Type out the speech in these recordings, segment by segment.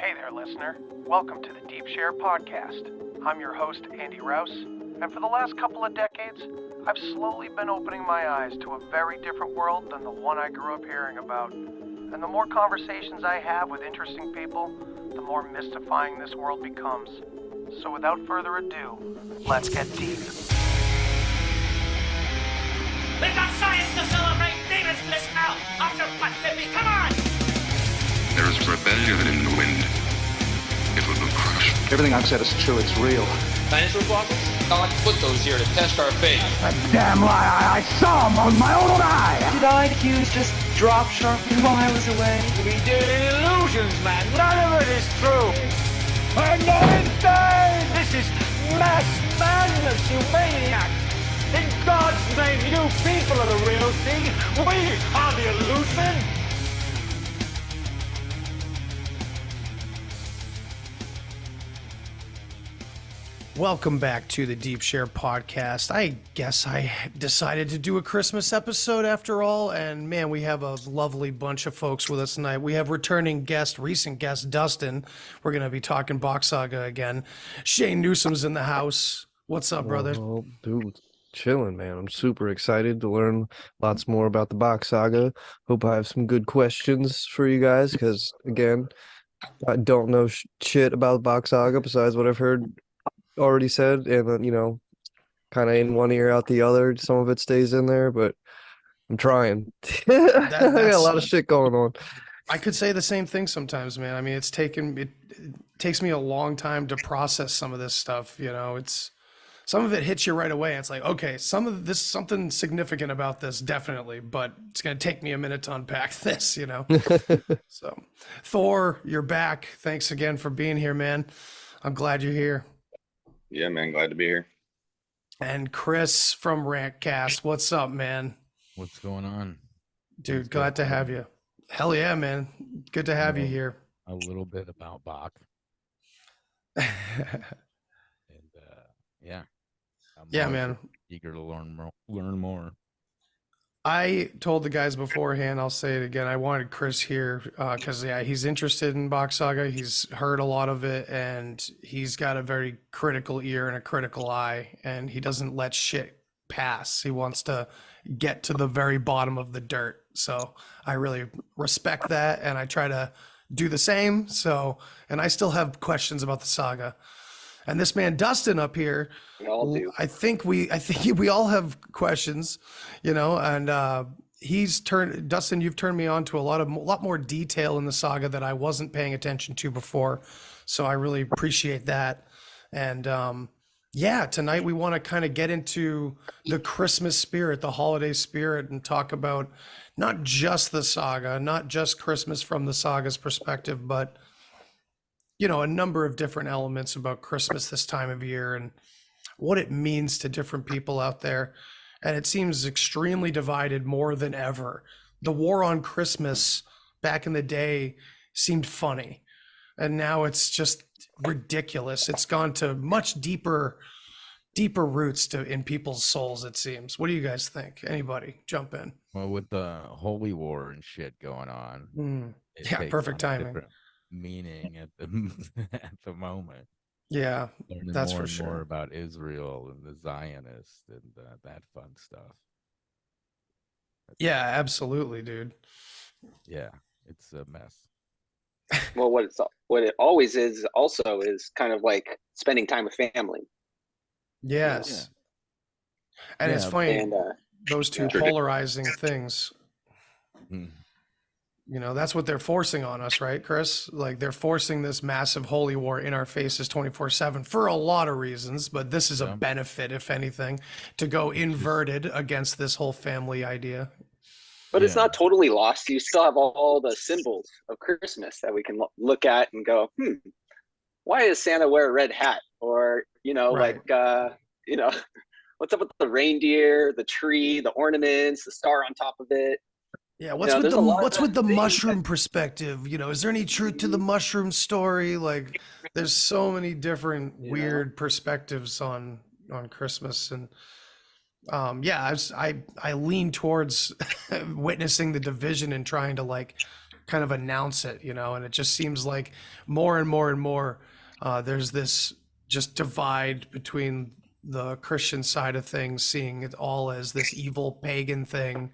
Hey there, listener. Welcome to the Deep Share Podcast. I'm your host, Andy Rouse, and for the last couple of decades, I've slowly been opening my eyes to a very different world than the one I grew up hearing about. And the more conversations I have with interesting people, the more mystifying this world becomes. So without further ado, let's get deep. We've got science to celebrate! Demons bliss out! After what, baby? Come on! There is rebellion in the wind. It will crush. Everything I've said is true. It's real. Dinosaur fossils? God put those here to test our faith. A damn lie. I saw them with my own eye. Did IQs just drop sharply while I was away? We did illusions, man! None of it is true! I'm not insane! This is mass madness, you maniacs! In God's name, you people are the real thing! We are the illusion! Welcome back to the Deep Share Podcast. I guess I decided to do a Christmas episode after all, and man, we have a lovely bunch of folks with us tonight. We have returning guest, recent guest, Dustin. We're going to be talking Bock Saga again. Shane Newsome's in the house. What's up, brother? Oh, dude, chilling, man. I'm super excited to learn lots more about the Bock Saga. Hope I have some good questions for you guys, because, again, I don't know shit about Bock Saga besides what I've heard already said, and kind of in one ear out the other. Some of it stays in there, but I'm trying. I got a lot of shit going on. I could say the same thing sometimes, man. I mean, it takes me a long time to process some of this stuff. It's some of it hits you right away. It's like, okay, something significant about this, definitely, but it's gonna take me a minute to unpack this. So, Thor, you're back. Thanks again for being here, man. I'm glad you're here. Yeah, man, glad to be here. And Chris from Rantcast, what's up, man? What's going on? Dude, glad to have you. Hell yeah, man. Good to have you here. A little bit about Bock. And I'm man. Eager to learn more. I told the guys beforehand, I'll say it again, I wanted Chris here because he's interested in Bock Saga. He's heard a lot of it, and he's got a very critical ear and a critical eye, and he doesn't let shit pass. He wants to get to the very bottom of the dirt. So I really respect that, and I try to do the same. And I still have questions about the saga. And this man Dustin up here, We all do. I think we all have questions, and Dustin, you've turned me on to a lot more detail in the saga that I wasn't paying attention to before. So I really appreciate that. And tonight we want to kind of get into the Christmas spirit, the holiday spirit, and talk about not just the saga, not just Christmas from the saga's perspective, but a number of different elements about Christmas this time of year and what it means to different people out there. And it seems extremely divided more than ever. The war on Christmas back in the day seemed funny, and now it's just ridiculous. It's gone to much deeper roots in people's souls, it seems. What do you guys think? Anybody jump in? Well, with the holy war and shit going on. Yeah, perfect timing. Meaning at the moment. Yeah, Learning that's more for and sure. more about Israel and the Zionists and that fun stuff. Yeah, absolutely, dude. Yeah, it's a mess. Well, what it always is also is kind of like spending time with family. Yes. And it's funny, And those two polarizing things. Hmm. That's what they're forcing on us, right, Chris? Like, they're forcing this massive holy war in our faces 24/7 for a lot of reasons, but this is a benefit, if anything, to go inverted against this whole family idea. but it's not totally lost. You still have all the symbols of Christmas that we can look at and go, why does Santa wear a red hat? Or, Right. what's up with the reindeer, the tree, the ornaments, the star on top of it? Yeah, what's there's a lot with of the things mushroom perspective? Is there any truth to the mushroom story? Like, there's so many different weird perspectives on Christmas, and I lean towards witnessing the division and trying to kind of announce it, and it just seems like more and more and more there's this just divide between the Christian side of things, seeing it all as this evil pagan thing,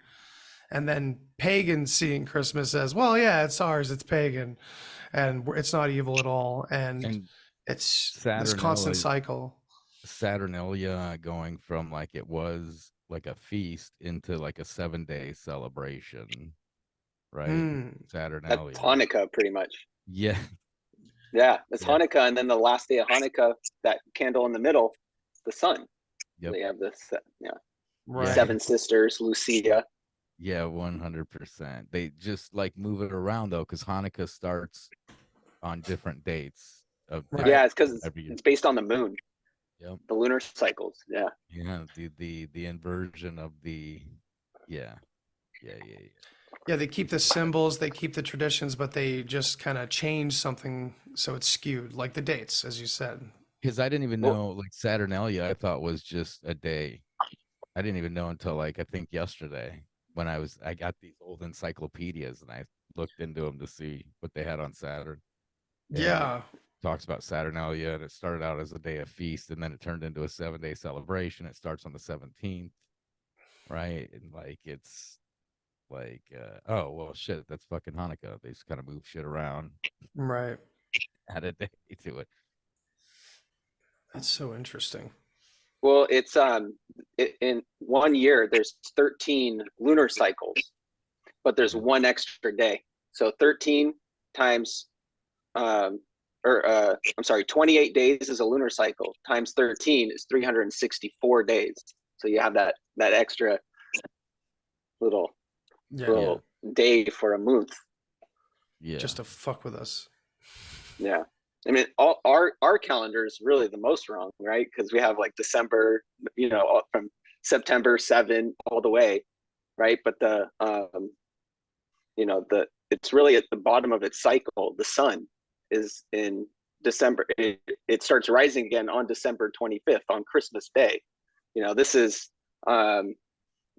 and then pagans seeing Christmas as, well, yeah, it's ours, it's pagan, and it's not evil at all, and it's this constant cycle. Saturnalia going from like it was like a feast into like a 7-day celebration, right? Saturnalia. That's Hanukkah, pretty much. Yeah. Yeah, it's Hanukkah, and then the last day of Hanukkah, that candle in the middle, the sun. Yep. They have this, Right. 7 sisters, Lucia. Yeah, 100%. They just like move it around though, because Hanukkah starts on different dates of Yeah, it's because it's based on the moon. Yep. The lunar cycles. Yeah. Yeah, the inversion of the yeah. Yeah, they keep the symbols, they keep the traditions, but they just kind of change something so it's skewed, like the dates, as you said. Because I didn't even know, like, Saturnalia, I thought was just a day. I didn't even know until, like, I think yesterday when I got these old encyclopedias and I looked into them to see what they had on Saturn. And Yeah. it talks about Saturnalia, and it started out as a day of feast, and then it turned into a 7-day celebration. It starts on the 17th, right? And, like, it's like, oh, well, shit, that's fucking Hanukkah. They just kind of move shit around. Right. Add a day to it. That's so interesting. Well, it's in 1 year there's 13 lunar cycles, but there's one extra day. So 13 times, I'm sorry, 28 days is a lunar cycle times 13 is 364 days. So you have that extra little day for a month. Yeah, just to fuck with us. Yeah. I mean, all our calendar is really the most wrong, right? Because we have like December, from September 7 all the way, right? But it's really at the bottom of its cycle. The sun is in December. It starts rising again on December 25th on Christmas Day. This is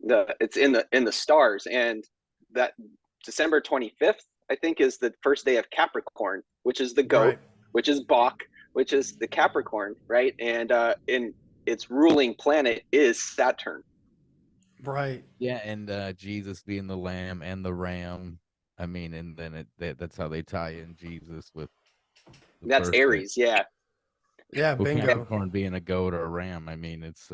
it's in the stars, and that December 25th, I think, is the first day of Capricorn, which is the goat. Right. Which is Bock, which is the Capricorn, right? And in its ruling planet is Saturn. Right. Yeah, and Jesus being the lamb and the ram. I mean, and then that's how they tie in Jesus with. That's Aries, yeah. Yeah, bingo. Capricorn being a goat or a ram. I mean, it's.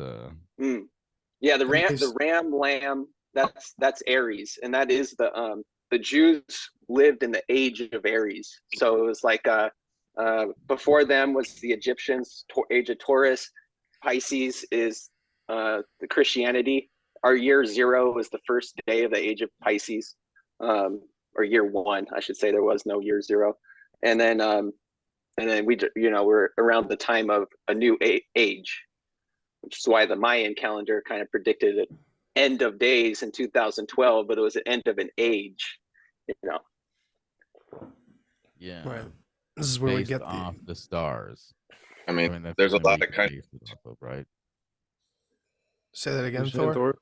Yeah, the ram lamb. That's Aries, and that is the Jews lived in the age of Aries, so it was like before them was the Egyptians, age of Taurus. Pisces is the Christianity. Our year 0 is the first day of the age of Pisces, or year 1, I should say. There was no year 0, and then we're around the time of a new age, which is why the Mayan calendar kind of predicted an end of days in 2012, but it was an end of an age, Yeah. Right. This is where we get off the stars. I mean there's a lot of countries, right? Say that again, Thor.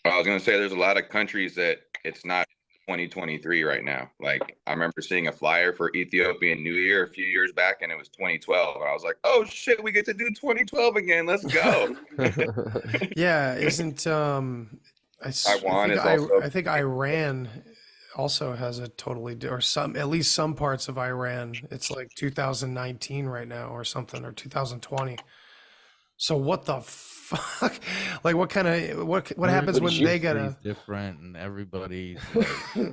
I was going to say there's a lot of countries that it's not 2023 right now. Like, I remember seeing a flyer for Ethiopian New Year a few years back, and it was 2012, and I was like, oh shit, we get to do 2012 again, let's go. Yeah, isn't Taiwan is also, I think Iran also has a totally, or at least some parts of Iran, it's like 2019 right now or something, or 2020. So what the fuck? Like, what happens when they get a different, and everybody, like,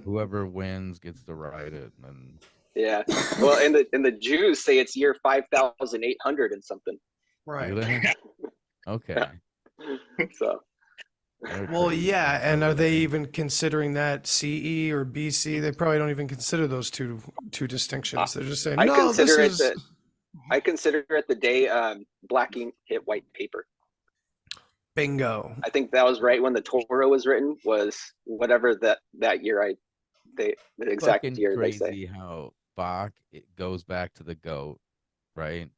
whoever wins gets to ride it, and yeah. Well, and the Jews say it's year 5,800 and something. Right. Really? Okay. So. Well, yeah, and are they even considering that CE or BC? They probably don't even consider those two distinctions. They're just saying, no, this is. I consider it the day black ink hit white paper. Bingo. I think that was right when the Torah was written. Was whatever that year the exact year crazy they say. How Bach, it goes back to the goat, right?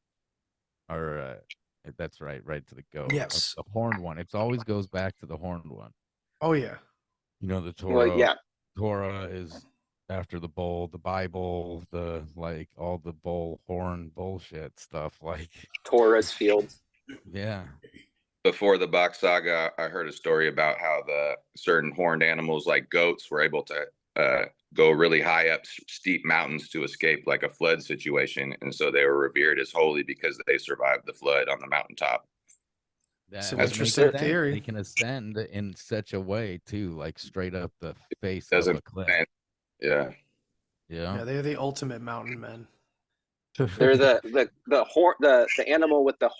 Or that's right to the goat. Yes. The horned one. It always goes back to the horned one. Oh yeah. The Torah. Well, yeah. Torah is after the bowl, the Bible, the like all the bull horn bullshit stuff. Like, Taurus fields. yeah, Before the Bock Saga, I heard a story about how the certain horned animals like goats were able to go really high up steep mountains to escape like a flood situation. And so they were revered as holy because they survived the flood on the mountaintop. Some That's interesting what theory. They can ascend in such a way too, like straight up the face of doesn't a cliff. make sense. Yeah. Yeah, they're the ultimate mountain men. They're the horn the animal with the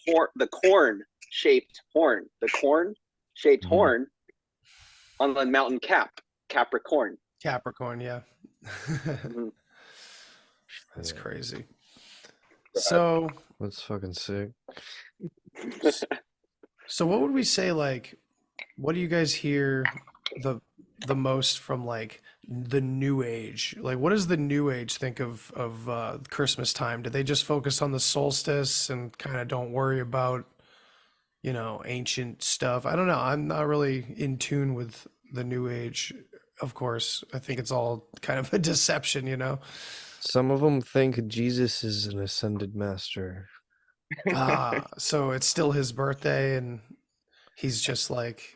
corn shaped horn. The corn shaped Mhm. horn on the mountain Capricorn. Capricorn, yeah. Mhm. That's Yeah. crazy. So That's fucking sick. so what would we say, like, what do you guys hear the most from like the new age? Like, what does the new age think of Christmas time? Do they just focus on the solstice and kind of don't worry about, you know, ancient stuff? I don't know. I'm not really in tune with the new age. Of course, I think it's all kind of a deception, you know. Some of them think Jesus is an ascended master. So it's still his birthday and he's just like,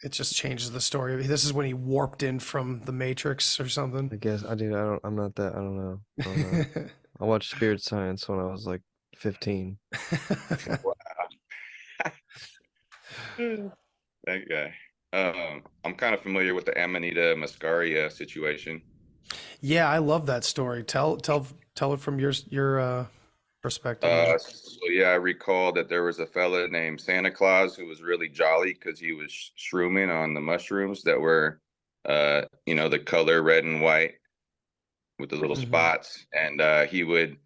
it just changes the story. This is when he warped in from the Matrix or something. I guess I'm not that. I don't know. I don't know. I watched Spirit Science when I was like 15. That guy. I'm kind of familiar with the Amanita Muscaria situation. Yeah, I love that story. Tell it from your perspective. Man. So yeah, I recall that there was a fella named Santa Claus who was really jolly because he was shrooming on the mushrooms that were, you know, the color red and white with the little Mhm. spots, and he would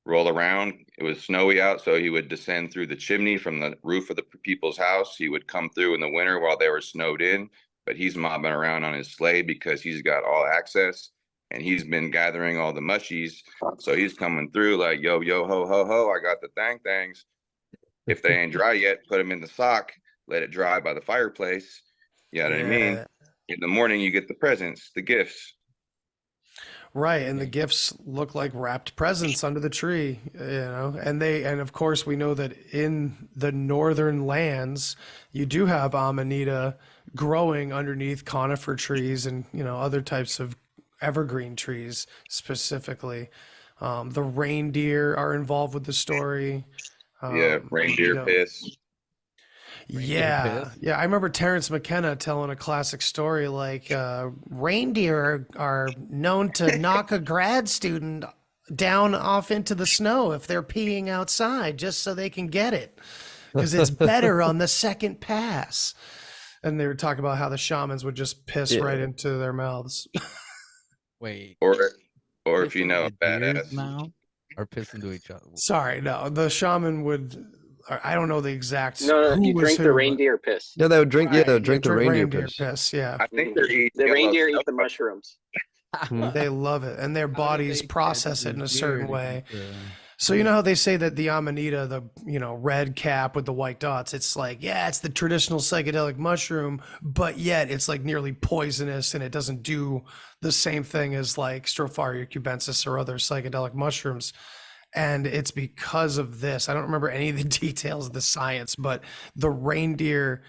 roll around. It was snowy out, so he would descend through the chimney from the roof of the people's house. He would come through in the winter while they were snowed in, but he's mobbing around on his sleigh because he's got all access and he's been gathering all the mushies. So he's coming through like, yo, yo, ho, ho, ho, I got the things. If they ain't dry yet, put them in the sock, let it dry by the fireplace. You know what I mean? Yeah. In the morning, you get the presents, the gifts. Right, and the gifts look like wrapped presents under the tree, you know. And of course we know that in the northern lands, you do have amanita growing underneath conifer trees and, you know, other types of evergreen trees specifically. The reindeer are involved with the story. Yeah, reindeer you know, piss. Yeah, piss? yeah. I remember Terrence McKenna telling a classic story like reindeer are known to knock a grad student down off into the snow if they're peeing outside just so they can get it because it's better on the second pass. And they were talking about how the shamans would just piss right into their mouths. Wait, Or if you pissing know a the deer's badass. mouth or pissing to each other? Sorry, no, the shaman would. I don't know the exact. No, who you was drink who, the but- rpiss. piss. Yeah, they would drink. Yeah, they would Right, drink the reindeer piss. piss. Yeah, I think they're eating The yellow reindeer snow eat the mushrooms. they love it, and their How do bodies they process catch it in the a certain deer way. to- So you know how they say that the amanita, the red cap with the white dots, it's like, yeah, it's the traditional psychedelic mushroom, but yet it's like nearly poisonous and it doesn't do the same thing as like Stropharia cubensis or other psychedelic mushrooms. And it's because of this. I don't remember any of the details of the science, but the reindeer,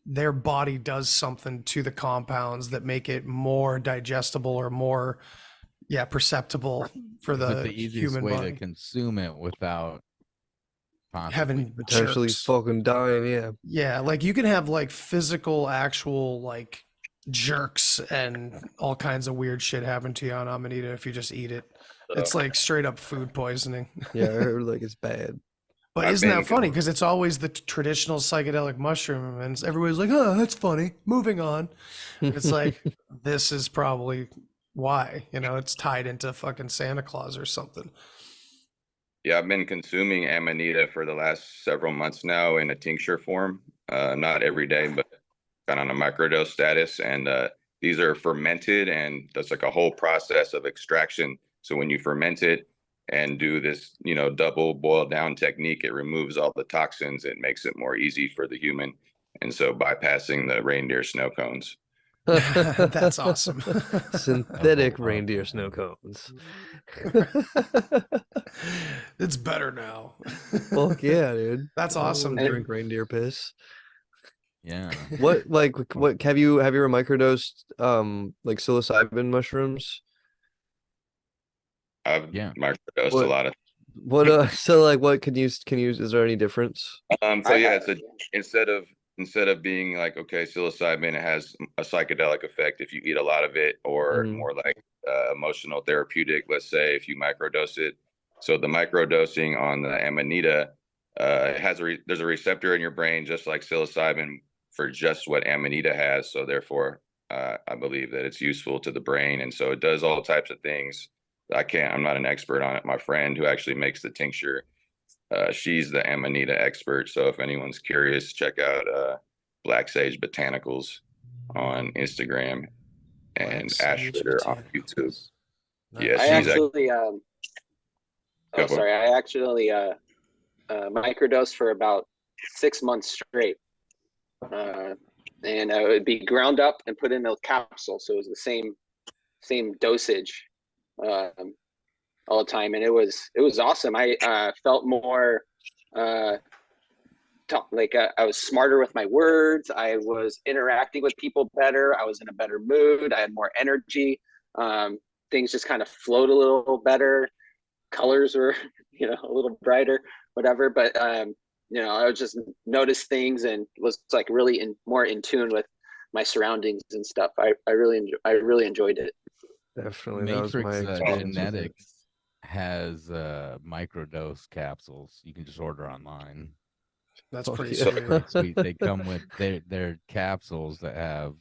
their body does something to the compounds that make it more digestible or more perceptible for Is it the the easiest human way body. to consume it without Having possibly Potentially jerks. fucking dying. Yeah. Yeah, like you can have like physical, actual like jerks and all kinds of weird shit happen to you on amanita if you just eat it. It's like straight up food poisoning. Yeah, I heard like it's bad. But I've isn't that been- funny? Because it's always the traditional psychedelic mushroom, and everybody's like, "Oh, that's funny." Moving on. It's like this is probably why, it's tied into fucking Santa Claus or something. Yeah, I've been consuming Amanita for the last several months now in a tincture form. Not every day, but kind of on a microdose status. And these are fermented, and that's like a whole process of extraction. So when you ferment it and do this, double boil down technique, it removes all the toxins. It makes it more easy for the human. And so bypassing the reindeer snow cones. That's awesome. Synthetic Oh, reindeer snow cones. It's better now. Fuck yeah, dude. That's I don't awesome, wanna dude. drink reindeer piss. yeah. What like what have you ever microdosed like psilocybin mushrooms? I've Yeah. microdosed a What lot of. what so like what can you is there any difference? So yeah, it's a instead of being like, okay, psilocybin, it has a psychedelic effect if you eat a lot of it, or Mm. more like emotional therapeutic, let's say, if you microdose it. So the microdosing on the amanita, it has there's a receptor in your brain just like psilocybin for just what amanita has. So therefore, I believe that it's useful to the brain, and so it does all types of things. I'm not an expert on it. My friend who actually makes the tincture, she's the Amanita expert. So if anyone's curious, check out Black Sage Botanicals on Instagram and Black Ash Sage Ritter on YouTube. Botanicals. Yeah, I she's actually Go for it. sorry, I actually microdosed for about 6 months straight. And it would be ground up and put in a capsule, so it was the same dosage all the time, and it was awesome. I felt more I was smarter with my words. I was interacting with people better. I was in a better mood. I had more energy. Things just kind of flowed a little better. Colors were a little brighter, whatever. But I would just notice things and was like really more in tune with my surroundings and stuff. I really enjoyed it. Definitely that was Matrix my experience with it. Genetics has microdose capsules. You can just order online. That's Fuck pretty yeah. sweet. Pretty sweet. They come with their capsules that have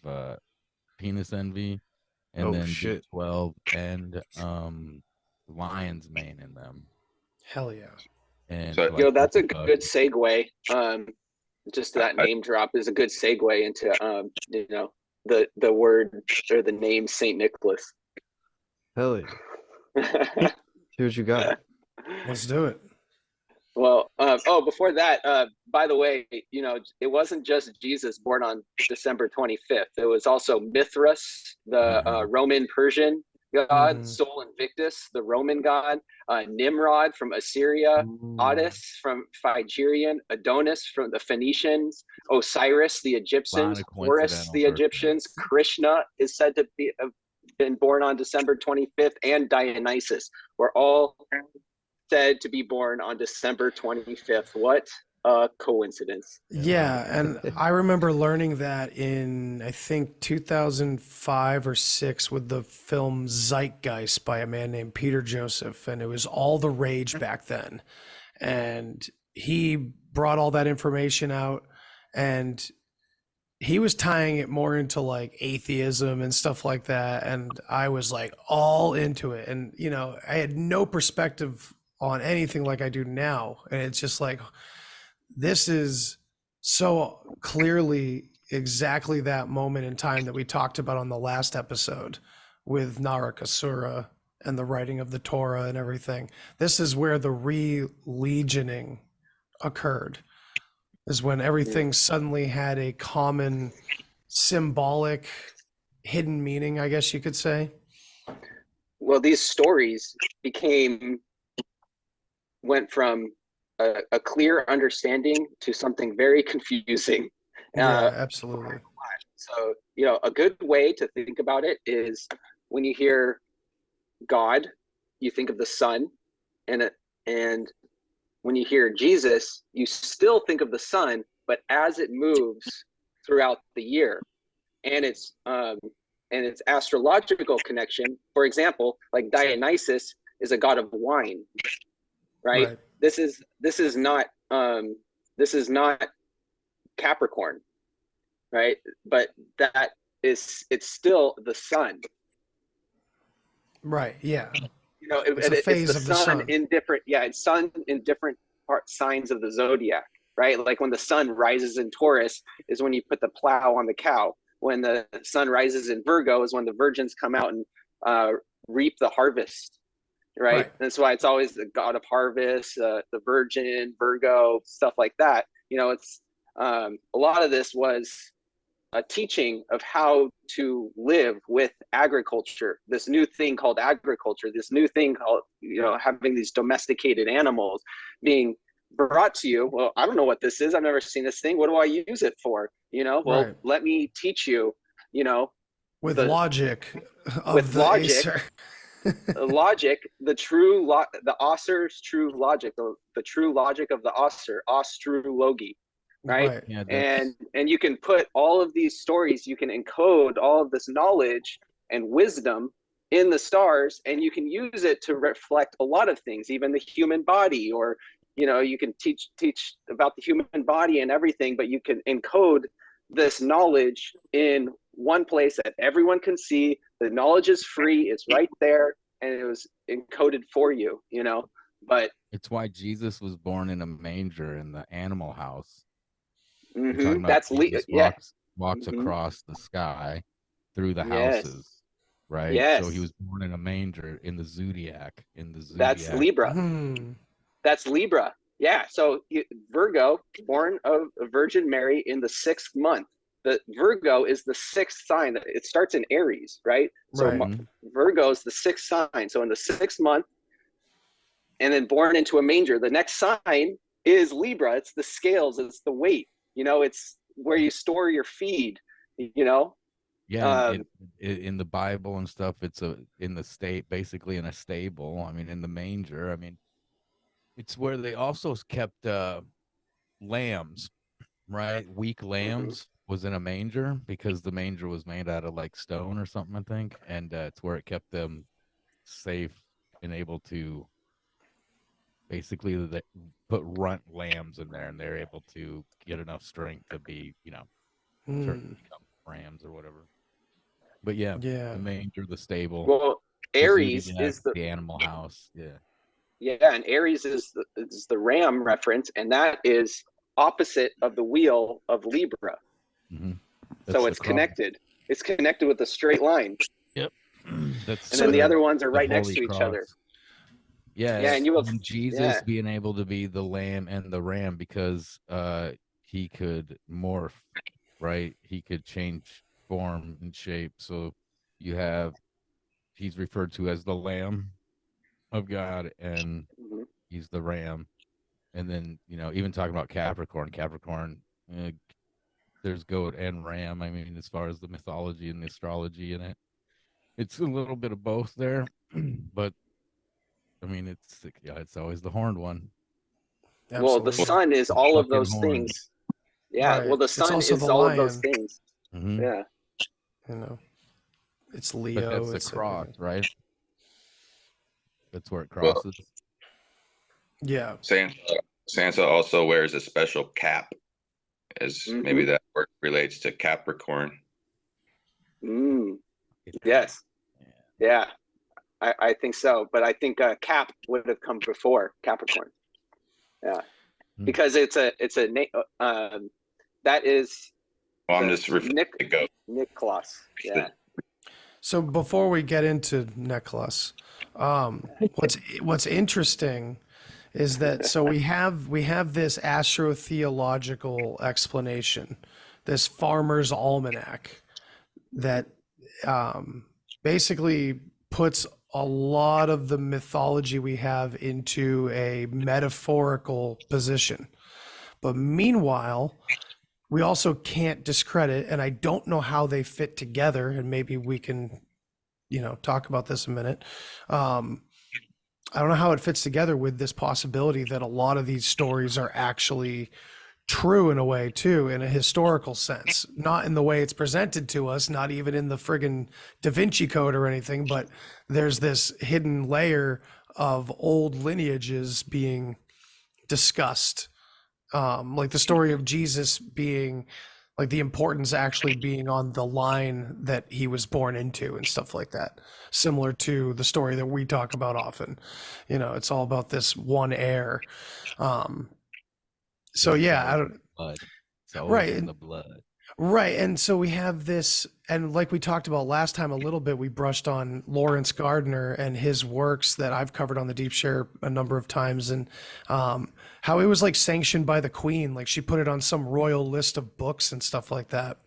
penis envy and Oh, then shit. B12 and lion's mane in them. Hell yeah. And So- for like That's a $50 good segue. Just that I- name drop is a good segue into the word or the name Saint Nicholas. Hell yeah. See what you got. Let's do it. Well, before that, by the way, it wasn't just Jesus born on December 25th. It was also Mithras, the Roman Persian god, Mhm. Sol Invictus, the Roman god, Nimrod from Assyria, Odys from Phrygian, Adonis from the Phoenicians, Osiris, the Egyptians, of Horus, coincidental the birthdays. Egyptians, Krishna is said to be have been born on December 25th, and Dionysus were all said to be born on December 25th. What a coincidence. Yeah, and I remember learning that in I think 2005 or 6 with the film Zeitgeist by a man named Peter Joseph, and it was all the rage back then. And he brought all that information out, and he was tying it more into like atheism and stuff like that, and I was like all into it. And I had no perspective on anything like I do now, and it's just like, this is so clearly exactly that moment in time that we talked about on the last episode with Narakasura and the writing of the Torah and everything. This is where the re-legioning occurred, is when everything suddenly had a common symbolic hidden meaning, I guess you could say. Well, these stories went from a clear understanding to something very confusing. Yeah, absolutely. So, a good way to think about it is when you hear God, you think of the sun, and when you hear Jesus, you still think of the sun, but as it moves throughout the year, and its astrological connection. For example, like Dionysus is a god of wine, right? This is not Capricorn, right? But it's still the sun. Right. Yeah. It's a phase the of the sun sun. in different. Yeah, it's sun in different signs of the zodiac, right? Like when the sun rises in Taurus is when you put the plow on the cow. When the sun rises in Virgo is when the virgins come out and reap the harvest, right? That's why it's always the god of harvest, the virgin, Virgo, stuff like that. It's a lot of this was a teaching of how to live with agriculture, this new thing called agriculture, this new thing called, having these domesticated animals being brought to you. Well, I don't know what this is. I've never seen this thing. What do I use it for? Right. Let me teach you, with the- logic of with the logic. Acer. Logic, the Acer's true logic, the true logic of the Acer, astrology, right? Yeah, And you can put all of these stories, you can encode all of this knowledge and wisdom in the stars, and you can use it to reflect a lot of things, even the human body, or you can teach about the human body and everything, but you can encode this knowledge in one place that everyone can see. The knowledge is free, it's right there, and it was encoded for you, but it's why Jesus was born in a manger in the animal house. that's Jesus yeah. walks Mhm. across the sky through the Yes. houses, right? Yes. So he was born in a manger in the zodiac. That's Libra. That's Libra. Yeah. So Virgo, born of Virgin Mary in the 6th month. The Virgo is the 6th sign. It starts in Aries, right? So Right. Virgo is the 6th sign. So in the 6th month, and then born into a manger. The next sign is Libra. It's the scales. It's the weight. It's where you store your feed. Yeah, in the Bible and stuff, it's in the state, basically in a stable. I mean, in the manger. I mean, it's where they also kept lambs, right? Weak lambs was in a manger because the manger was made out of like stone or something, I think, and it's where it kept them safe and able to basically put runt lambs in there, and they're able to get enough strength to be, become rams or whatever. But yeah, the manger, the stable. Well, Aries is the animal house. Yeah, and Aries is the ram reference, and that is opposite of the wheel of Libra. Mm-hmm. So it's connected. It's connected with a straight line. Yep. And then the other ones are right next to each other. Yeah, and you have Jesus being able to be the lamb and the ram because he could morph, right? He could change form and shape. So he's referred to as the Lamb of God, and he's the ram. And then even talking about Capricorn, there's goat and ram. I mean, as far as the mythology and the astrology in it, it's a little bit of both there, but I mean, it's always the horned one. Absolutely. Well, the sun is all of those horned. things. Yeah. Right. Well, the It's sun also is the all of those lion. things. Mm-hmm. Yeah. It's Leo. But that's it's the cross, everything. right? That's where it crosses. Yeah. Sansa also wears a special cap, as maybe that word relates to Capricorn. Yes. Yeah. I think so, but I think Cap would have come before Capricorn. Yeah, because that is. Well, I'm just referring to goat. Nicholas. Yeah. So before we get into Nicholas, what's interesting is that we have this astrotheological explanation, this farmer's almanac that basically puts a lot of the mythology we have into a metaphorical position. But meanwhile, we also can't discredit, and I don't know how they fit together, and maybe we can, talk about this a minute. I don't know how it fits together with this possibility that a lot of these stories are actually true in a way too, in a historical sense, not in the way it's presented to us, not even in the friggin' Da Vinci Code or anything, but there's this hidden layer of old lineages being discussed. Like the story of Jesus being like the importance actually being on the line that he was born into and stuff like that. Similar to the story that we talk about often, it's all about this one heir. So yeah, I don't. Blood. It's always Right. in the blood. Right. And so we have this, and like we talked about last time a little bit, we brushed on Lawrence Gardner and his works that I've covered on the Deep Share a number of times, and how it was like sanctioned by the Queen, like she put it on some royal list of books and stuff like that.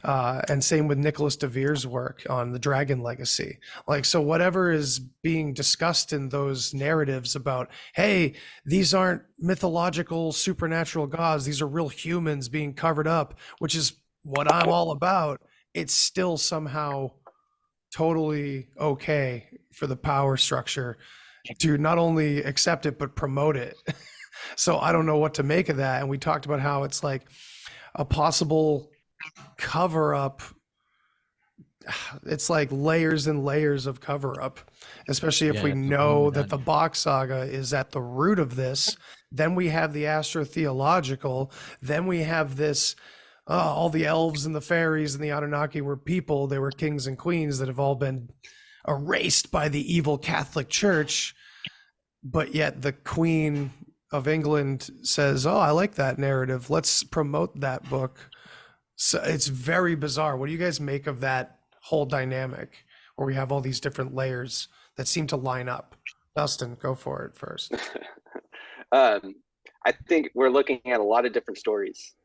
And same with Nicholas de Vere's work on the Dragon Legacy. Like, so whatever is being discussed in those narratives about, hey, these aren't mythological supernatural gods, these are real humans being covered up, which is what I'm all about. It's still somehow totally okay for the power structure to not only accept it but promote it. So I don't know what to make of that. And we talked about how it's like a possible cover up. It's like layers and layers of cover up, especially if we know that the Bock Saga is at the root of this. Then we have the astrotheological. Then we have this, all the elves and the fairies and the Anunnaki were people. They were kings and queens that have all been erased by the evil Catholic Church. But yet the Queen of England says, oh, I like that narrative. Let's promote that book. So it's very bizarre. What do you guys make of that whole dynamic where we have all these different layers that seem to line up? Dustin, go for it first. I think we're looking at a lot of different stories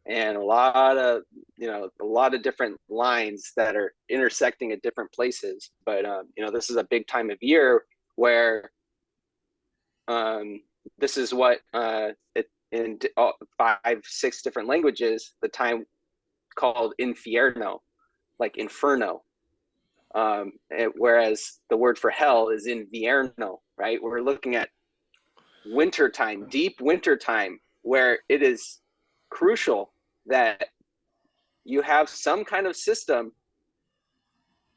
and a lot of different lines that are intersecting at different places. But, this is a big time of year where this is what in 5-6 different languages, the time called infierno, like inferno. Whereas the word for hell is invierno, right? We're looking at winter time, deep winter time, where it is crucial that you have some kind of system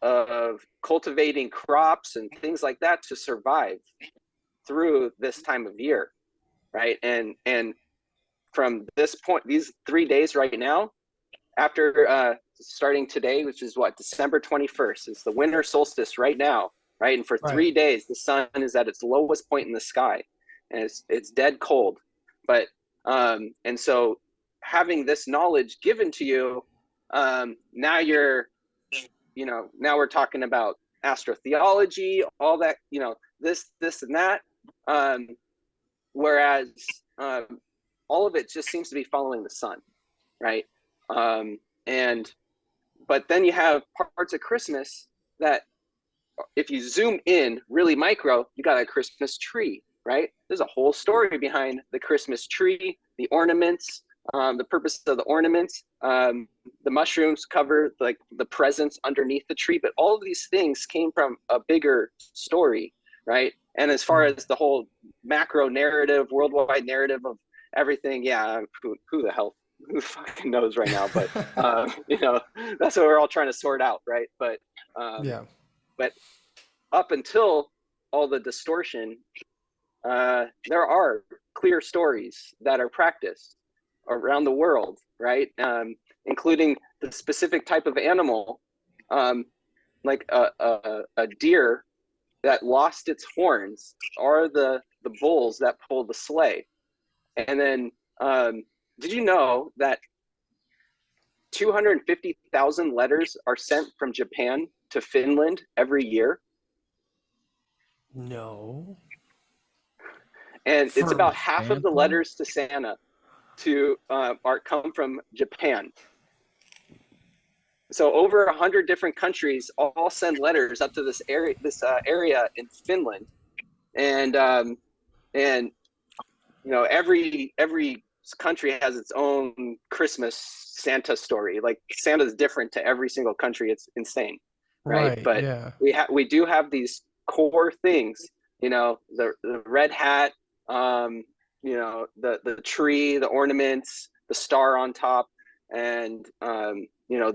of cultivating crops and things like that to survive through this time of year, right? And from this point, these 3 days right now, after starting today, which is what, December 21st, is the winter solstice right now, right? And for 3 days, the sun is at its lowest point in the sky, and it's dead cold. But and so having this knowledge given to you, now now we're talking about astrotheology, all that, this and that. Whereas all of it just seems to be following the sun, right? But then you have parts of Christmas that, if you zoom in really micro, you got a Christmas tree, right? There's a whole story behind the Christmas tree, the ornaments, the purpose of the ornaments. The mushrooms cover like the presents underneath the tree, but all of these things came from a bigger story, right? And as far as the whole macro narrative, worldwide narrative of everything, yeah, who fucking knows right now? But that's what we're all trying to sort out, right? But but up until all the distortion, there are clear stories that are practiced around the world, right? Including the specific type of animal, like a deer that lost its horns, are the bulls that pull the sleigh. And then did you know that 250,000 letters are sent from Japan to Finland every year? No. And it's about half of the letters to Santa come from Japan. So over 100 different countries all send letters up to this area in Finland, and every country has its own Christmas Santa story. Like, Santa's different to every single country. It's insane, right? But yeah, we do have these core things, the red hat, the tree, the ornaments, the star on top, and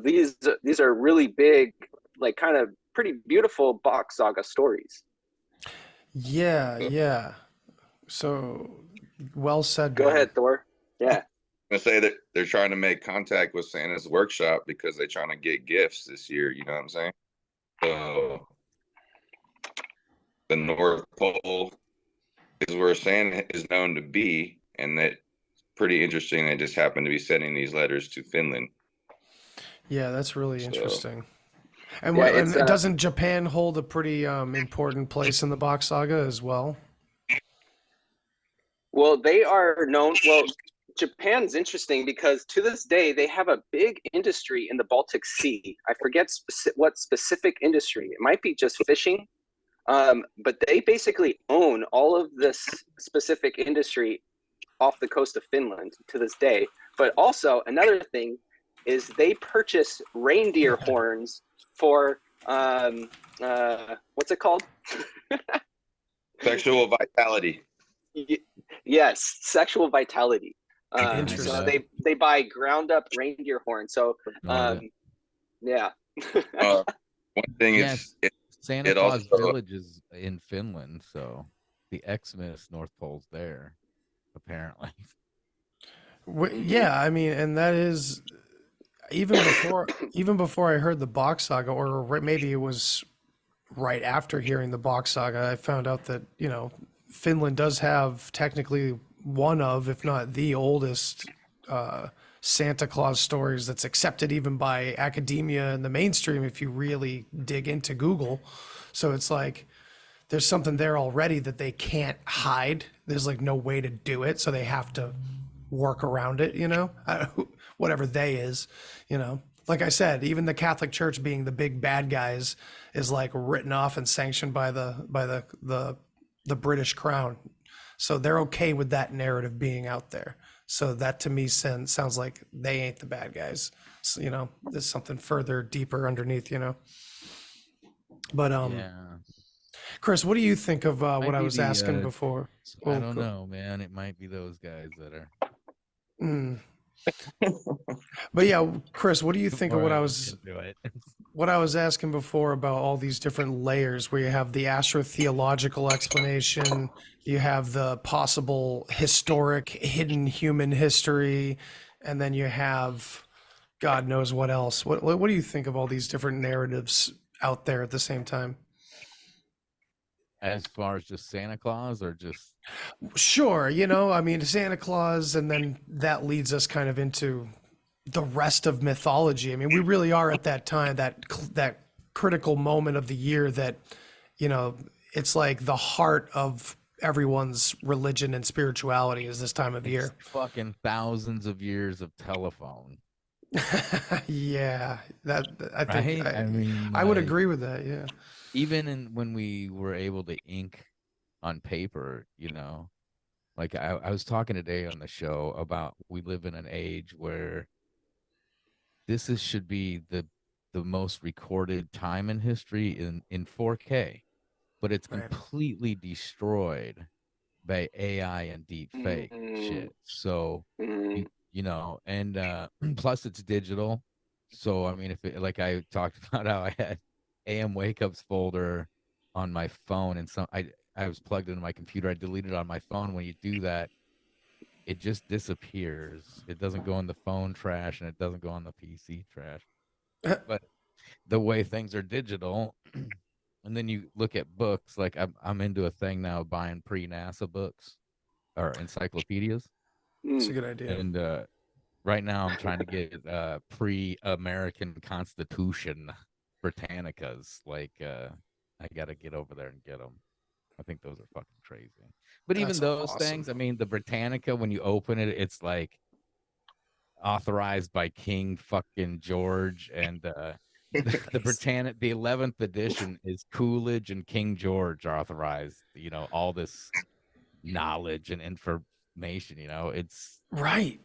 these are really big, like, kind of pretty beautiful Bock Saga stories. Yeah. So well said. Go ahead, Thor. Yeah. I'm gonna say that they're trying to make contact with Santa's workshop because they're trying to get gifts this year. You know what I'm saying? So the North Pole is where Santa is known to be, and that's pretty interesting. They just happen to be sending these letters to Finland. Yeah, that's really interesting. And, Yeah, and doesn't Japan hold a pretty important place in the Bock Saga as well? Well, they are known. Well, Japan's interesting because to this day they have a big industry in the Baltic Sea. I forget what specific industry. It might be just fishing, but they basically own all of this specific industry off the coast of Finland to this day. But also another thing is they purchase reindeer horns for what's it called? Sexual vitality. Yes, sexual vitality. Interesting. So they buy ground up reindeer horn. So yeah. One thing Yes, is Santa it Claus also- Village is in Finland, so the Xmas North Pole's there, apparently. Yeah, I mean, and that is even before I heard the Bock Saga, or maybe it was right after hearing the Bock Saga, I found out that, you know, Finland does have technically one of, if not the oldest, Santa Claus stories that's accepted even by academia and the mainstream if you really dig into Google. So it's like there's something there already that they can't hide. There's like no way to do it, so they have to work around it, you know, whatever they is, you know. Like I said, even the Catholic Church being the big bad guys is like written off and sanctioned by the British Crown. So they're okay with that narrative being out there. So that to me sounds like they ain't the bad guys. So, you know, there's something further deeper underneath, you know. But Yeah. Chris, what do you think of what Might I be was the, asking before? I don't know, man. It might be those guys that are. But yeah, Chris, what do you think of Before what I I look was into it. what I was asking before about all these different layers where you have the astrotheological explanation, you have the possible historic hidden human history, and then you have God knows what else. What do you think of all these different narratives out there at the same time? As far as just Santa Claus or just Sure, you know, I mean Santa Claus, and then that leads us kind of into the rest of mythology. I mean, we really are at that time, that critical moment of the year that, you know, it's like the heart of everyone's religion and spirituality is this time of year. fucking thousands of years of telephone. Yeah, that I think Right? I mean, I would like, agree with that. Yeah. even when we were able to ink on paper, you know, like I was talking today on the show about we live in an age where should be the most recorded time in history in 4K, but it's Right. completely destroyed by AI and deep fake shit. So you know, and plus it's digital. So I mean, if it, like I talked about how I had AM wake ups folder on my phone, and I was plugged into my computer. I deleted it on my phone. When you do that, it just disappears. It doesn't go in the phone trash, and it doesn't go on the PC trash. But the way things are digital, and then you look at books. Like I'm into a thing now, buying pre-NASA books or encyclopedias. It's a good idea. And right now I'm trying to get pre-American Constitution Britannicas. Like I got to get over there and get them. I think those are fucking crazy. But even That's those awesome. things, I mean, the Britannica, when you open it, it's like authorized by King fucking George, and the Britannica, the 11th edition is Coolidge and King George are authorized. You know, all this knowledge and information. You know, it's Right.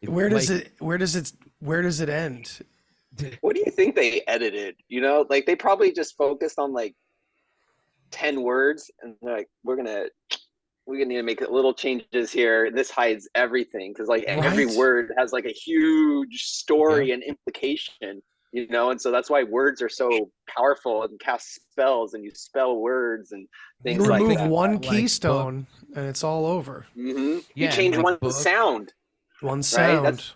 Where does it end? What do you think they edited? You know, like they probably just focused on like 10 words and they're like, we're gonna need to make little changes here. This hides everything because like every Right. word has like a huge story and implication, you know, and so that's why words are so powerful and cast spells and you spell words and things You like remove that. one Like keystone and it's all over. You Yeah, change like one book. sound. One sound.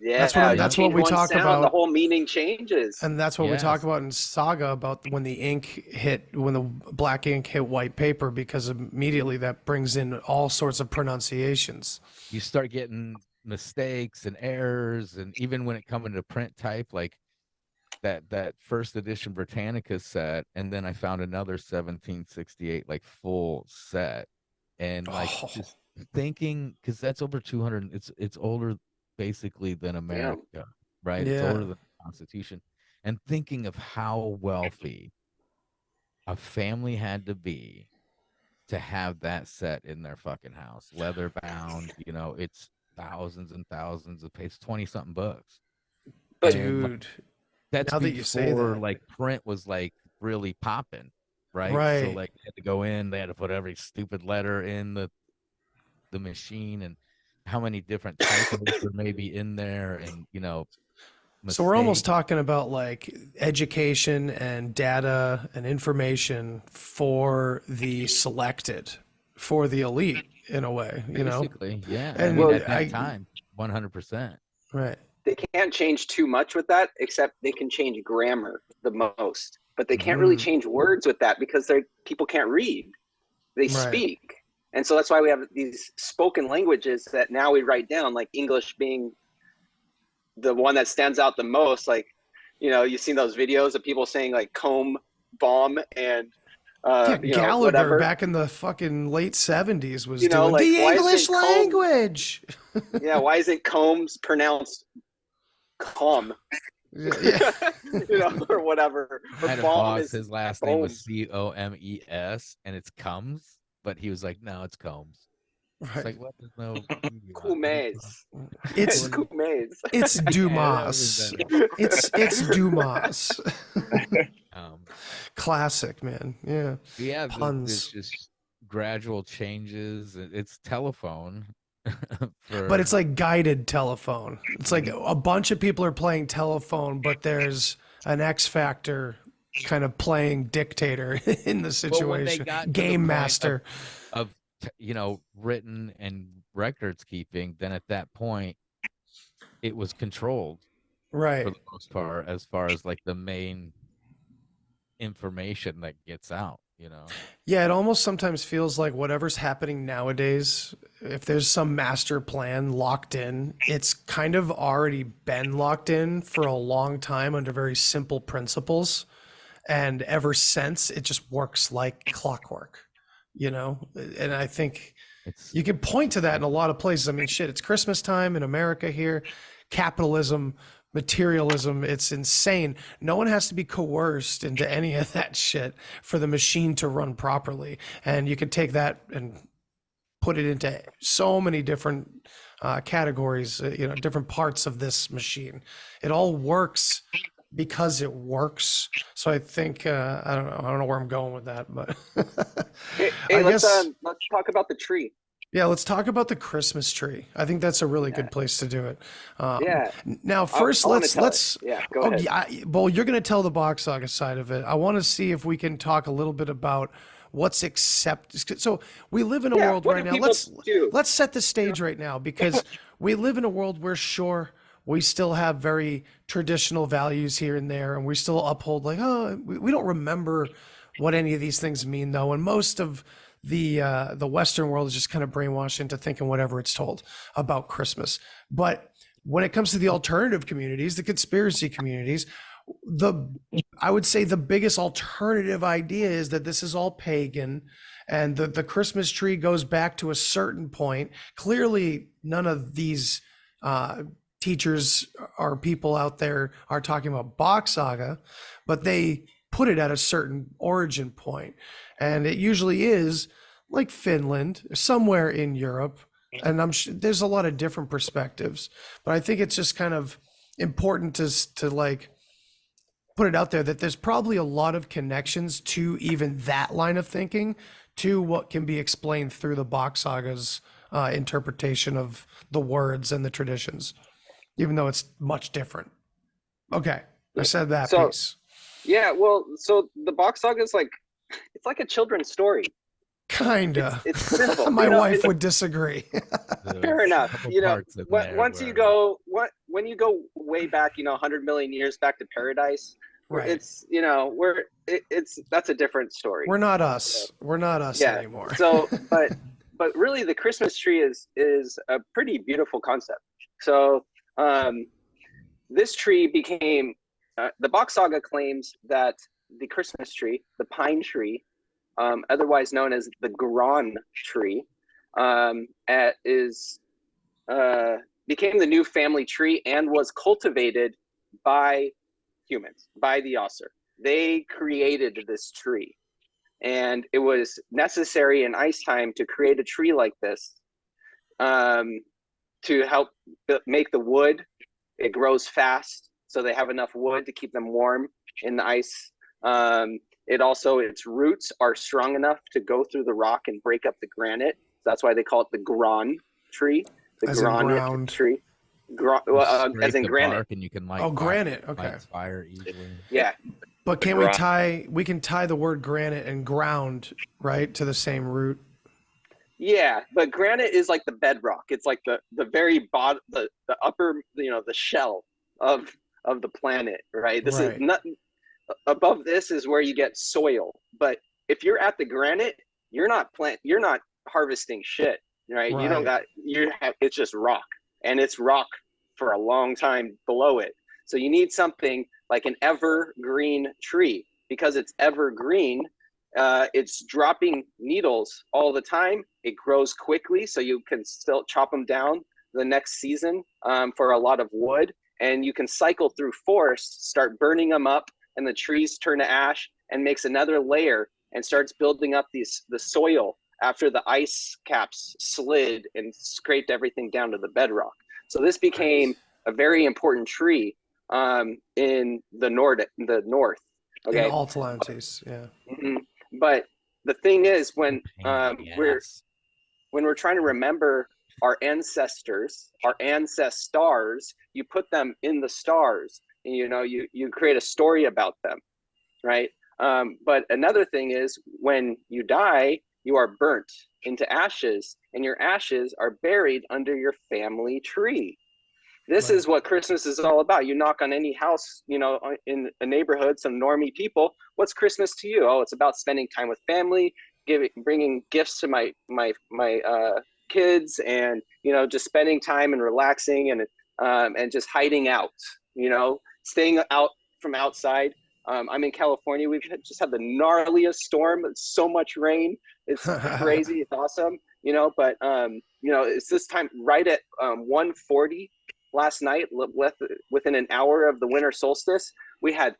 Yeah, That's you what change we one talk sound, about. the whole meaning changes. And that's what we Yes. talk about in Saga, about when the ink hit, when the black ink hit white paper, because immediately that brings in all sorts of pronunciations. You start getting mistakes and errors, and even when it comes into print type, like that first edition Britannica set, and then I found another 1768 like full set, and like Oh. just thinking, because that's over 200. It's older basically than America, right? It's older Yeah. than the Constitution. And thinking of how wealthy a family had to be to have that set in their fucking house, leather bound. It's thousands and thousands of pages, 20 something books, But and like, Dude, that's now that you say before that. like print was like really popping, right? So Right. like they had to go in, they had to put every stupid letter in the machine, and how many different typos there may be in there, and So we're almost mistakes. talking about like education and data and information for the selected, for the elite in a way, Basically, yeah. I And mean, well, at that time, 100%. right. they can't change too much with that, except they can change grammar the most. But they can't really Mm, change words with that because people can't read. They right. speak. And so that's why we have these spoken languages that now we write down, like English being the one that stands out the most. Like, you've seen those videos of people saying like comb, bomb, and Yeah, Gallagher whatever. back in the fucking late 70s was doing Like the why English isn't comb? language. Yeah, why isn't combs pronounced calm? Yeah. Or whatever. I Or had a bomb boss, is his last name was Comes, and it's Comes, but he was like, no, it's Combs. It's Right. like, what? There's no Kumaze. It's Kumaze. it's Dumas. It's Dumas. Classic, man. Yeah. Yeah, there's Puns. just gradual changes. It's telephone. But it's like guided telephone. It's like a bunch of people are playing telephone, but there's an X factor kind of playing dictator in the Well, when they situation. got to the Game point master. of written and records keeping, then at that point it was controlled Right. for the most part, as far as like the main information that gets out. Yeah, it almost sometimes feels like whatever's happening nowadays, if there's some master plan locked in, it's kind of already been locked in for a long time under very simple principles. And ever since, it just works like clockwork, And I think you can point to that in a lot of places. I mean, shit, it's Christmas time in America here. Capitalism, materialism, it's insane. No one has to be coerced into any of that shit for the machine to run properly. And you can take that and put it into so many different categories, different parts of this machine. It all works because it works. So I think I don't know where I'm going with that, but let's talk about the tree. Yeah, let's talk about the Christmas tree. I think that's a really good place to do it. Yeah. Now, first, let's go ahead. Yeah, well, you're going to tell the Bock Saga side of it. I want to see if we can talk a little bit about what's accepted. So we live in a world right now. Let's set the stage right now, because we live in a world where, sure, we still have very traditional values here and there, and we still uphold like, we don't remember what any of these things mean, though, and most of the Western world is just kind of brainwashed into thinking whatever it's told about Christmas. But when it comes to the alternative communities, the conspiracy communities, I would say the biggest alternative idea is that this is all pagan, and the Christmas tree goes back to a certain point. Clearly, none of these teachers or people out there are talking about Bock Saga, but they put it at a certain origin point. And it usually is like Finland, somewhere in Europe. And I'm sure there's a lot of different perspectives, but I think it's just kind of important to like put it out there that there's probably a lot of connections to even that line of thinking to what can be explained through the Bock Saga's interpretation of the words and the traditions, even though it's much different. Okay, I said that piece. Yeah, well, so the Bock Saga is it's like a children's story. Kinda. It's simple. My wife would disagree. Fair enough. When you go way back, 100 million years back to paradise, right? It's that's a different story. We're not us. We're not us anymore. So, but really, the Christmas tree is a pretty beautiful concept. So, this tree became. The Bock Saga claims that the Christmas tree, the pine tree, otherwise known as the Gran tree, became the new family tree and was cultivated by humans, by the Oser. They created this tree, and it was necessary in ice time to create a tree like this to help make the wood. It grows fast, so they have enough wood to keep them warm in the ice. Its roots are strong enough to go through the rock and break up the granite. That's why they call it the gran tree, the granite tree. As in granite. Bark and you can light granite. Okay. Light fire easily. Yeah. But can we can tie the word granite and ground, right, to the same root? Yeah, but granite is like the bedrock. It's like the very bottom, the upper, the shell of the planet, right? This is not above. This is where you get soil. But if you're at the granite, you're not harvesting shit, right? You don't got it's just rock, and it's rock for a long time below it. So you need something like an evergreen tree, because it's evergreen. It's dropping needles all the time. It grows quickly, so you can still chop them down the next season for a lot of wood, and you can cycle through forests, start burning them up, and the trees turn to ash and makes another layer and starts building up the soil after the ice caps slid and scraped everything down to the bedrock. So this became a very important tree in the north. Okay, in Atlantis, yeah. Mm-hmm. But the thing is, when we're trying to remember our ancestors, you put them in the stars, and you create a story about them, right? But another thing is, when you die, you are burnt into ashes, and your ashes are buried under your family tree. This is what Christmas is all about. You knock on any house, in a neighborhood, some normie people. What's Christmas to you? Oh, it's about spending time with family, bringing gifts to my kids, and just spending time and relaxing and just hiding out. Staying out from outside. I'm in California. We've just had the gnarliest storm. It's so much rain. It's crazy. It's awesome. But it's this time right at 1:40. Last night, within an hour of the winter solstice, we had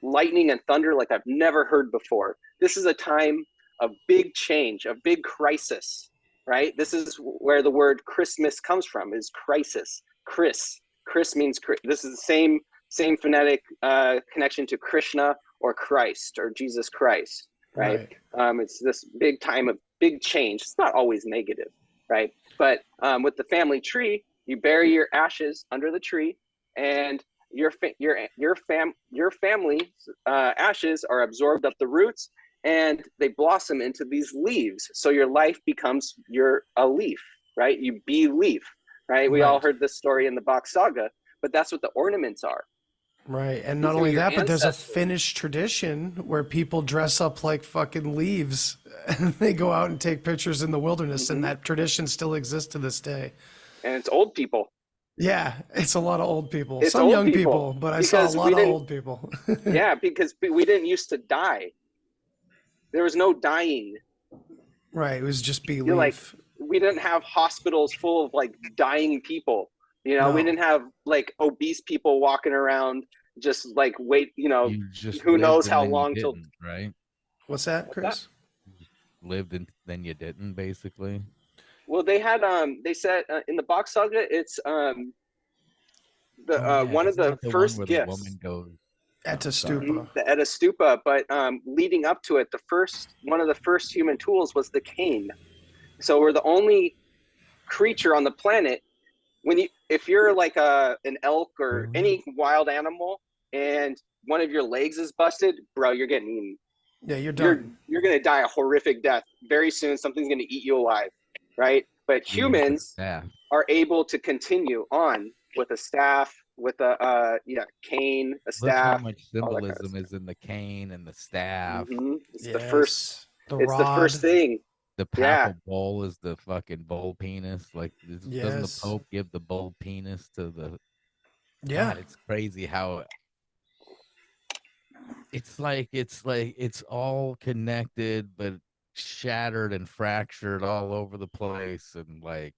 lightning and thunder like I've never heard before. This is a time of big change, of big crisis, right? This is where the word Christmas comes from, is crisis. Chris means, this is the same phonetic connection to Krishna or Christ or Jesus Christ, right? It's this big time of big change. It's not always negative, right? But with the family tree, you bury your ashes under the tree, and your family's ashes are absorbed up the roots, and they blossom into these leaves. So your life becomes a leaf, right? You be leaf, right? We all heard this story in the Bock Saga, but that's what the ornaments are. Right. And not only that, but there's a Finnish tradition where people dress up like fucking leaves and they go out and take pictures in the wilderness. And that tradition still exists to this day. And it's old people. Yeah, it's a lot of old people. Some young people, but I saw a lot of old people. Yeah, because we didn't used to die. There was no dying. Right. It was just belief. We didn't have hospitals full of dying people. We didn't have obese people walking around just wait, who knows how long till, right? What's that, Chris? Lived and then you didn't, basically. Well, they had they said in the Bock Saga, it's one of the first gifts. The woman goes at a stupa. At a stupa, but leading up to it, one of the first human tools was the cane. So we're the only creature on the planet. If you're like an elk or any wild animal, and one of your legs is busted, bro, you're getting eaten. Yeah, you're done. You're gonna die a horrific death very soon. Something's gonna eat you alive. Right? But humans are able to continue on with a staff, with a cane, a staff. Look how much symbolism is in the cane and the staff. It's the first thing. The papal bowl is the fucking bull penis. Doesn't the Pope give the bull penis to the? Yeah, God, it's crazy how it's all connected, but shattered and fractured all over the place, and like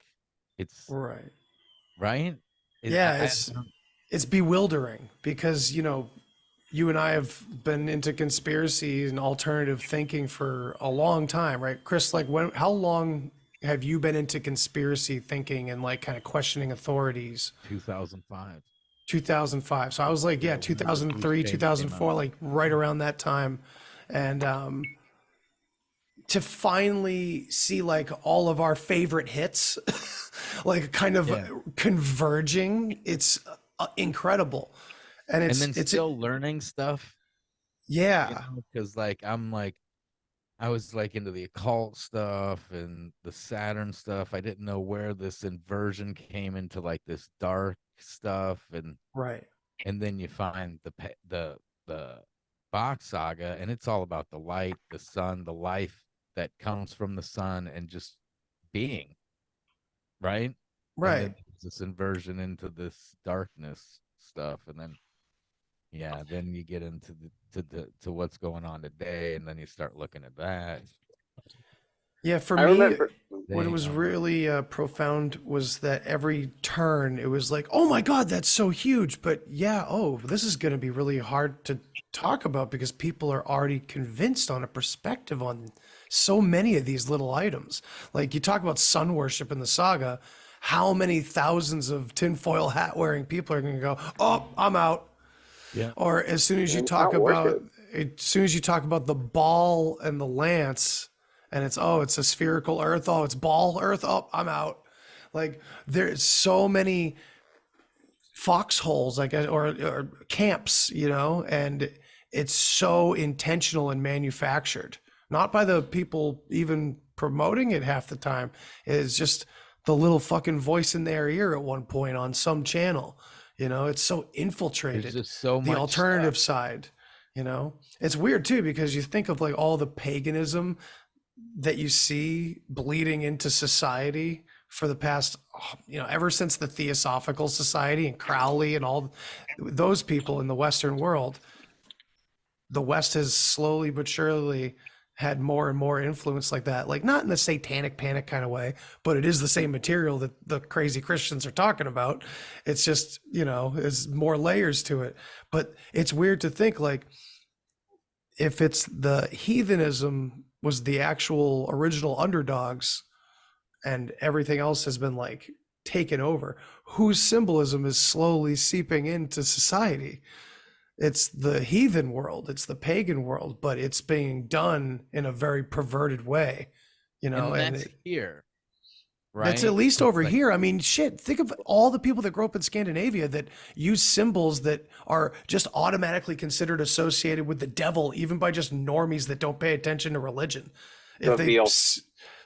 it's Right. right. Yeah, it's bewildering because, you know, you and I have been into conspiracy and alternative thinking for a long time, right? Chris, like how long have you been into conspiracy thinking and like kind of questioning authorities? 2005. 2005. So I was like, yeah, when the blue 2003, stain came 2004, out. like right around that time. And to finally see like all of our favorite hits, like kind of converging, it's incredible. And then still learning stuff. Yeah. Because like I was like into the occult stuff and the Saturn stuff. I didn't know where this inversion came into like this dark stuff, and right. And then you find the Bock Saga, and it's all about the light, the sun, the life that comes from the sun, and just being, right? Right. And then there's this inversion into this darkness stuff, and then then you get into to what's going on today, and then you start looking at that. Yeah, for me, what it was really profound was that every turn, it was like, oh my God, that's so huge. But yeah, oh, this is going to be really hard to talk about because people are already convinced on a perspective on so many of these little items. Like you talk about sun worship in the saga, how many thousands of tinfoil hat wearing people are going to go, oh, I'm out. Yeah. Or as soon as you talk about, the ball and the lance, and it's a spherical earth, it's ball earth, I'm out. Like there's so many foxholes, I guess, or camps, you know, and it's so intentional and manufactured, not by the people even promoting it half the time. It's just the little fucking voice in their ear at one point on some channel. You know, it's so infiltrated. There's just so the much alternative side, you know, it's weird too, because you think of like all the paganism that you see bleeding into society for the past, you know, ever since the Theosophical Society and Crowley and all those people in the Western world. The West has slowly but surely had more and more influence like that, like not in the satanic panic kind of way, but it is the same material that the crazy Christians are talking about. It's just, you know, there's more layers to it. But it's weird to think like if it's the heathenism was the actual original underdogs and everything else has been like taken over, whose symbolism is slowly seeping into society. It's the heathen world, it's the pagan world, but it's being done in a very perverted way, you know. And that's here, right? That's at least over here. I mean, shit, think of all the people that grew up in Scandinavia that use symbols that are just automatically considered associated with the devil, even by just normies that don't pay attention to religion. If they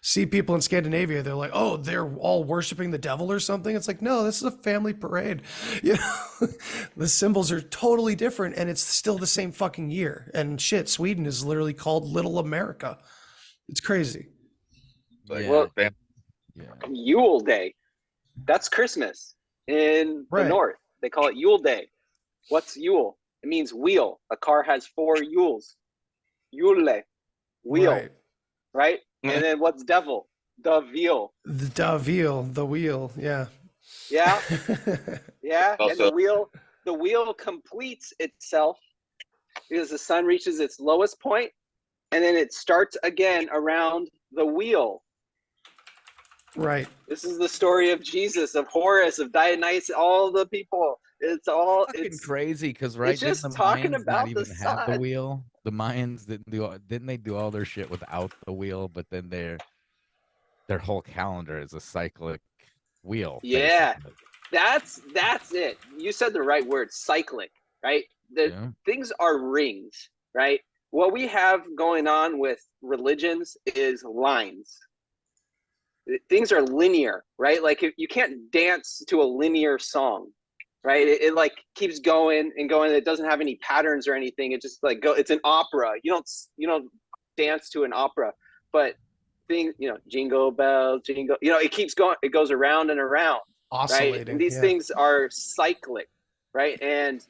see people in Scandinavia, they're like, oh, they're all worshiping the devil or something. It's like, no, this is a family parade. You know, the symbols are totally different and it's still the same fucking year. And shit, Sweden is literally called Little America. It's crazy. Like, Yule Day, that's Christmas in the North. They call it Yule Day. What's Yule? It means wheel. A car has 4 Yules. Yule, wheel, right? And then what's devil? The veal. The devil, the wheel, yeah. Yeah. Yeah. Also, and the wheel completes itself because the sun reaches its lowest point and then it starts again around the wheel. Right. This is the story of Jesus, of Horus, of Dionysus, all the people. It's crazy because it's just the talking Mayans about not even the have the sun. wheel. The Mayans didn't they do all their shit without the wheel? But then their whole calendar is a cyclic wheel. Yeah, basically. that's it. You said the right word, cyclic, right? Things are rings, right? What we have going on with religions is lines. Things are linear, right? Like you can't dance to a linear song, right? It like keeps going and going. It doesn't have any patterns or anything. It just like it's an opera. You don't dance to an opera, but jingle bells, jingle, it keeps going. It goes around and around, oscillating, right? And these things are cyclic, right? And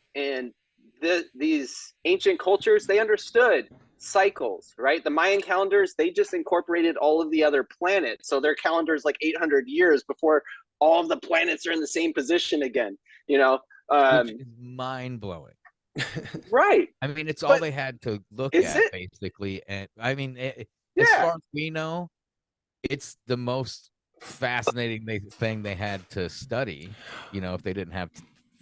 these ancient cultures, they understood cycles, right? The Mayan calendars, they just incorporated all of the other planets. So their calendar is like 800 years before all of the planets are in the same position again, you know? Which is mind blowing. Right. I mean, it's all But they had to look is at it? basically. And I mean, as Yeah. far as we know, it's the most fascinating thing they had to study, you know, if they didn't have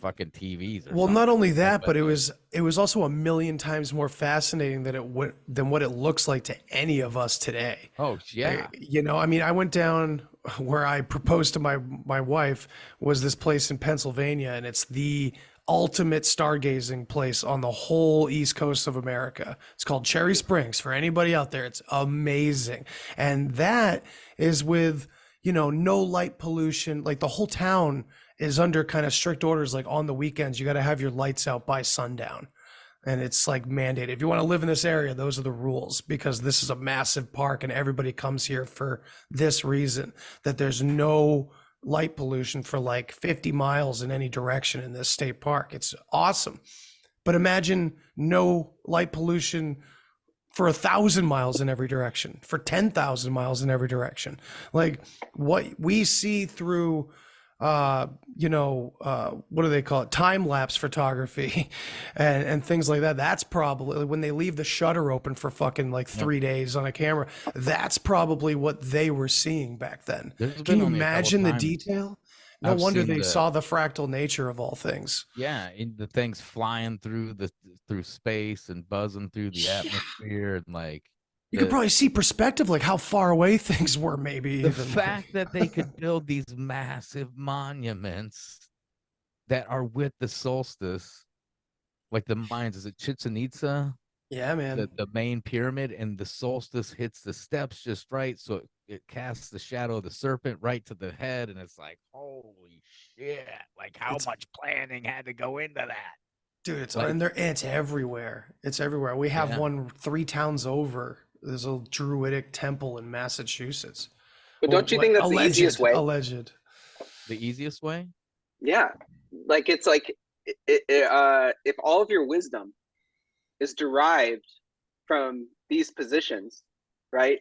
fucking TVs or Well, something. not only that, but it like, was also a million times more fascinating than what it looks like to any of us today. oh yeah. You know, I mean, I went down where I proposed to my wife was this place in Pennsylvania, and it's the ultimate stargazing place on the whole East Coast of America. It's called Cherry Springs. For anybody out there, it's amazing. And that is with, you know, no light pollution. Like the whole town is under kind of strict orders. Like on the weekends, you got to have your lights out by sundown. And it's like mandated. If you want to live in this area, those are the rules, because this is a massive park and everybody comes here for this reason, that there's no light pollution for like 50 miles in any direction in this state park. It's awesome. But imagine no light pollution for 1,000 miles in every direction, for 10,000 miles in every direction. Like what we see through what do they call it? Time lapse photography and things like that. That's probably when they leave the shutter open for fucking like 3 days on a camera. That's probably what they were seeing back then. Can you imagine the detail? No wonder they saw the fractal nature of all things. Yeah, and the things flying through space and buzzing through the atmosphere, and like you could probably see perspective, like how far away things were, maybe. The fact that they could build these massive monuments that are with the solstice, like the Mayans, is it Chichen Itza? Yeah, man. The main pyramid, and the solstice hits the steps just right, so it casts the shadow of the serpent right to the head, and it's like, holy shit! Like how much planning had to go into that, dude? It's and it's everywhere. It's everywhere. We have one 3 towns over. There's a druidic temple in Massachusetts. But don't you think that's the easiest way? Alleged. The easiest way? Yeah. Like it's like if all of your wisdom is derived from these positions, right?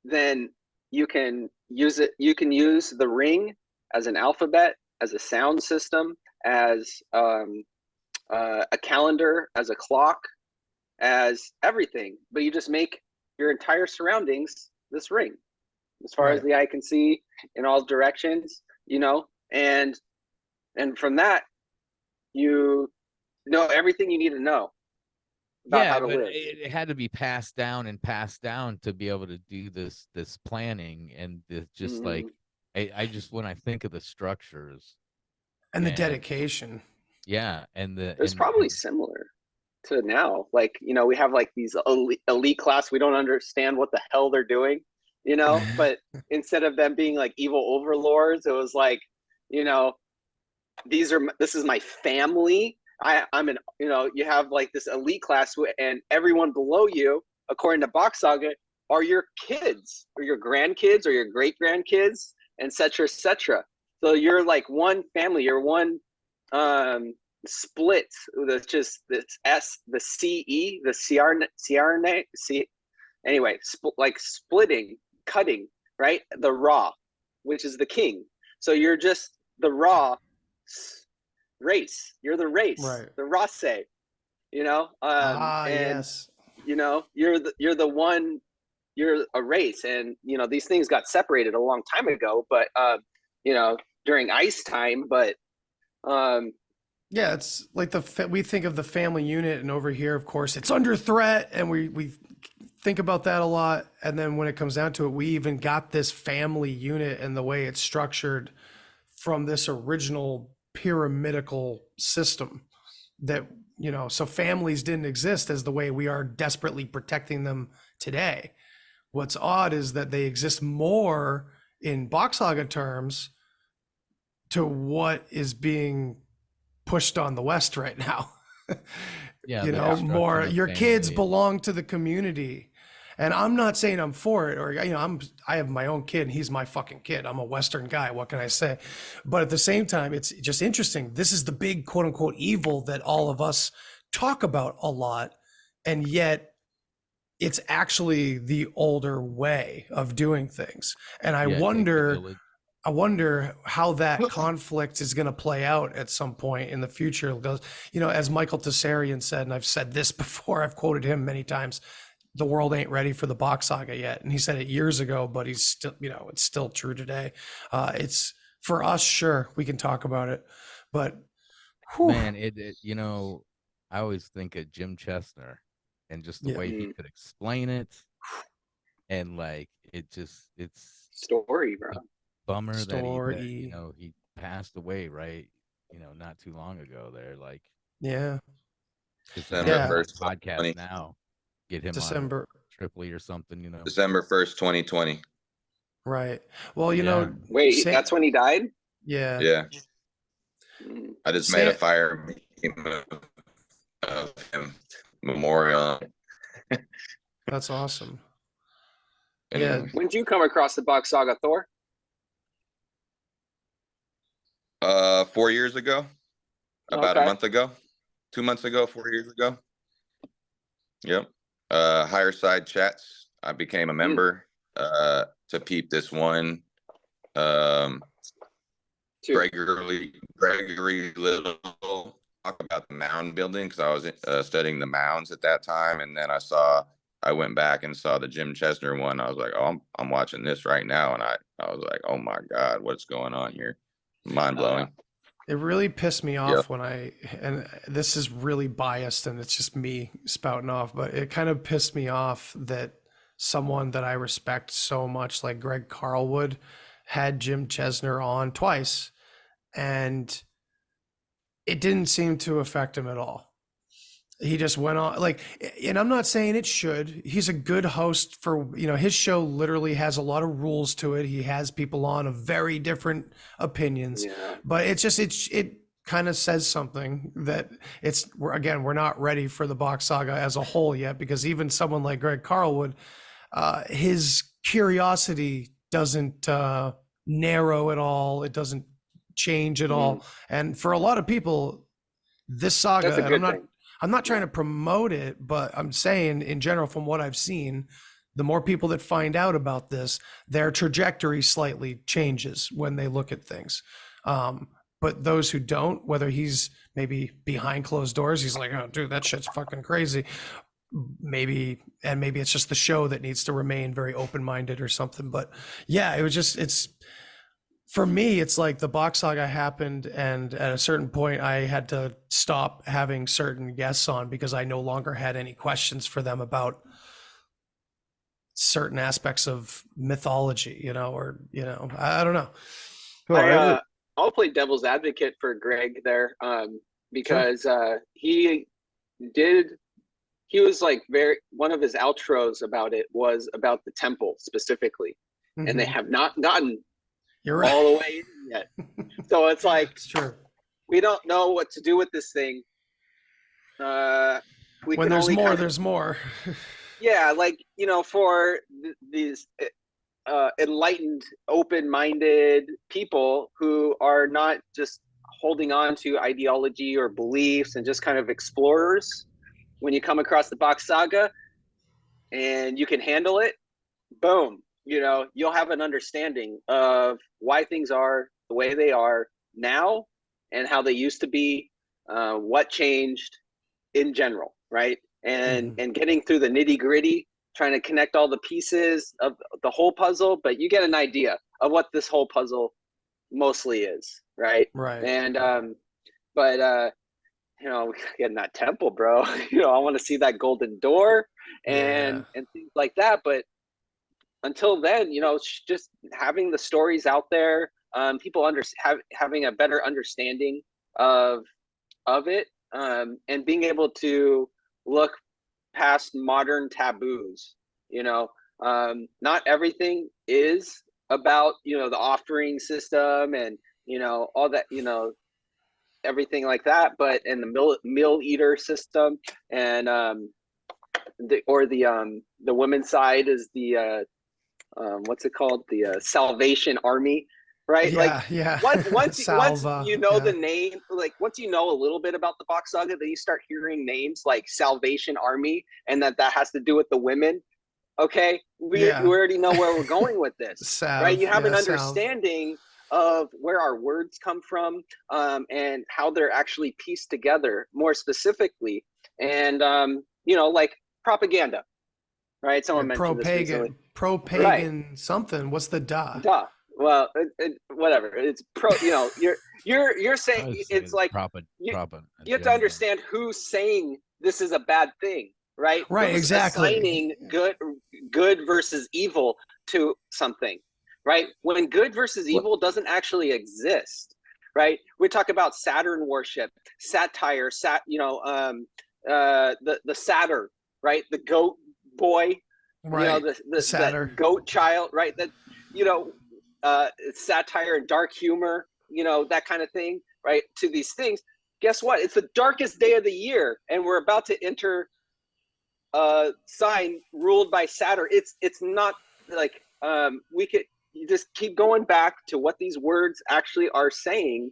Then you can use it. You can use the ring as an alphabet, as a sound system, as a calendar, as a clock, as everything, but you just make your entire surroundings this ring as far as the eye can see in all directions, you know, and from that you know everything you need to know about how to live. It had to be passed down to be able to do this planning, and just like I just, when I think of the structures and the dedication, and it's probably similar to now. Like, you know, we have like these elite class, we don't understand what the hell they're doing, you know, but instead of them being like evil overlords, it was like, you know, this is my family. I'm an, you know, you have like this elite class, and everyone below you, according to Bock Saga, are your kids or your grandkids or your great grandkids, etc., etc. So you're like one family, you're one split. That's just the CE, the CRNA, anyway, like splitting, cutting, right? The Ra, which is the king. So you're just the Ra race. You're the race, right? The Race, you know. Yes. You know, you're the one. You're a race, and you know these things got separated a long time ago. But you know, during ice time. But yeah, it's like we think of the family unit, and over here, of course, it's under threat, and we think about that a lot. And then when it comes down to it, we even got this family unit and the way it's structured from this original pyramidical system that, you know, so families didn't exist as the way we are desperately protecting them today. What's odd is that they exist more in Bock Saga terms to what is being pushed on the West right now. Yeah, you know, more your kids belong to the community. And I'm not saying I'm for it, or, you know, I have my own kid and he's my fucking kid. I'm a Western guy. What can I say? But at the same time, it's just interesting. This is the big quote unquote evil that all of us talk about a lot. And yet it's actually the older way of doing things. And Yeah, it takes a village. I wonder how that conflict is going to play out at some point in the future. Because, you know, as Michael Tessarian said, and I've said this before, I've quoted him many times, the world ain't ready for the Bock Saga yet. And he said it years ago, but he's still, you know, it's still true today. It's for us, sure, we can talk about it, but whew, Man, you know, I always think of Jim Chestnut and just the yeah, way he could explain it, and like it's Story, bro. a bummer that you story. know, he passed away, right? You know, not too long ago there. Like, Yeah. because December Yeah. 1st, podcast 2020. now, get him on December. Tripoli or something, you know. December 1st, 2020. Right. Well, you Yeah. know, Wait, that's when he died? yeah. Yeah. Mm. I just made a fire meme of him memorial. That's awesome. Anyway. When did you come across the Bock Saga, Thor? 4 years ago, about a Okay. month ago, 2 months ago, 4 years ago. Yep. Higher side chats. I became a member to peep this one. Gregory Little talk about the mound building, because I was studying the mounds at that time, and then I went back and saw the Jim Chestnut one. I was like, oh, I'm watching this right now, and I was like, oh my God, what's going on here? Mind blowing. It really pissed me off Yep. when and this is really biased and it's just me spouting off, but it kind of pissed me off that someone that I respect so much, like Greg Carlwood, had Jim Chesner on twice, and it didn't seem to affect him at all. He just went on like, and I'm not saying it should. He's a good host for, you know, his show literally has a lot of rules to it. He has people on of very different opinions, but it's just, it kind of says something that we're not ready for the Bock Saga as a whole yet, because even someone like Greg Carlwood, his curiosity doesn't narrow at all. It doesn't change at all. And for a lot of people, this saga, That's a good thing. I'm not trying to promote it, but I'm saying in general, from what I've seen, the more people that find out about this, their trajectory slightly changes when they look at things. But those who don't, whether he's maybe behind closed doors, he's like, oh, dude, that shit's fucking crazy. Maybe it's just the show that needs to remain very open-minded or something. But yeah, for me, it's like the Bock Saga happened, and at a certain point, I had to stop having certain guests on because I no longer had any questions for them about certain aspects of mythology, you know, or, you know, I don't know. I'll play devil's advocate for Greg there, because he was like one of his outros about it was about the temple specifically, and they have not gotten all the way in yet. So it's like, it's true. We don't know what to do with this thing. When there's more, there's more. Yeah, like, you know, for these enlightened, open-minded people who are not just holding on to ideology or beliefs and just kind of explorers, when you come across the Bock Saga and you can handle it, boom, you know, you'll have an understanding of why things are the way they are now and how they used to be, what changed in general, right? And getting through the nitty-gritty, trying to connect all the pieces of the whole puzzle, but you get an idea of what this whole puzzle mostly is, right? Right. And you know, getting that temple, bro. You know, I want to see that golden door and things like that. But until then, you know, just having the stories out there, people having a better understanding of it, and being able to look past modern taboos. You know, not everything is about, you know, the offering system and, you know, all that, you know, everything like that, but in the meal eater system, and the women's side is the what's it called, the Salvation Army, right? Yeah, Like yeah. once Salva, you know yeah. the name, like once you know a little bit about the Bock Saga, then you start hearing names like Salvation Army, and that has to do with the women. Okay, we Yeah. already know where we're going with this, right? You Salve, have an yeah, salve. understanding of where our words come from, and how they're actually pieced together more specifically, and like propaganda, right? Someone mentioned this recently. Pro-pagan something. What's the da? Duh. Well, whatever. It's you're saying I say it's like you have to understand who's saying this is a bad thing, right? Right, Who's exactly. assigning good versus evil to something, right? When good versus evil doesn't actually exist, right? We talk about Saturn worship, satire, the satyr, right? The goat boy, Right. the Satyr. that goat child, right? That satire and dark humor, that kind of thing, right? To these things. Guess what? It's the darkest day of the year, and we're about to enter a sign ruled by Saturn. It's not like you just keep going back to what these words actually are saying,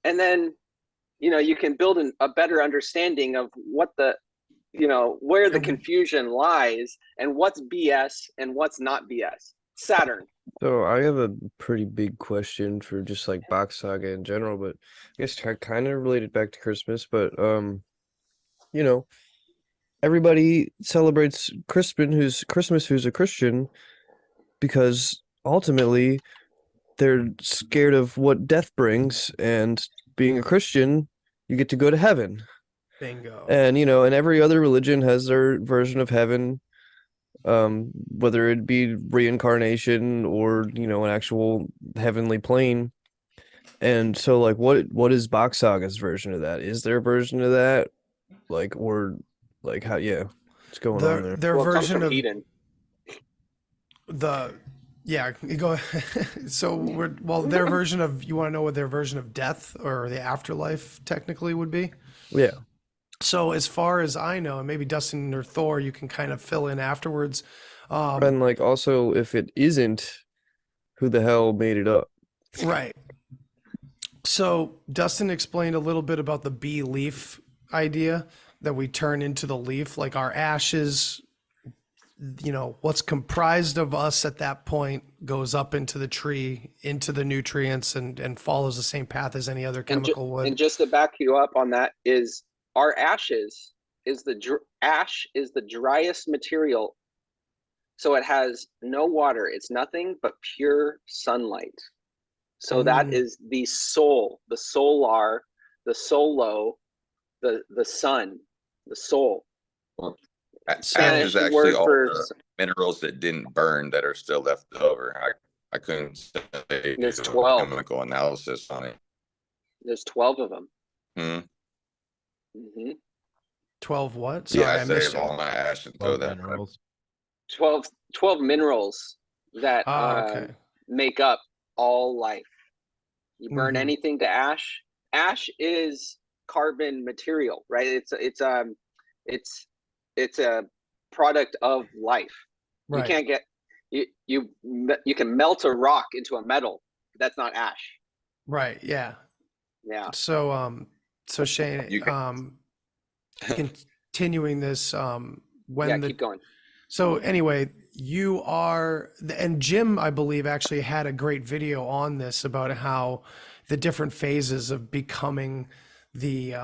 and then you can build a better understanding of what where the confusion lies and what's BS and what's not BS. Saturn. So I have a pretty big question for just like Bock Saga in general, but I guess kind of related back to Christmas, but everybody celebrates Christmas who's a Christian because ultimately they're scared of what death brings, and being a Christian, you get to go to heaven. Bingo. And and every other religion has their version of heaven, whether it be reincarnation or an actual heavenly plane. And so like what is Bock Saga's version of that? Is there a version of that? Like, or like how what's going on there? Their Well, it comes version from of Eden. you go. So their version of, you want to know what their version of death or the afterlife technically would be? Yeah. So as far as I know, and maybe Dustin or Thor, you can kind of fill in afterwards. And like also, if it isn't, who the hell made it up? Right. So Dustin explained a little bit about the bee leaf idea, that we turn into the leaf, like our ashes, what's comprised of us at that point goes up into the tree, into the nutrients, and follows the same path as any other chemical would. And just to back you up on that, is our ashes ash is the driest material, so it has no water. It's nothing but pure sunlight. So that is the soul, the solar, the solo, the sun, the soul. Well, Spanish is actually word all for the minerals that didn't burn that are still left over. I couldn't say There's 12. chemical analysis on it. There's 12 of them. Mm-hmm. 12 what? Sorry, Yeah, I missed saved all my ash and throw that. Minerals. 12 minerals that okay. make up all life. You burn anything to ash. Ash is carbon material, right? It's a product of life. Right. You can't get you can melt a rock into a metal. That's not ash. Right. Yeah. Yeah. So Shane, continuing this, keep going. So anyway, you are, and Jim, I believe, actually had a great video on this about how the different phases of becoming the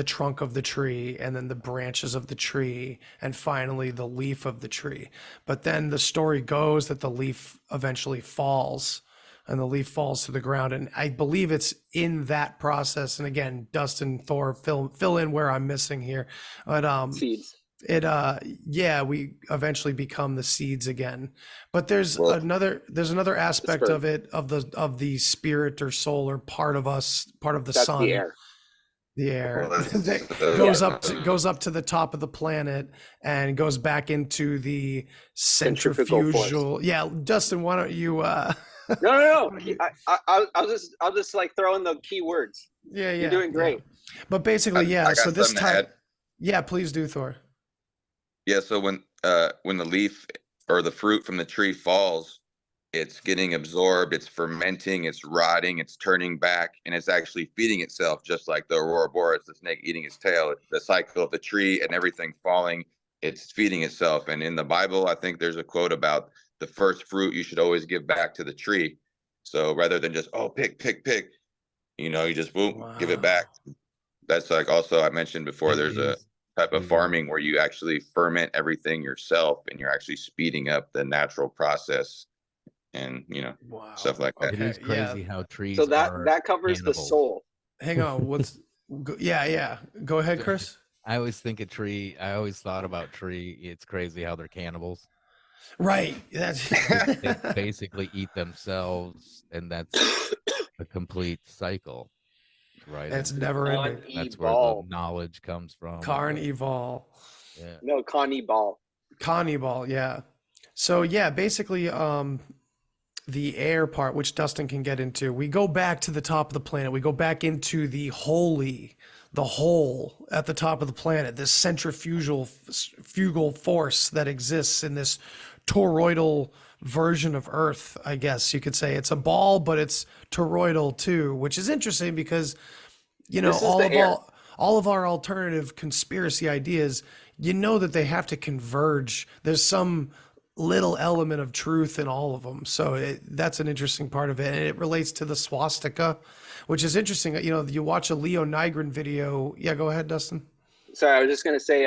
trunk of the tree, and then the branches of the tree, and finally the leaf of the tree. But then the story goes that the leaf eventually falls, and the leaf falls to the ground. And I believe it's in that process. And again, Dustin, Thor, fill in where I'm missing here. But seeds. We eventually become the seeds again. But there's another aspect of it, of the spirit or soul or part of us, part of the That's sun. the air. The air that goes up to the top of the planet and goes back into the centrifugal. Yeah, Dustin, why don't you? No. I'll just like throw in the key words. Yeah. You're doing great. Yeah. But basically, I so this time, add. Please do, Thor. Yeah, so when the leaf or the fruit from the tree falls, it's getting absorbed, it's fermenting, it's rotting, it's turning back, and it's actually feeding itself, just like the aurora boreas, the snake eating its tail, the cycle of the tree and everything falling, it's feeding itself. And in the Bible, I think there's a quote about the first fruit you should always give back to the tree. So rather than just, oh, pick, you know, you just boom, give it back. That's like, also I mentioned before, there's a type of farming where you actually ferment everything yourself, and you're actually speeding up the natural process, and you know, stuff like that. It is crazy how trees So that are covers the cannibals. soul. Hang on. Yeah. Go ahead, Chris. I always think I always thought about tree. It's crazy how they're cannibals. Right. That's They basically eat themselves, and that's a complete cycle, right? It's never ending. That's where the knowledge comes from. Carnival. Yeah. No, Carnival, yeah. So yeah, basically the air part, which Dustin can get into, we go back to the top of the planet. We go back into the hole at the top of the planet, this centrifugal force that exists in this toroidal version of Earth, I guess you could say. It's a ball, but it's toroidal too, which is interesting because, you know, all of our alternative conspiracy ideas, you know that they have to converge. There's some little element of truth in all of them. So that's an interesting part of it. And it relates to the swastika, which is interesting. You know, you watch a Leo Nygren video. Yeah, go ahead, Dustin. Sorry, I was just going to say,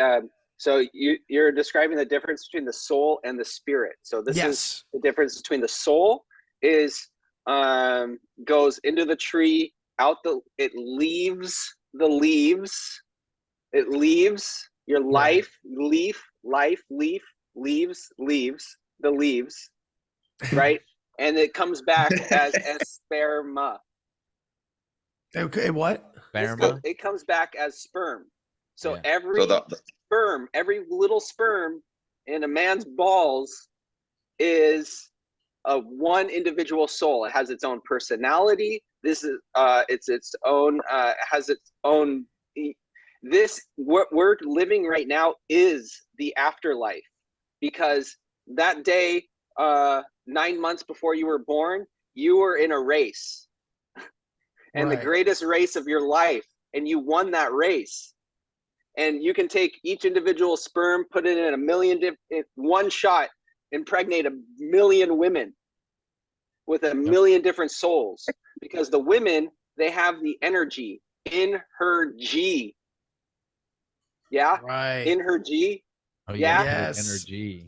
so you're describing the difference between the soul and the spirit. So this is the difference between the soul is goes into the tree, it leaves the leaves. It leaves your life, leaves, the leaves, right? And it comes back as sperma. Okay, what? It comes back as sperm. So every sperm, every little sperm in a man's balls is one individual soul. It has its own personality. This is it's its own has its own. What we're living right now is the afterlife, because that day 9 months before you were born, you were in a race, and the greatest race of your life, and you won that race. And you can take each individual sperm, put it in one shot, impregnate 1 million women with 1 million different souls, because the women, they have the energy in her G. Yeah. Right. In her G. Oh yeah. Yes. Energy.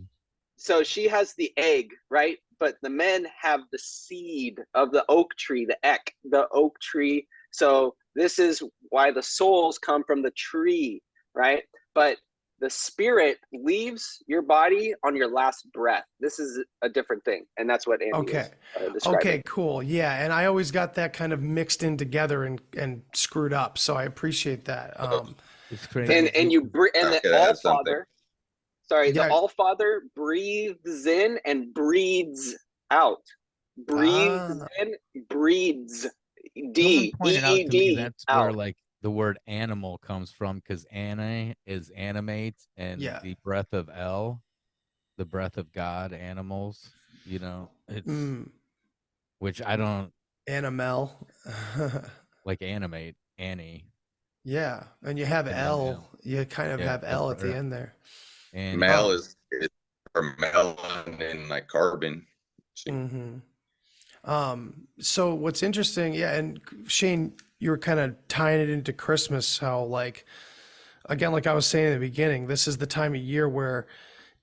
So she has the egg, right? But the men have the seed of the oak tree, the oak tree. So this is why the souls come from the tree, right? But the spirit leaves your body on your last breath. This is a different thing, and that's what Andy is describing. Okay, cool. Yeah, and I always got that kind of mixed in together and screwed up. So I appreciate that. It's crazy. And the All Father. Sorry, the All Father breathes in and breeds out. Breathes in, breeds. D-E-E-D. That's where like the word animal comes from, because ana is animate, and the breath of El, the breath of God, animals, you know, it's which I don't animal like animate, Annie. Yeah, and you have L. You kind of have L at the end there. And male is for melanin, like carbon. So what's interesting, and Shane, you were kind of tying it into Christmas, how like, again, like I was saying in the beginning, this is the time of year where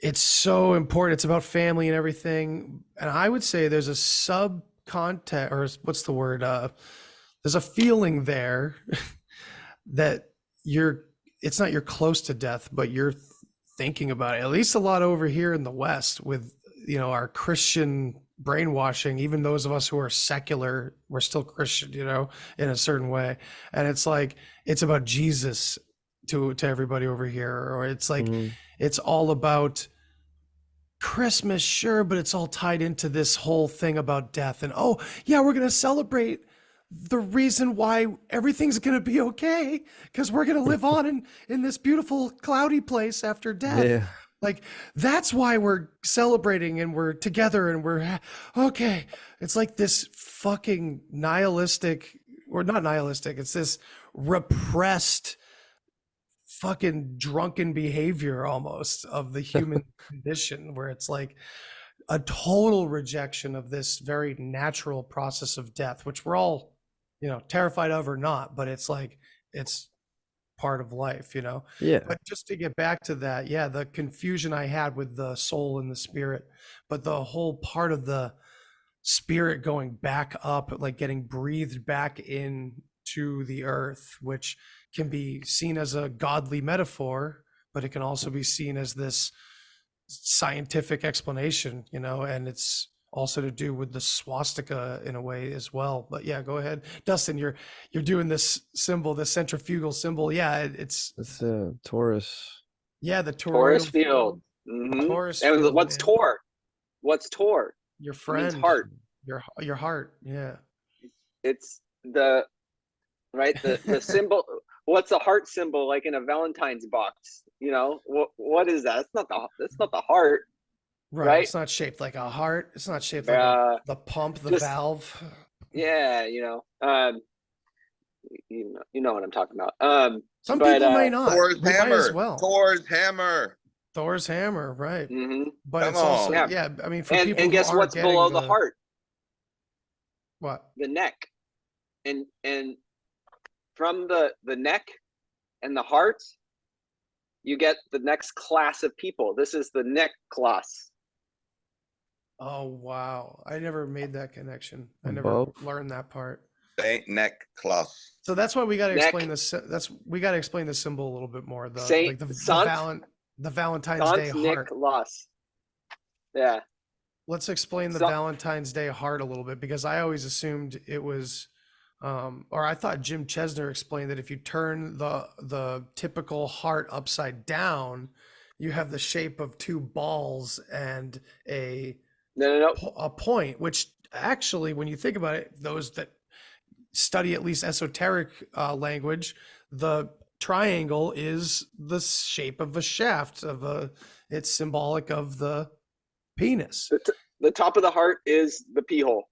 it's so important. It's about family and everything. And I would say there's a subcontext, or what's the word? There's a feeling there that it's not you're close to death, but you're thinking about it, at least a lot over here in the West with, you know, our Christian brainwashing. Even those of us who are secular, we're still Christian, you know, in a certain way. And it's like, it's about Jesus to everybody over here, or it's like, it's all about Christmas, sure, but it's all tied into this whole thing about death. And oh yeah, we're going to celebrate the reason why everything's going to be okay, because we're going to live on in this beautiful cloudy place after death. Like, that's why we're celebrating and we're together and okay. It's like this fucking nihilistic, or not nihilistic, it's this repressed fucking drunken behavior almost of the human condition, where it's like a total rejection of this very natural process of death, which we're all, terrified of or not, but it's like, it's part of life, Yeah. But just to get back to that, yeah, the confusion I had with the soul and the spirit, but the whole part of the spirit going back up, like getting breathed back into the earth, which can be seen as a godly metaphor, but it can also be seen as this scientific explanation, and it's also to do with the swastika in a way as well. But yeah, go ahead, Dustin. You're doing this symbol, the centrifugal symbol. Yeah, it's Taurus. Yeah, the Taurus toroidal field. Mhm. Taurus And field, what's man. Tor? What's Tor? Your It means friend, heart. your heart. Yeah. It's the the symbol. What's a heart symbol like in a Valentine's box? What is that? That's not the heart. Right. It's not shaped like a heart. It's not shaped like the pump, the valve. Yeah, you know what I'm talking about. Some people may not. Thor's We might hammer. as well. Thor's hammer. Thor's hammer, right? But Come it's also, on. yeah. I mean, for And people who guess aren't what's getting below the heart? What? The neck. And from the neck and the heart, you get the next class of people. This is the neck class. Oh wow! I never made that connection. I never Above. learned that part. Saint neck class. So that's why we got to Neck. explain this. We got to explain the symbol a little bit more. The Saint like the Sant- Valentine's Day Sans heart. Nicholas. Yeah. Let's explain the So- Valentine's Day heart a little bit, because I always assumed it was, or I thought Jim Chesner explained that if you turn the typical heart upside down, you have the shape of two balls and a No. point, which actually, when you think about it, those that study at least esoteric language, the triangle is the shape of a shaft it's symbolic of the penis. The top of the heart is the pee hole.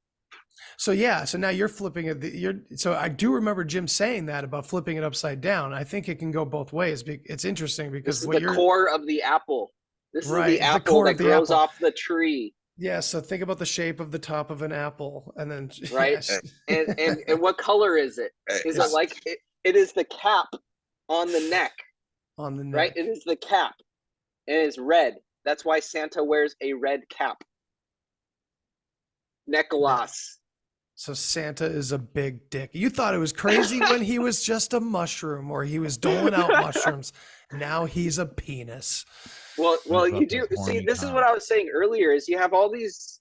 So yeah, so now you're flipping it. So I do remember Jim saying that about flipping it upside down. I think it can go both ways. It's interesting because This is the core of the apple. This is Right, the it's the apple core that of the grows apple. off the tree, Yeah, so think about the shape of the top of an apple, and then right? yes. And what color is it? Is it like it is the cap on the neck, on the neck. right? It is the cap. It is red. That's why Santa wears a red cap. Nicholas. So Santa is a big dick. You thought it was crazy when he was just a mushroom, or he was doling out mushrooms. Now he's a penis. Well, What you about do this see. horny This is cock? what I was saying earlier. Is you have all these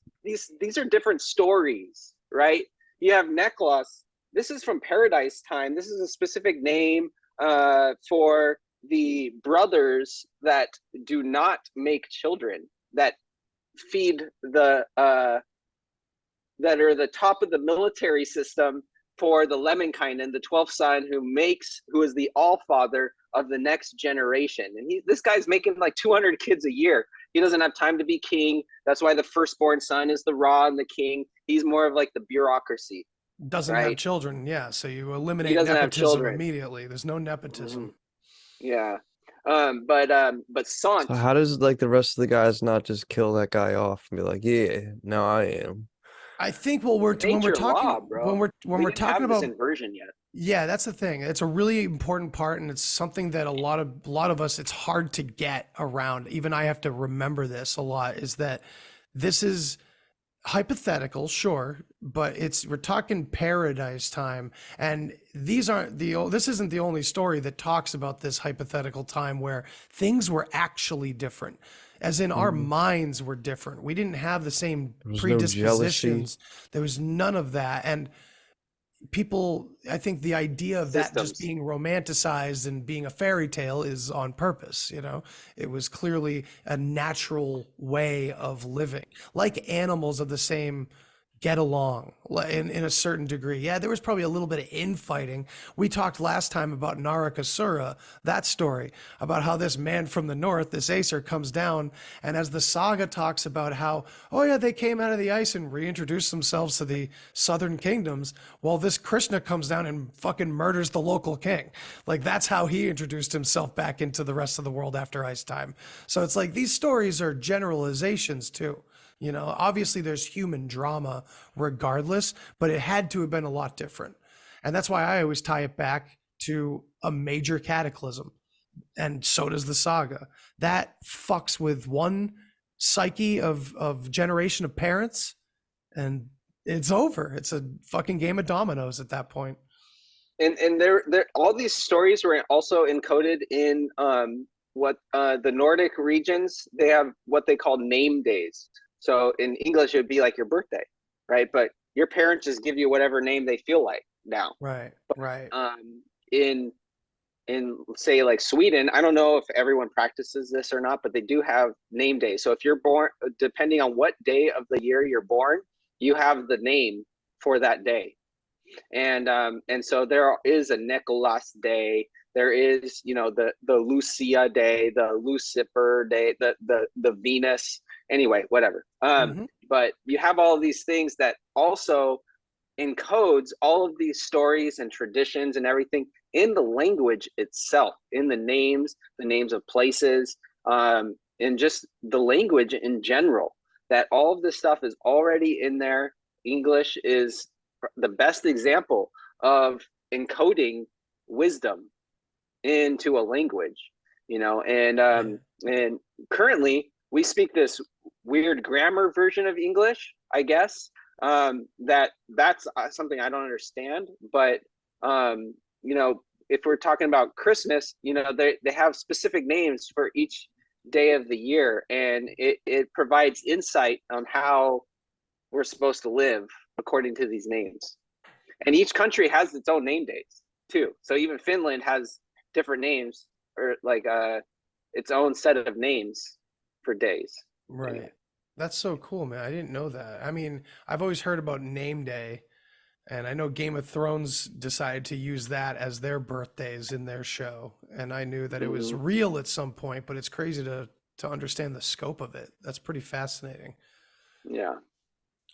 are different stories, right? You have Nicholas. This is from Paradise Time. This is a specific name for the brothers that do not make children, that feed that are the top of the military system for the Lemminkainen, the 12th son who is the all-father of the next generation. And this guy's making like 200 kids a year. He doesn't have time to be king. That's why the firstborn son is the Ra and the king. He's more of like the bureaucrucy. Doesn't have Right. children. Yeah, so you eliminate doesn't have nepotism children. immediately. There's no nepotism. Yeah. But Sant, So how does like the rest of the guys not just kill that guy off and be like, yeah, no, I am. I think when we're nature talking law, bro. when we're didn't talking have about this inversion yet. Yeah, that's the thing. It's a really important part, and it's something that a lot of us, it's hard to get around. Even I have to remember this a lot, is that this is hypothetical, sure, but we're talking Paradise Time, and this isn't the only story that talks about this hypothetical time where things were actually different, as in our minds were different. We didn't have the same There was no predispositions. There was none of that. And people, I think the idea of that just Systems. being romanticized and being a fairy tale is on purpose. It was clearly a natural way of living, like animals of the same get along in a certain degree. Yeah, there was probably a little bit of infighting. We talked last time about Narakasura, that story, about how this man from the north, this Acer, comes down, and as the saga talks about how, oh yeah, they came out of the ice and reintroduced themselves to the southern kingdoms, well, this Krishna comes down and fucking murders the local king. Like, that's how he introduced himself back into the rest of the world after ice time. So it's like these stories are generalizations too. You know, obviously there's human drama regardless, but it had to have been a lot different. And that's why I always tie it back to a major cataclysm. And so does the saga. That fucks with one psyche of generation of parents, and it's over. It's a fucking game of dominoes at that point. And there all these stories were also encoded in what the Nordic regions, they have what they call name days. So in English, it would be like your birthday, right? But your parents just give you whatever name they feel like now. Right, but, right. In say like Sweden, I don't know if everyone practices this or not, but they do have name days. So if you're born, depending on what day of the year you're born, you have the name for that day. And so there is a Nicholas Day. There is, you know, the Lucia Day, the Lucifer Day, the Venus. Anyway, whatever. But you have all of these things that also encodes all of these stories and traditions and everything in the language itself, in the names of places, and just the language in general. That all of this stuff is already in there. English is the best example of encoding wisdom into a language, you know, and currently we speak this weird grammar version of English, I guess, that's something I don't understand. But you know, if we're talking about Christmas, you know, they have specific names for each day of the year, and it provides insight on how we're supposed to live according to these names. And each country has its own name days too. So even Finland has different names, or like its own set of names for days. Right. Anyway. That's so cool, man. I didn't know that. I mean, I've always heard about name day, and I know Game of Thrones decided to use that as their birthdays in their show. And I knew that it was real at some point, but it's crazy to understand the scope of it. That's pretty fascinating. Yeah.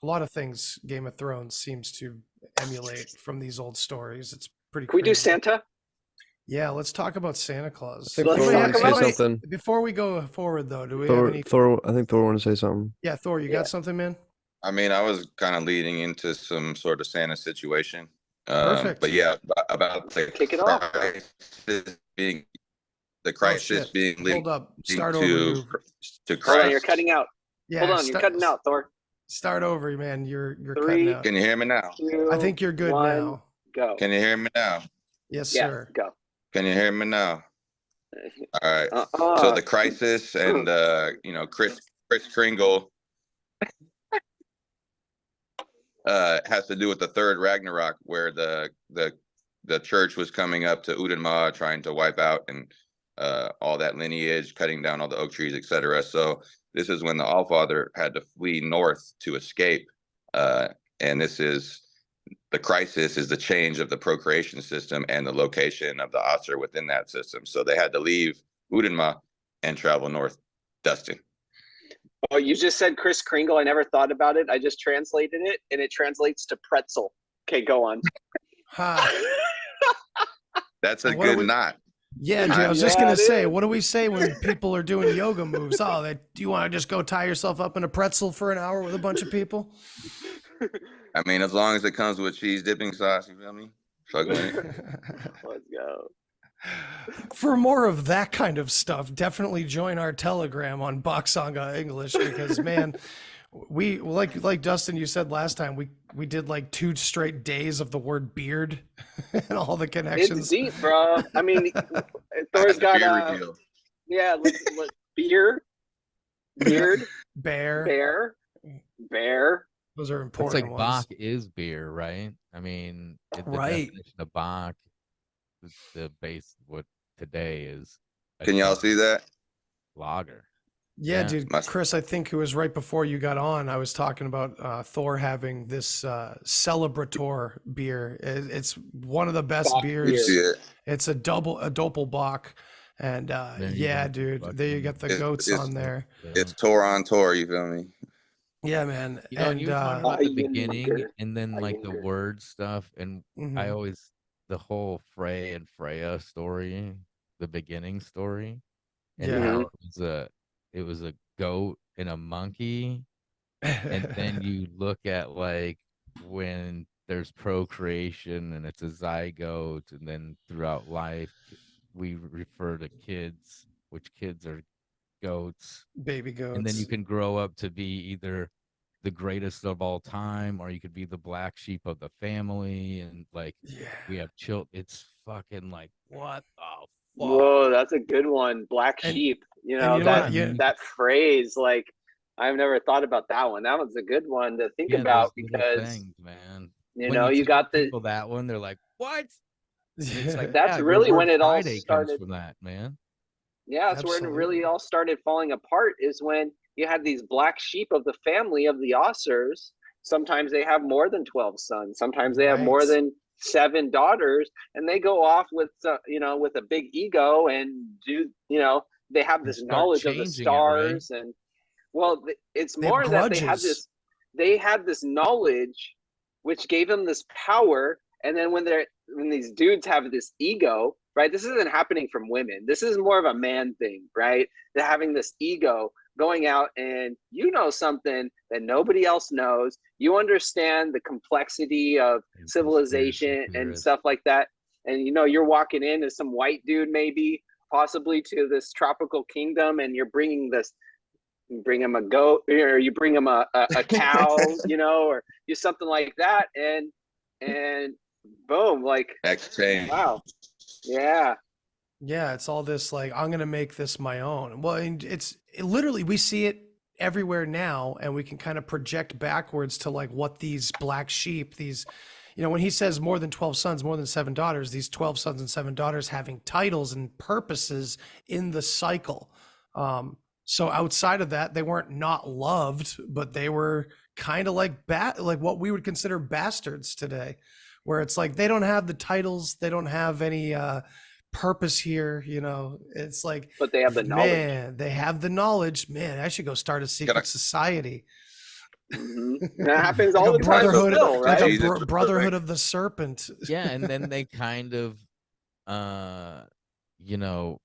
A lot of things Game of Thrones seems to emulate from these old stories. It's pretty Can we do crazy. Santa? Yeah, let's talk about Santa Claus. I think Thor wanted to say something. Before we go forward, though, do we have any? Thor, I think Thor wanted to say something. Yeah, Thor, you got something, man? I mean, I was kind of leading into some sort of Santa situation. Perfect. But yeah, about the Kick it off. crisis being linked Hold up. Start to over. to Hold on, Christ. you're cutting out. Yeah, Hold on, you're cutting out, Thor. Start over, man. You're 3, cutting out. Can you hear me now? 2, I think you're good 1, now. Go. Can you hear me now? Yes, Yeah, sir. go. Can you hear me now? All right. So the crisis and you know, Chris Kringle has to do with the third Ragnarok, where the church was coming up to Udenma, trying to wipe out and all that lineage, cutting down all the oak trees, etc. So this is when the Allfather had to flee north to escape, and this is the crisis is the change of the procreation system and the location of the Asur within that system. So they had to leave Udenma and travel north. Dustin. Oh, you just said Chris Kringle. I never thought about it. I just translated it, and it translates to pretzel. Okay, go on. That's a good knot. Yeah, dude, I was just gonna say, what do we say when people are doing yoga moves? Oh, do you want to just go tie yourself up in a pretzel for an hour with a bunch of people? I mean, as long as it comes with cheese dipping sauce, you feel me? Fuck with it. Let's go. For more of that kind of stuff, definitely join our Telegram on Bock Saga English, because man, we like Dustin, you said last time, we did like 2 straight days of the word beard and all the connections. It's deep, bro. I mean, Thor's got beard, bear. Those are It's important like ones. Bock is beer, right? I mean, the definition of Bock, the base what today is. Can y'all see that? Lager. Yeah, dude, Must Chris, I think it was right before you got on. I was talking about Thor having this celebrator beer. It's one of the best Bock you beers. see beer. it. It's a doppelbock, and There you yeah, go. dude, there you Fucking got the It's goats it's on there. yeah. it's tour on tour. You feel me? Yeah, man, You know, and you and were talking about the beginning Iyengar. and then like the Iyengar. word stuff, and I mhm, always the whole Frey and Freya story, the beginning story, and yeah, how hmm it was a goat and a monkey, and then you look at like when there's procreation and it's a zygote, and then throughout life we refer to kids, which kids are goats, baby and then you goats. can grow up to be either the greatest of all time or you could be the black sheep of the family, and like Yeah, we have it's fucking like what the fuck. Whoa, that's a good one. Black and sheep. You and know, you know Yeah, what? I Yeah, mean, that phrase, like I've never thought about that one. That one's a good one to think yeah, those about little because, things, man. you When know, you you tell got the people that one, they're like, what? And it's like, that's yeah, your really word when it all Friday comes started. from that, man. Yeah, that's when it really absolutely. all started falling apart is when you had these black sheep of the family of the Ossers. Sometimes they have more than 12 sons. Sometimes they have more Right. than 7 daughters, and they go off with, with a big ego and do, they have And this start knowledge of the changing it, right? stars. And well, it's They have more that grudges. they had this knowledge, which gave them this power. And then when these dudes have this ego, right? This isn't happening from women. This is more of a man thing, right? They're having this ego going out and you know something that nobody else knows. You understand the complexity of And conspiracy civilization and theorists. stuff like that. And you're walking in as some white dude, maybe possibly to this tropical kingdom, and you're bringing this, you bring him a goat or you bring him a cow, or do something like that, and boom, like Exchange. wow, yeah. Yeah, it's all this like I'm gonna make this my own. Well, and literally we see it everywhere now, and we can kind of project backwards to like what these black sheep, these, when he says more than 12 sons, more than 7 daughters, these 12 sons and 7 daughters having titles and purposes in the cycle. So outside of that, they weren't not loved, but they were kind of like like what we would consider bastards today, where it's like they don't have the titles, they don't have any purpose here. It's like, But they have the knowledge. man, they have the knowledge. Man, I should go start a Gotta secret society. That happens Like all a the time brotherhood, still, like a right? Jesus for the brotherhood ring. of the serpent. Yeah, and then they kind of uh you know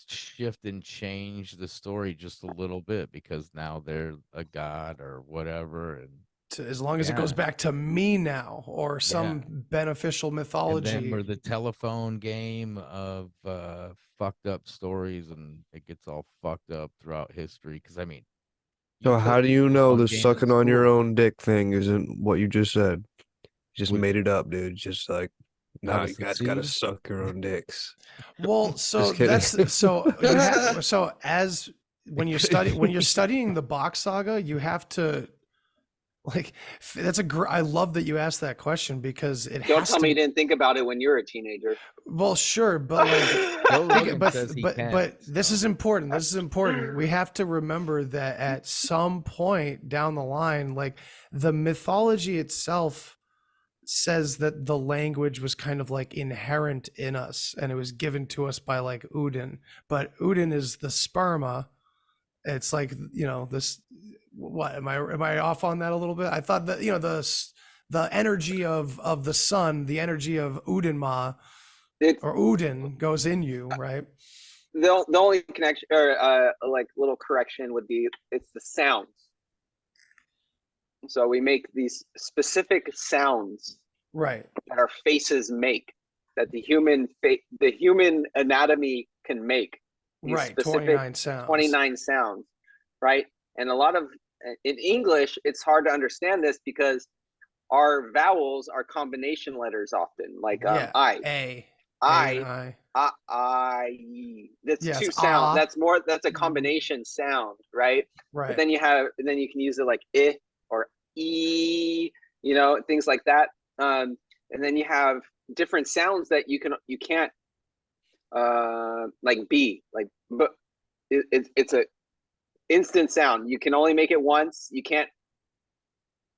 shift and change the story just a little bit because now they're a god or whatever, and As long as it goes yeah, back to me now or yeah. some beneficial And then mythology. we're the telephone game of fucked up stories, and it gets all fucked up throughout history. Because I mean, you So play how do the you know telephone the game in sucking on your school. own dick thing isn't what you just said? You just Would made it up, dude. Just like, no, you Dustin guys gotta see? suck your own dicks. Well, so Just kidding. that's so you have so as when you're studying the Bock Saga, you have to like I love that you asked that question because it Don't has tell me you to. didn't think about it when you were a teenager. Well, sure, but like Joe Rogan but says he but can. but this So is important. This is important. We have to remember that at some point down the line, like the mythology itself says that the language was kind of like inherent in us and it was given to us by like Udin. But Udin is the sperma. It's like, this, what am I off on that a little bit? I thought that, the energy of the sun, the energy of Udinma It's or Udin goes in you, right? the only connection or like little correction would be it's the sounds. So we make these specific sounds Right. that our faces make, that the human anatomy can make. These Right. specific 29 sounds. 29 sounds, right? And a lot of in English, it's hard to understand this because our vowels are combination letters often, like Yeah. I, A and I, I. I. That's Yes. two sounds. Ah. That's a combination sound, right? But Right. then you can use it like I or E, things like that. And then you have different sounds that you can't like B, like B, it's a instant sound. You can only make it once. You can't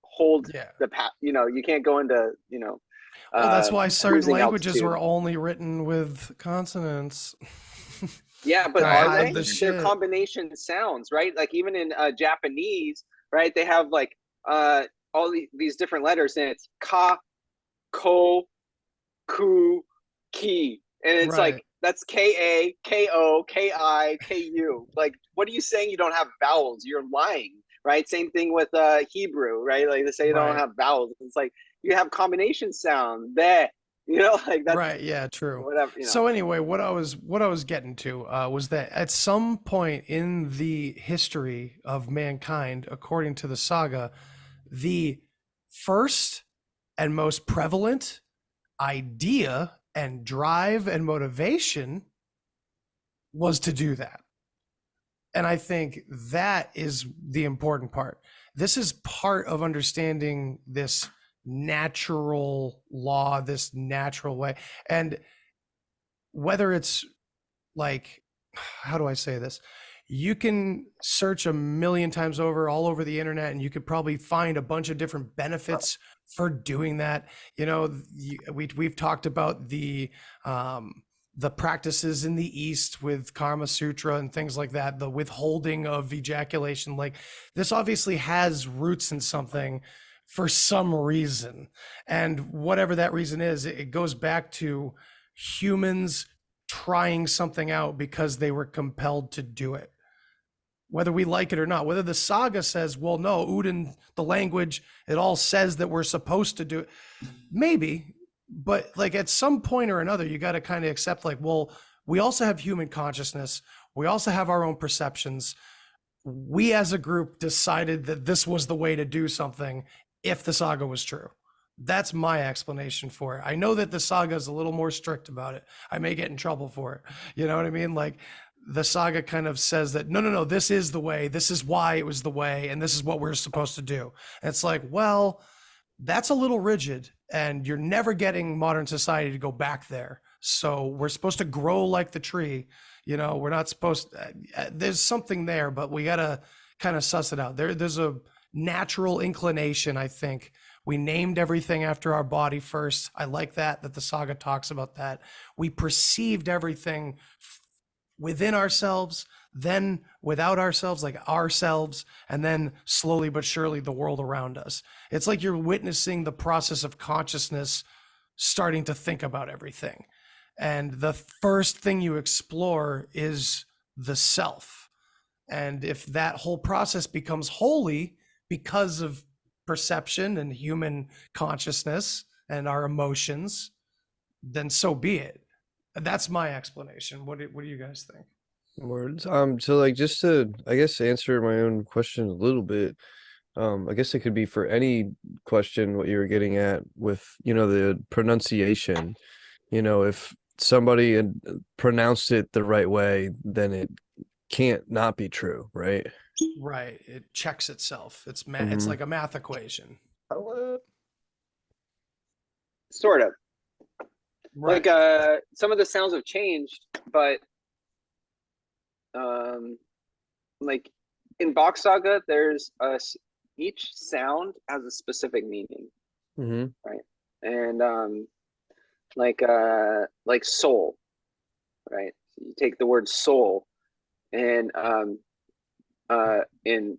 hold you can't go into, well, that's why certain cruising languages altitude. were only written with consonants. Yeah, but Right. are they? The They're shit. combination sounds, right? Like even in Japanese, right? They have like all these different letters, and it's ka, ko, ku, ki, and it's Right. like that's K-A, K-O, K-I, K-U. Like, what are you saying? You don't have vowels? You're lying, right? Same thing with Hebrew, right? Like they say you don't Right. have vowels. It's like you have combination sound there, like that's Right. Yeah. True. whatever. So anyway, what I was getting to was that at some point in the history of mankind, according to the saga, the first and most prevalent idea and drive and motivation was to do that. And I think that is the important part. This is part of understanding this natural law, this natural way. And whether it's like, how do I say this? You can search a million times over all over the internet, and you could probably find a bunch of different benefits for doing that. We've talked about the practices in the East with Karma Sutra and things like that, the withholding of ejaculation. Like, this obviously has roots in something for some reason. And whatever that reason is, it goes back to humans trying something out because they were compelled to do it, whether we like it or not. Whether the saga says, well, no, Udin, the language, it all says that we're supposed to do it, maybe, but like at some point or another, you got to kind of accept, like, well, we also have human consciousness, we also have our own perceptions. We as a group decided that this was the way to do something if the saga was true. That's my explanation for it. I know that the saga is a little more strict about it. I may get in trouble for it. You know what I mean? Like, the saga kind of says that, no, this is the way, this is why it was the way, and this is what we're supposed to do. And it's like, well, that's a little rigid, and you're never getting modern society to go back there. So we're supposed to grow like the tree. We're not supposed there's something there, but we got to kind of suss it out. There's a natural inclination, I think. We named everything after our body first. I like that the saga talks about that. We perceived everything within ourselves, then without ourselves, like ourselves, and then slowly but surely the world around us. It's like you're witnessing the process of consciousness starting to think about everything. And the first thing you explore is the self. And if that whole process becomes holy because of perception and human consciousness and our emotions, then so be it. That's my explanation. What do you guys think? Words. So like, just to, I guess, answer my own question a little bit, I guess it could be for any question what you were getting at with, the pronunciation. If somebody had pronounced it the right way, then it can't not be true, right? Right. It checks itself. It's like a math equation. Sort of. Right. Like some of the sounds have changed, but like in Bock Saga, there's each sound has a specific meaning, right? And like soul, right? You take the word soul, and in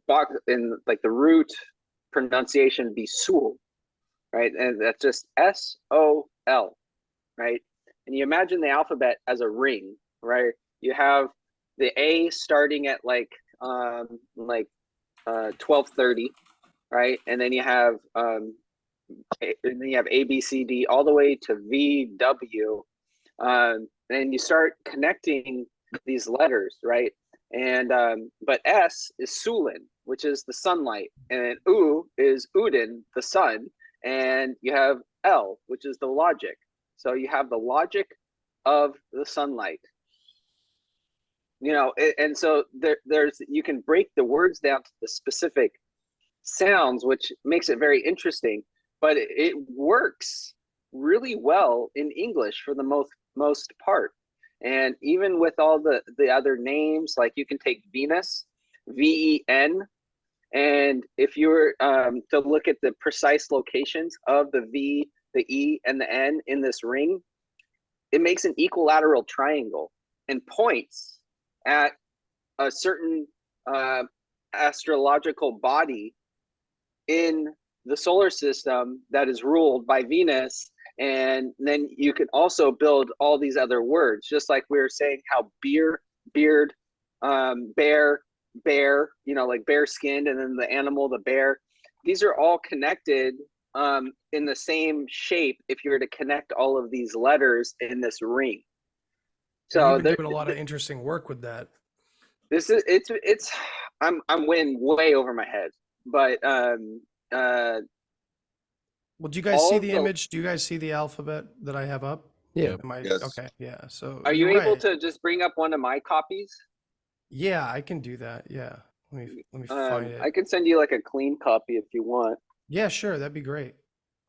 Bock, in like the root pronunciation be soul, right? And that's just S-O-L, right? And you imagine the alphabet as a ring, right? You have the A starting at like 1230, right? And then you have A, B, C, D, all the way to V, W. And you start connecting these letters, right? And but S is Sulin, which is the sunlight, and U is Udin, the sun, and you have L, which is the logic. So you have the logic of the sunlight, and so there's you can break the words down to the specific sounds, which makes it very interesting. But it works really well in English for the most part. And even with all the other names, like you can take Venus, VEN, and if you were to look at the precise locations of the V, the E, and the N in this ring, it makes an equilateral triangle and points at a certain astrological body in the solar system that is ruled by Venus. And then you can also build all these other words, just like we were saying how beard, bear, you know, like bare skinned, and then the animal, the bear. These are all connected in the same shape if you were to connect all of these letters in this ring. So you've been doing a lot of interesting work with that. This is it's I'm winning way over my head, but well, do you guys see the image? Do you guys see the alphabet that I have up? Yeah. Yes. Okay. Yeah. So are you able to just bring up one of my copies? Yeah, I can do that. Yeah. Let me find it. I can send you like a clean copy if you want. Yeah, sure. That'd be great.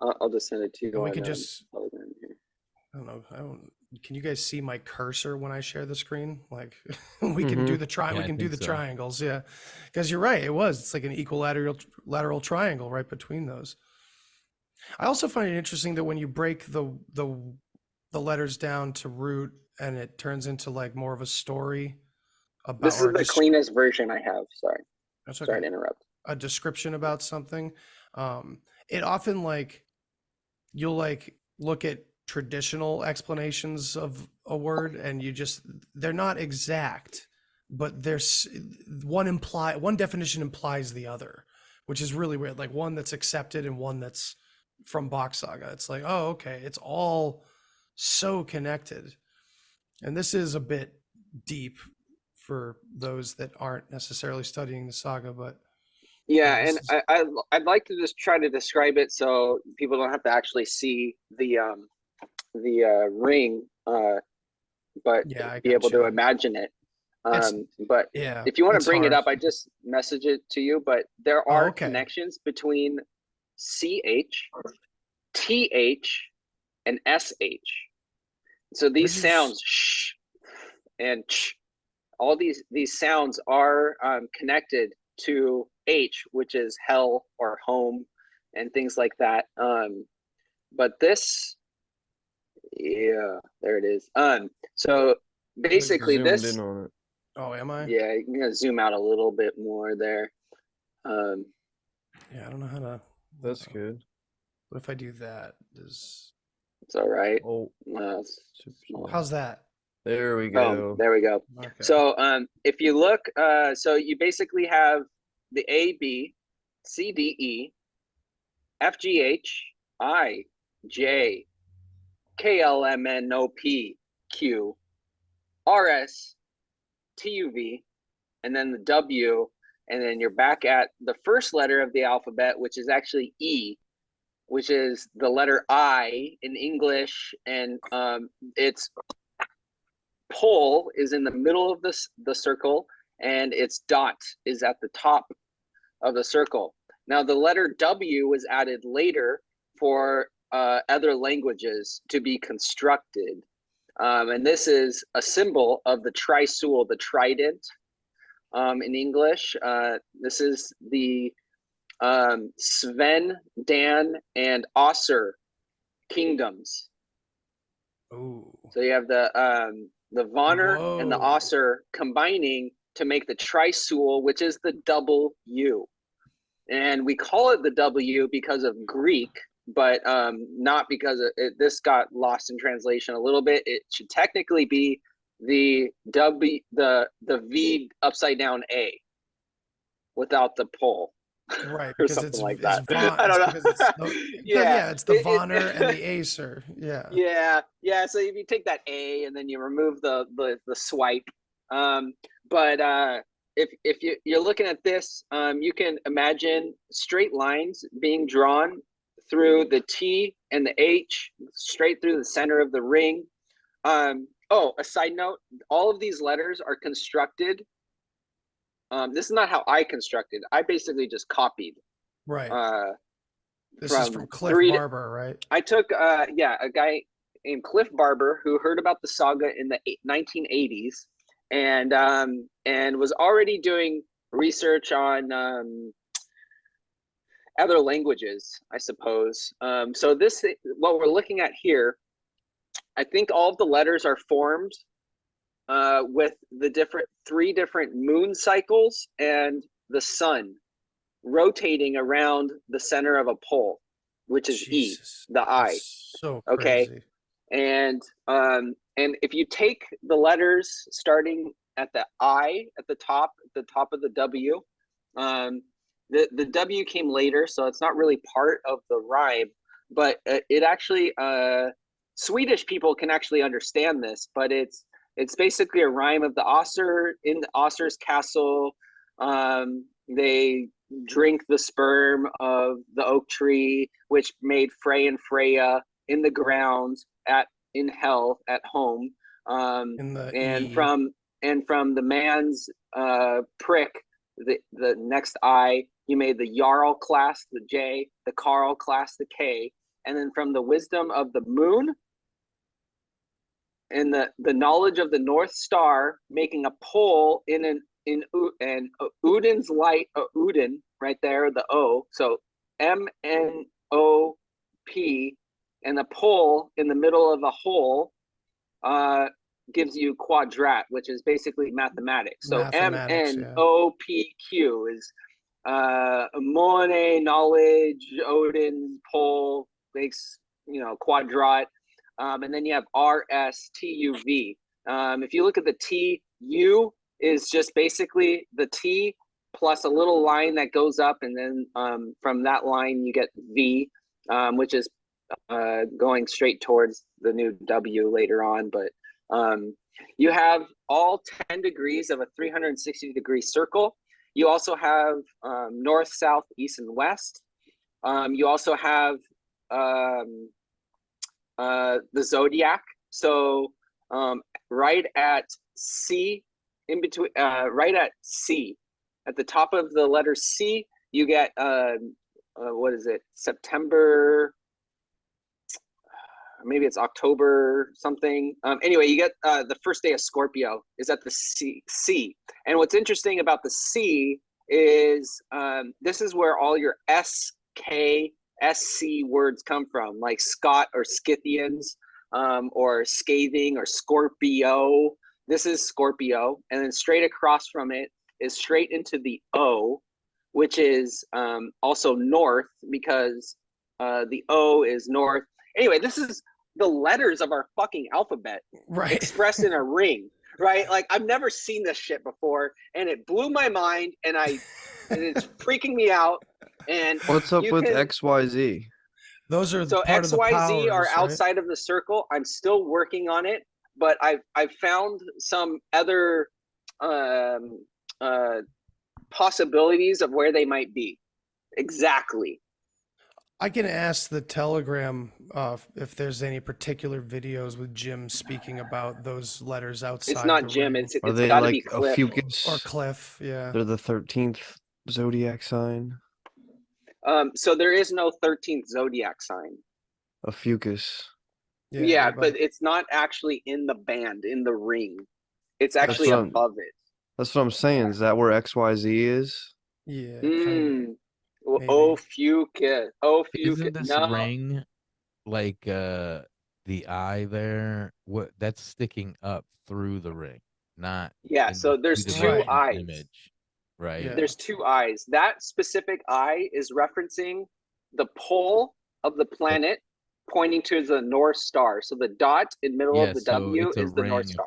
I'll just send it to you. And we could just, I don't know. Can you guys see my cursor when I share the screen? Like we can do the we can do the triangles. Yeah. Because you're right. It's like an equilateral triangle right between those. I also find it interesting that when you break the letters down to root and it turns into like more of a story about. This is the cleanest version I have. Sorry. That's okay. Sorry to interrupt. A description about something. It often like you'll like look at traditional explanations of a word and they're not exact, but there's one definition implies the other, which is really weird. Like one that's accepted and one that's from Bock Saga. It's like, oh, okay, it's all so connected. And this is a bit deep for those that aren't necessarily studying the saga, but yeah, and I'd like to just try to describe it so people don't have to actually see the ring, but be able to imagine it. But if you want to bring it up, I just message it to you. But there are connections between CH, TH, and SH. So these sounds sh and ch, all these sounds are connected to H, which is hell or home and things like that. But this, yeah, there it is. So basically this. In on it. Oh, am I? Yeah, I'm gonna zoom out a little bit more there. Yeah, I don't know how to. That's good. What if I do that? It's all right. Oh, how's that? There we go. Oh, there we go. Okay. So if you look, so you basically have the A, B, C, D, E, F, G, H, I, J, K, L, M, N, O, P, Q, R, S, T, U, V, and then the W, and then you're back at the first letter of the alphabet, which is actually E, which is the letter I in English, and its pole is in the middle of the circle, and its dot is at the top of the circle. Now the letter W was added later for other languages to be constructed, and this is a symbol of the trisul, the trident in English. This is the Sven, Dan, and Osser kingdoms. Ooh. So you have the Vonner and the Osser combining to make the trisul, which is the double U. And we call it the W because of Greek, but not because this got lost in translation a little bit. It should technically be the W, the V upside down A without the pole. Right, or because something it's like that. I don't know. It's the Vonner and the Acer. Yeah. So if you take that A and then you remove the swipe, but if you're looking at this, you can imagine straight lines being drawn through the T and the H, straight through the center of the ring. Oh, a side note: all of these letters are constructed. This is not how I constructed. I basically just copied. Right. This is from Cliff Barber, right? I took a guy named Cliff Barber who heard about the saga in the 1980s and was already doing research on other languages, I suppose. So this, what we're looking at here, I think all of the letters are formed with the three different moon cycles and the sun rotating around the center of a pole, which is Jesus, E, the I. that's so Okay. crazy. And if you take the letters starting at the I at the top of the W, the W came later, so it's not really part of the rhyme, but it actually Swedish people can actually understand this, but it's basically a rhyme of the Ossar in the Ossar's castle. They drink the sperm of the oak tree, which made Frey and Freya in the ground in hell at home. From the man's prick, the next I, you made the Jarl class, the J, the Carl class, the K, and then from the wisdom of the moon and the knowledge of the North Star, making a pole in Udin's light, Udin right there, the O, so MNOP, and the pole in the middle of the hole gives you quadrat, which is basically mathematics. So MNOPQ is Mone, knowledge, Odin's pole makes quadrat, and then you have RSTUV. If you look at the TU, is just basically the T plus a little line that goes up, and then from that line you get V, which is going straight towards the new W later on. But you have all 10 degrees of a 360-degree circle. You also have north, south, east, and west. You also have the zodiac. So right at C, in between, right at C, at the top of the letter C, you get what is it? September, maybe it's October something. Anyway, you get the first day of Scorpio is at the C. And what's interesting about the C is this is where all your SK, SC words come from, like Scott or Scythians, or scathing or Scorpio. This is Scorpio. And then straight across from it is straight into the O, which is also north, because the O is north. Anyway, this is the letters of our fucking alphabet expressed in a ring, right? Like, I've never seen this shit before, and it blew my mind, and it's freaking me out. And what's up with XYZ? Those are so part of the XYZ powers, are right? outside of the circle. I'm still working on it, but I've found some other possibilities of where they might be. Exactly. I can ask the Telegram if there's any particular videos with Jim speaking about those letters outside. It's not the Jim. ring. It's Are they got to like be Cliff. a fucus or Cliff. Yeah. They're the 13th zodiac sign. So there is no 13th zodiac sign. A fucus. Yeah, but it's not actually in the band, in the ring. It's actually above it. That's what I'm saying. Is that where XYZ is? Yeah. Oh, fucus. Oh, fucus. Isn't this ring like the eye there? What that's sticking up through the ring, not so there's two eyes. Image, right? Yeah. There's two eyes. That specific eye is referencing the pole of the planet pointing to the North Star. So the dot in middle of the W is the North Star.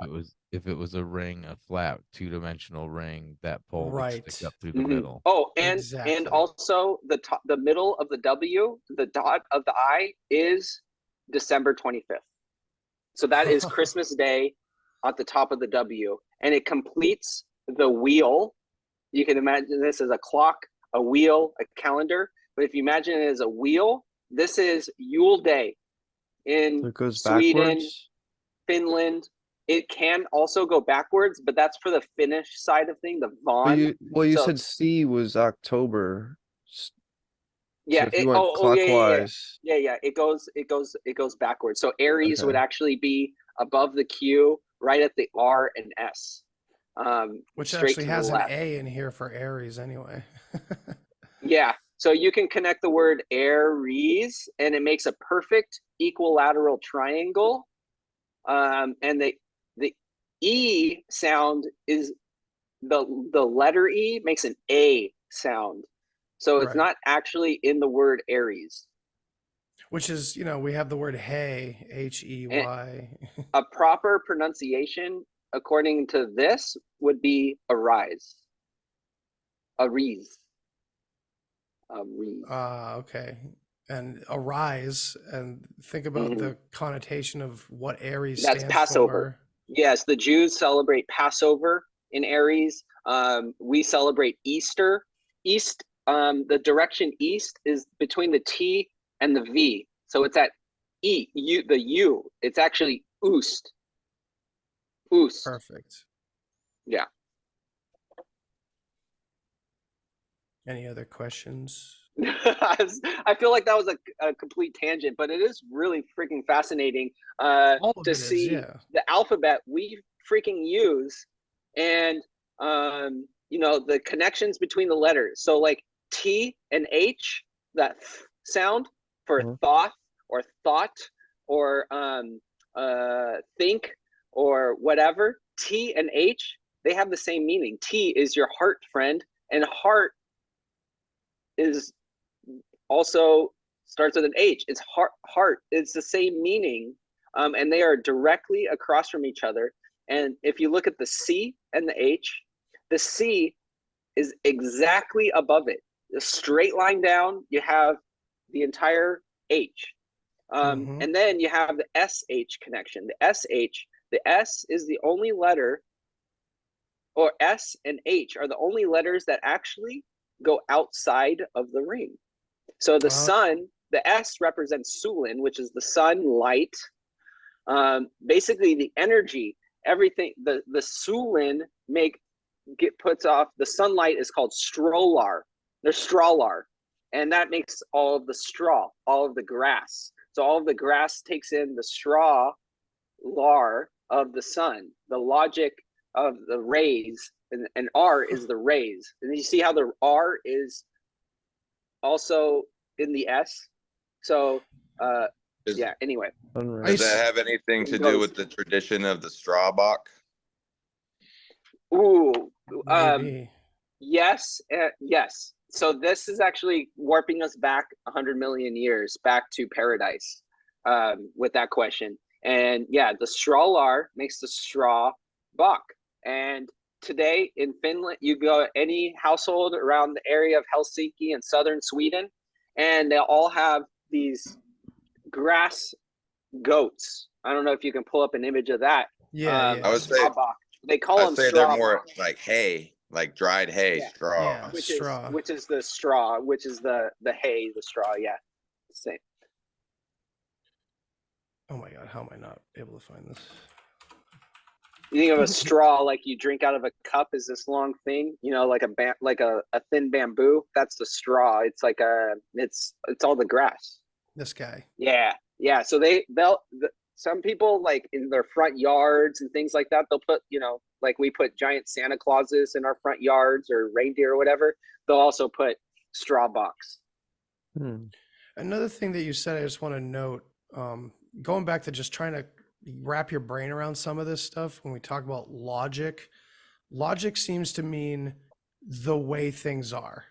If it was a ring, a flat two-dimensional ring, that pole would stick up through the Mm-hmm. middle. Oh, and also the middle of the W, the dot of the I is December 25th. So that is Christmas Day at the top of the W, and it completes the wheel. You can imagine this as a clock, a wheel, a calendar. But if you imagine it as a wheel, this is Yule Day in So it goes Sweden, backwards? Finland. It can also go backwards, but that's for the Finnish side of thing, the Von. You said C was October. So Yeah. if you went Yeah, clockwise, yeah. It goes backwards. So Aries would okay. actually be above the Q, right at the R and S. Which Straight actually to the has an left. A in here for Aries anyway. Yeah. So you can connect the word Aries, and it makes a perfect equilateral triangle. And the E sound is the letter E makes an A sound. So it's Right. not actually in the word Aries. Which is, we have the word hey, And Hey. a proper pronunciation, according to this, would be arise. Aries. Aries. Okay. And arise, and think about the connotation of what Aries That's stands Passover. for. Yes, the Jews celebrate Passover in Aries. We celebrate Easter. East, the direction east is between the T and the V. So it's at the U. It's actually Oost. Oost. Perfect. Yeah. Any other questions? I feel like that was a complete tangent, but it is really freaking fascinating All of to it is, see yeah. the alphabet we freaking use, and the connections between the letters. So like T and H, that sound for thought or think or whatever. T and H, they have the same meaning. T is your heart, friend, and heart is also starts with an H. It's heart. It's the same meaning, and they are directly across from each other. And if you look at the C and the H, the C is exactly above it. The straight line down, you have the entire H. And then you have the SH connection. The SH, the S is the only letter, or S and H are the only letters that actually go outside of the ring. So the sun, the S represents Sulin, which is the sunlight. Basically, the energy, everything. The Sulin puts off the sunlight is called strolar. There's strawlar, and that makes all of the straw, all of the grass. So all of the grass takes in the straw lar of the sun. The logic of the rays, and R is the rays. And you see how the R is also in the S. So yeah, anyway. Does that have anything to do with the tradition of the straw bock? Ooh, Maybe. yes, yes. So this is actually warping us back 100 million years back to paradise with that question. And yeah, the strawlar makes the straw bock. And today in Finland, you go any household around the area of Helsinki and southern Sweden, and they all have these grass goats. I don't know if you can pull up an image of that. Yeah. I would say they call them straw. They're more like hay, like dried hay, straw. Yeah, which straw. is the straw, which is the hay, the straw. Yeah, same. Oh my god, how am I not able to find this? You think of a straw like you drink out of a cup is this long thing, like a thin bamboo. That's the straw. It's like it's all the grass. This guy. Yeah. So some people, like in their front yards and things like that, they'll put, like we put giant Santa Clauses in our front yards or reindeer or whatever. They'll also put straw box. Another thing that you said, I just want to note, going back to just trying to wrap your brain around some of this stuff. When we talk about logic seems to mean the way things are.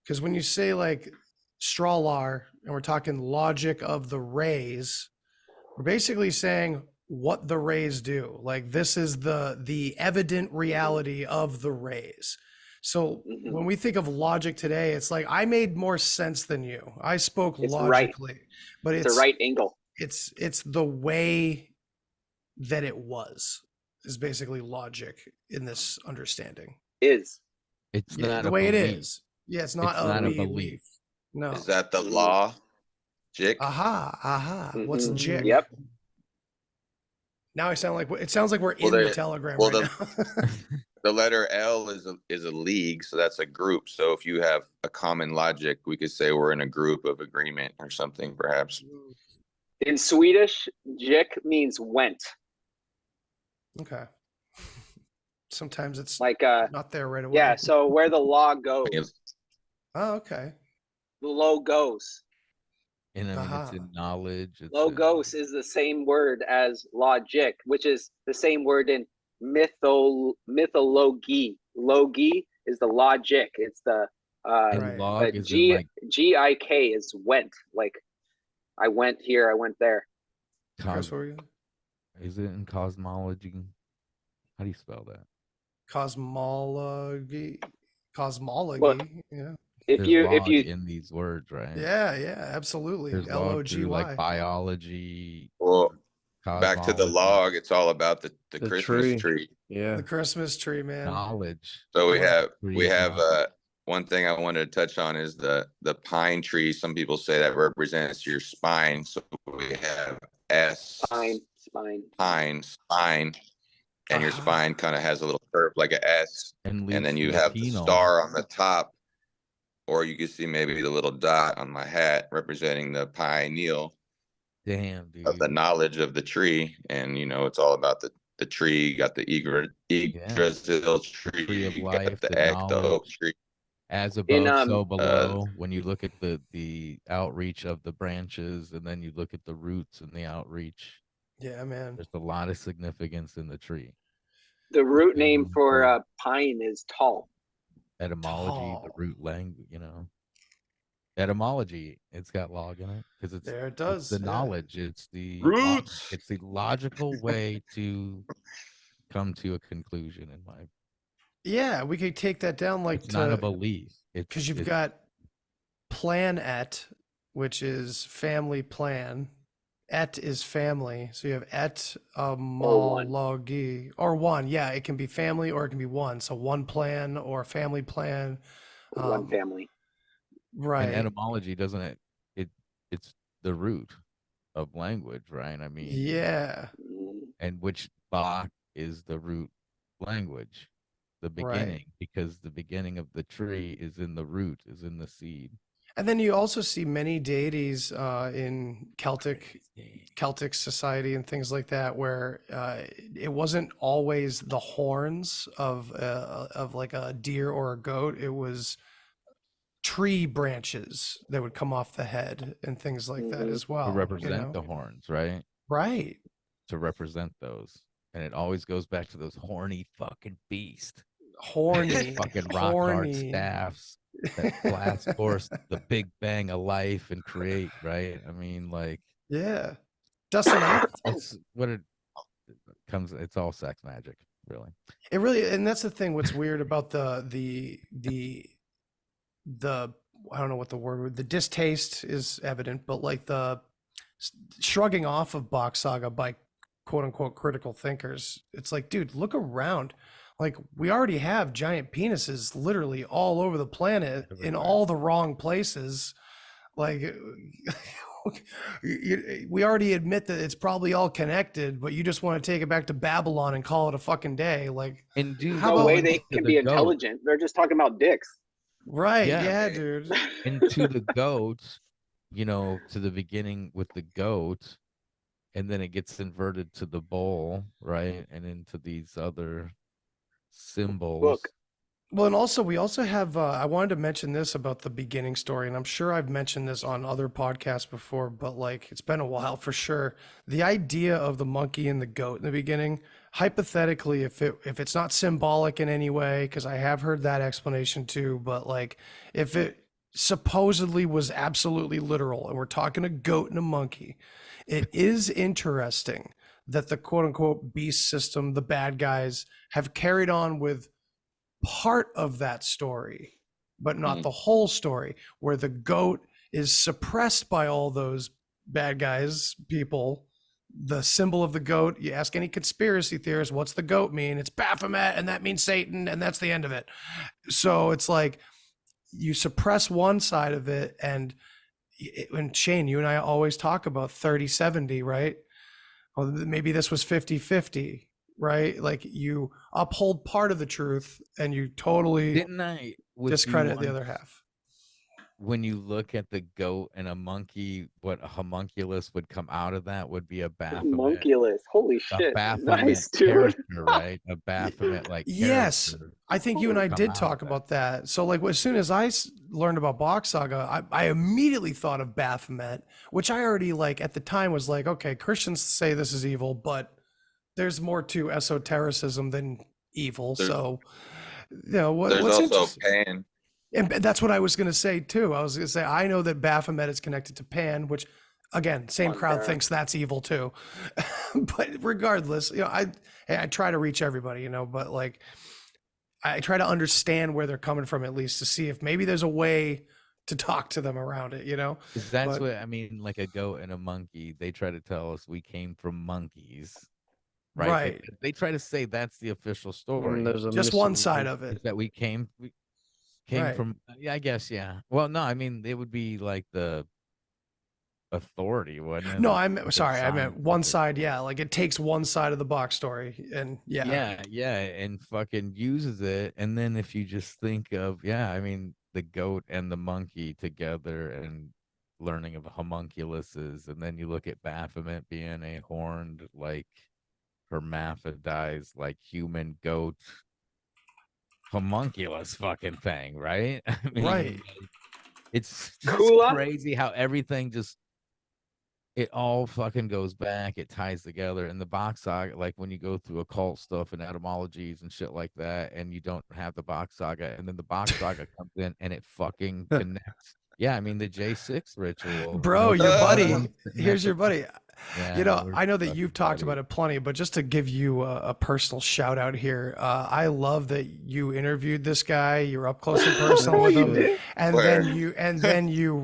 Because when you say like strawlar, and we're talking logic of the rays, we're basically saying what the rays do. Like this is the evident reality of the rays. So when we think of logic today, it's like I made more sense than you. I spoke logically, right. But it's a right angle. It's the way that it was is basically logic in this understanding. It's not the way it is. Yeah, it's not a belief. No. Is that the law? Jig? Aha. What's jig? Yep. Now it sounds like we're in the Telegram right now. the letter L is a league, so that's a group. So if you have a common logic, we could say we're in a group of agreement or something, perhaps. In Swedish, "jick" means went. Okay. Sometimes it's Like not there right away. yeah, so where the law goes, Oh, okay. the low goes. And I mean, it's Aha. in knowledge. It's Logos is the same word as logic, which is the same word in mythology. Logi is the logic. It's the and Right. log but is in like G-I-K is went. Like I went here, I went there. Chris, what were you? is it in cosmology? How do you spell that? Cosmology. Cosmology. Well, yeah. If There's you log in these words, right? Yeah, absolutely. There's log through Logy. like biology. Well, back to the Cosmology. log, it's all about the The Christmas tree. Yeah. The Christmas tree, man. Knowledge. So we Tree is have knowledge. one thing I wanted to touch on is the pine tree. Some people say that represents your spine. So we have S, spine. pine, spine, and your Aha. spine kind of has a little curve like a S, And and then leads you to the have the penal. star on the top, or you can see maybe the little dot on my hat representing the pineal Damn, dude. of the knowledge of the tree. And it's all about the tree. You got the Yggdrasil tree, Tree of you life, got the the oak knowledge. tree. As In above, so below. When you look at the outreach of the branches, and then you look at the roots and the outreach, Yeah, man. there's a lot of significance in the tree. The root Big name one, for too. pine is tall. Etymology, the Tall. root language, etymology, it's got log in it because it's There it it's does. the yeah. knowledge, it's the Roots. it's the logical way to come to a conclusion in my. Yeah, we could take that down like It's not a belief. It's because you've it's- got planet, which is family plan. Et is family. So you have etymology or one. Yeah, it can be family or it can be one. So one plan or family plan. One family. Right. and etymology doesn't it's the root of language, right? I mean, Yeah. and which Bach is the root language, the beginning, because the beginning of the tree is in the root, is in the seed. And then you also see many deities in Celtic society and things like that, where it wasn't always the horns of like a deer or a goat. It was tree branches that would come off the head and things like that as well. To represent the horns, right? Right. To represent those. And it always goes back to those horny fucking beasts. Horny. Fucking rock hard horny. staffs that blast force the big bang of life and create, right? I mean, like, Yeah. Dustin, it's what it comes, it's all sex magic, really. it really, and that's the thing. What's weird about the I don't know what the word, the distaste is evident, but like the shrugging off of Bock Saga by quote unquote critical thinkers. It's like, dude, look around. Like, we already have giant penises literally all over the planet in all the wrong places. Like, we already admit that it's probably all connected, but you just want to take it back to Babylon and call it a fucking day. Like, and dude, No way they can be intelligent. They're just talking about dicks. Right. Yeah, dude. And to the goats, to the beginning with the goat, and then it gets inverted to the bull, right? And into these other symbols. Look. Well, and also we also have I wanted to mention this about the beginning story, and I'm sure I've mentioned this on other podcasts before, but like, it's been a while for sure. The idea of the monkey and the goat in the beginning, hypothetically, if it's not symbolic in any way, because I have heard that explanation too, but like, if it supposedly was absolutely literal and we're talking a goat and a monkey, it is interesting that the quote unquote beast system, the bad guys, have carried on with part of that story, but not the whole story, where the goat is suppressed by all those bad guys, people. The symbol of the goat, you ask any conspiracy theorist, what's the goat mean? It's Baphomet, and that means Satan, and that's the end of it. So it's like, you suppress one side of it, and Shane, you and I always talk about 30-70, right? Well, maybe this was 50-50. right? Like you uphold part of the truth and you totally Didn't I with you discredit the once, other half. when you look at the goat and a monkey, what a homunculus would come out of that would be a Baphomet. Homunculus. Holy A shit. Baphomet Nice, dude. character, right? A Baphomet like Yes, character. I think you and I come did out talk of that. about that. So, like, as soon as I learned about Bock Saga, I immediately thought of Baphomet, which I already like at the time was like, okay, Christians say this is evil, but there's more to esotericism than evil. There's- So, you know, There's what's also interesting. Pan. And that's what I was going to say too. I was going to say, I know that Baphomet is connected to Pan, which again, same On crowd Pan. thinks that's evil too. But regardless, you know, I try to reach everybody, you know, but like, I try to understand where they're coming from at least to see if maybe there's a way to talk to them around it, you know? 'Cause that's But- what I mean, like a goat and a monkey. They try to tell us we came from monkeys, right? Right. They try to say that's the official story. And there's a Just one missing side link. of it. Is that we came Right. from, yeah, I guess, yeah. Well, no, I mean it would be like the authority, wouldn't it? No, Like, I'm the sorry. I meant one scientific- side. Yeah. Like it takes one side of the box story and yeah, and fucking uses it. And then if you just think of, yeah, I mean the goat and the monkey together and learning of homunculuses, and then you look at Baphomet being a horned, like hermaphrodized, like human goat homunculus fucking thing, right? I mean, Right. like, it's just Cool up. crazy how everything just, it all fucking goes back, it ties together. And the Bock Saga, like when you go through occult stuff and etymologies and shit like that, and you don't have the Bock Saga, and then the Bock Saga comes in and it fucking connects. Yeah, I mean the J6 ritual. Bro, you know, your the buddy. ones that Here's connect your the- buddy. Yeah, You know, we're I know that fucking you've talked buddies. about it plenty, but just to give you a personal shout out here, I love that you interviewed this guy. You're up close and personal with him, and Where? then you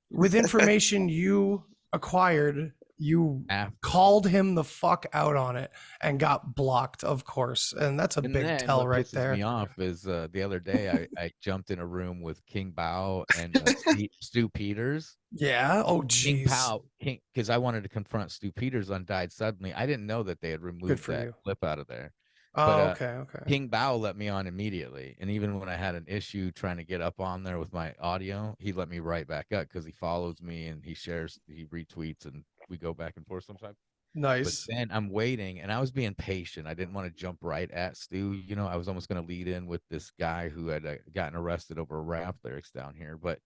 with information you acquired, you After. called him the fuck out on it and got blocked, of course, and that's a And big then tell what right pisses there. me off is the other day I jumped in a room with King Bao and Stu Peters. Yeah. Oh, King jeez. Bao, because I wanted to confront Stu Peters on Died Suddenly. I didn't know that they had removed for that you. clip out of there. Oh, but, okay. Okay. King Bao let me on immediately. And even when I had an issue trying to get up on there with my audio, he let me right back up because he follows me and he shares, he retweets, and we go back and forth sometimes. Nice. But then I'm waiting, and I was being patient. I didn't want to jump right at Stu. You know, I was almost going to lead in with this guy who had gotten arrested over rap lyrics down here. But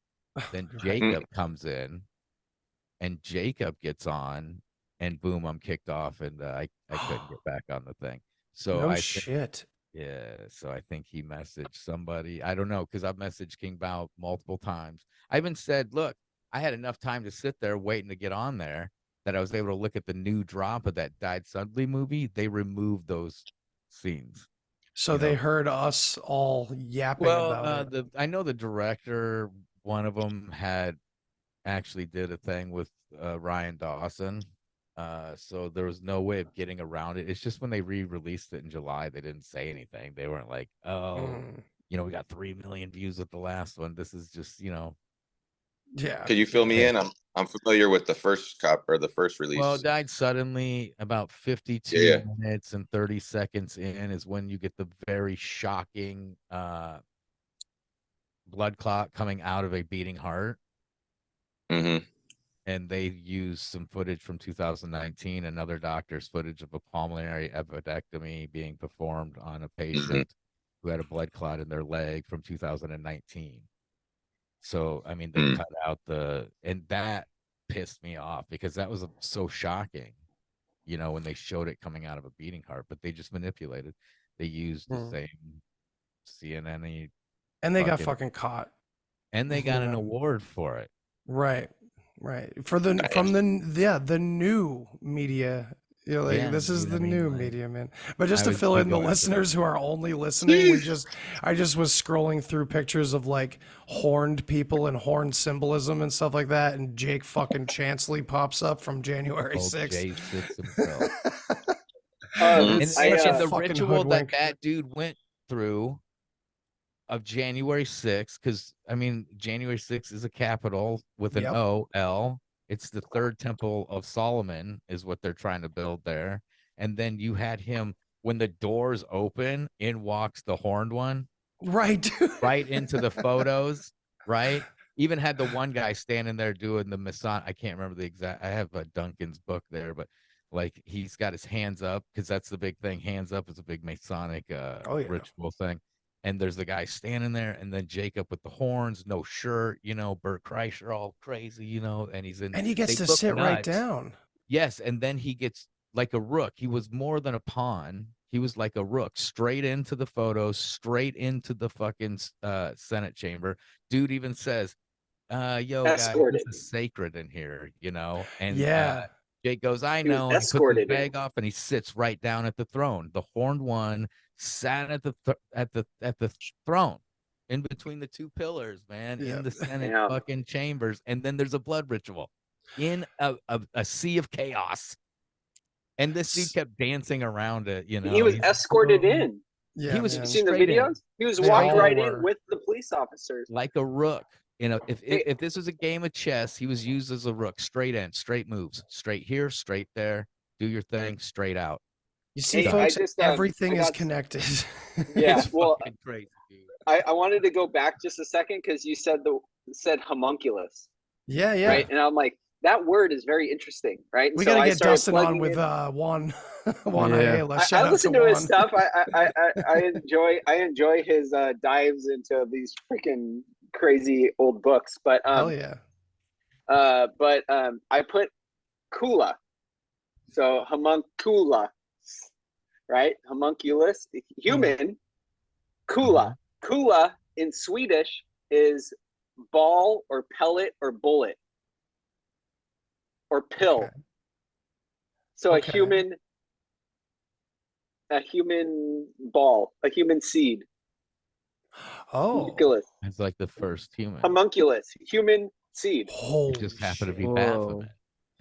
then Right. Jacob comes in, and Jacob gets on, and boom, I'm kicked off, and I couldn't get back on the thing. So No I shit. yeah, so I think he messaged somebody. I don't know, because I've messaged King Bao multiple times. I even said, look, I had enough time to sit there waiting to get on there that I was able to look at the new drop of that Died Suddenly movie. They removed those scenes. So You they know. heard us all yapping Well, about it. I know the director, one of them had actually did a thing with Ryan Dawson. So there was no way of getting around it. It's just when they re-released it in July, they didn't say anything. They weren't like, oh, Mm, you know, we got 3 million views with the last one. This is just, you know. yeah. Could you fill me in? I'm familiar with the first cop or the first release. Well, Died Suddenly, about 52 Yeah. minutes and 30 seconds in is when you get the very shocking blood clot coming out of a beating heart. Mm-hmm. And they used some footage from 2019, another doctor's footage of a pulmonary appendectomy being performed on a patient who had a blood clot in their leg from 2019. So, I mean, they cut out and that pissed me off because that was so shocking, you know, when they showed it coming out of a beating heart, but they just manipulated. They used the same CNN And they got fucking caught. and they got an Yeah. award for it. Right. Right. For the the new media. You know, like, Yeah, this is you know the what I mean? new Like, media, man. But just I to would- fill I'd in the go after listeners who are only listening, I just was scrolling through pictures of like horned people and horned symbolism and stuff like that, and Jake fucking Chansley pops up from January Old 6th. J6 himself. Um, It's I, such a And the fucking ritual hoodwink. that dude went through of January 6th, because I mean, January 6th is a capital with an Yep. O L. It's the third temple of Solomon, is what they're trying to build there. and then you had him when the doors open, in walks the horned one, Right. right into the photos, right? Even had the one guy standing there doing the Mason. I can't remember the exact. I have Duncan's book there, but like he's got his hands up because that's the big thing. Hands up is a big Masonic Oh, yeah. ritual thing. And there's the guy standing there, and then Jacob with the horns, no shirt, Bert Kreischer all crazy, and he's in. And he gets they to look sit right nuts. down. Yes, and then he gets like a rook. He was more than a pawn. He was like a rook, straight into the photos, straight into the fucking Senate chamber. Dude even says, yo, guys, Escorted. this is sacred in here, And Yeah. Jake goes, I He was know. And he puts his escorted in. bag off and he sits right down at the throne. The horned one sat at the throne, in between the two pillars, man, Yeah. in the Senate Yeah. fucking chambers. And then there's a blood ritual in a sea of chaos. And this dude kept dancing around it, He was He's escorted like, in. Yeah, he was You man. seen the straight in. videos? He was They walked all right were. in with the police officers. like a rook. If this was a game of chess, he was used as a rook, straight in, straight moves, straight here, straight there, do your thing, straight out. You see, Hey, folks, I everything is got- connected. Yeah, It's well, fucking crazy, dude. I wanted to go back just a second because you said homunculus, Yeah, yeah. right? And I'm like, that word is very interesting, right? And We so got to I get started Dustin on plugging with in- Juan Juan Yeah. Ayala. I Shout out listen to to his Juan. stuff. I enjoy his dives into these freaking crazy old books. But Hell yeah. I put kula, so homuncula, right? Homunculus, human. Kula, kula in Swedish is ball or pellet or bullet or pill. Okay. So Okay. a human ball, a human seed. Oh. Homunculus, It's like the first human. homunculus, human seed. Holy It just happened to be shit. Baphomet.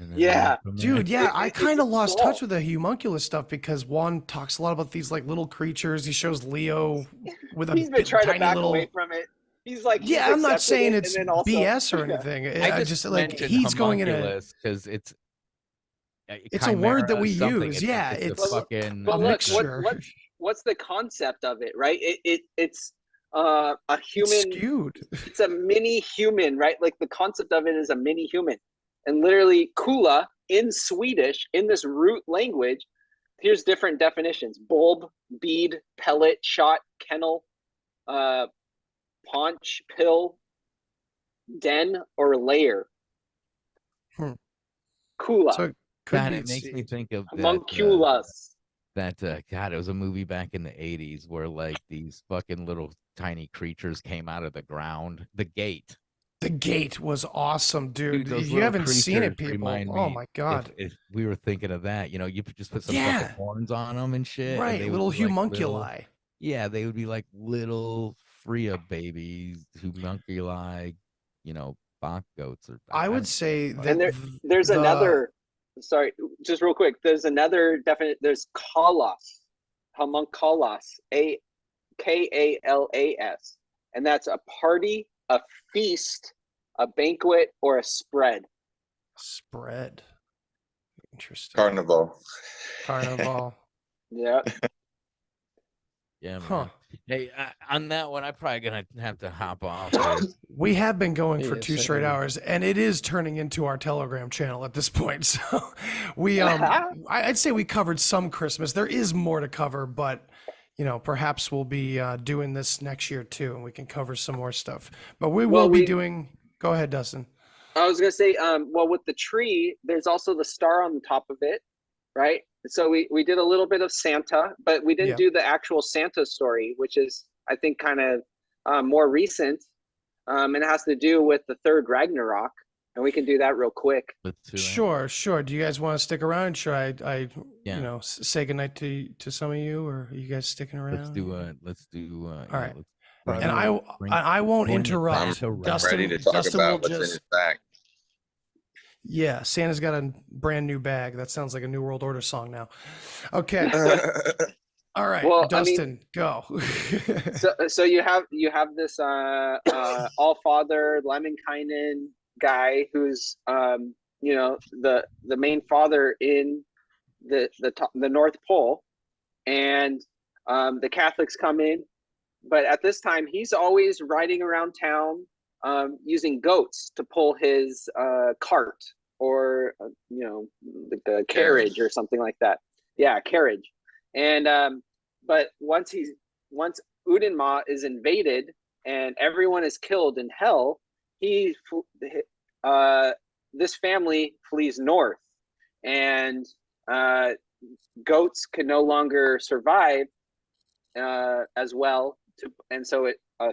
And then Yeah. from there- Dude, yeah, I It's kind of lost cool. touch with the homunculus stuff because Juan talks a lot about these like little creatures. He shows Leo with a He's been trying to tiny back little. away from it. He's like, Yeah, he's I'm not accepted saying it, it's and then also, BS or anything. I just like mentioned he's going in a. homunculus because it's It's a word that chimera we something. use. It's Yeah, a it's fucking But a look, mixture. what's the concept of it, right? It's a It's human. skewed. It's a mini human, right? Like the concept of it is a mini human, and literally kula in Swedish in this root language. Here's different definitions: bulb, bead, pellet, shot, kennel, paunch, pill, den, or layer. Hmm. Kula, So it could God, be it makes me think of homunculus. God, it was a movie back in the 80s where like these fucking little tiny creatures came out of the ground. The Gate. The Gate was awesome, dude. those If you little haven't seen it, creatures people, remind oh me my god, If we were thinking of that, you could just put some Yeah. fucking horns on them and shit. and right? they would Little be like homunculi. yeah, they would be like little Freya babies, homunculi, Bach goats or I would say that And there's the- another. Sorry, just real quick. There's another definite. There's kalas, homunculus, Kalas, and that's a party, a feast, a banquet, or a spread. spread. Interesting. Carnival. Carnival. Yeah. Yeah, man. Huh. Hey, on that one, I'm probably gonna have to hop off. 'cause We have been going for Yeah, 2 same straight here. hours, and it is turning into our Telegram channel at this point. So we, I'd say we covered some Christmas. There is more to cover, but perhaps we'll be doing this next year too, and we can cover some more stuff. But we will be doing. Go ahead, Dustin. I was gonna say, well, with the tree, there's also the star on the top of it, right? So we did a little bit of Santa, but we didn't Yeah. do the actual Santa story, which is, I think, kind of more recent, and it has to do with the third Ragnarok, and we can do that real quick. let's do it. Sure. Do you guys want to stick around? Should I Yeah. say goodnight to some of you, or are you guys sticking around? Let's do. All right. Let's Fine. And I won't bring it interrupt. back to Dustin, Ready to talk Dustin about will what's in just. his back. Yeah, Santa's got a brand new bag. That sounds like a New World Order song now. Okay. All right, Well, I mean- Dustin, go. So you have this All Father Lemminkainen guy who's the main father in the North Pole, and the Catholics come in. But at this time, he's always riding around town using goats to pull his cart, or like a carriage or something like that. Yeah, carriage. And but once Udenma is invaded and everyone is killed in hell, this family flees north, and goats can no longer survive as well, and so a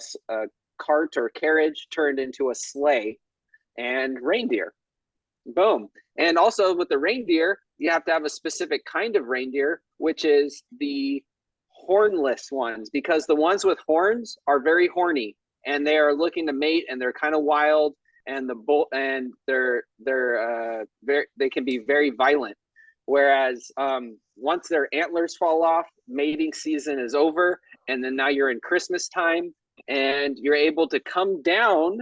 cart or carriage turned into a sleigh and reindeer. Boom. And also with the reindeer, you have to have a specific kind of reindeer, which is the hornless ones, because the ones with horns are very horny and they are looking to mate, and they're kind of wild, and they can be very violent. Whereas once their antlers fall off, mating season is over, and then now you're in Christmas time, and you're able to come down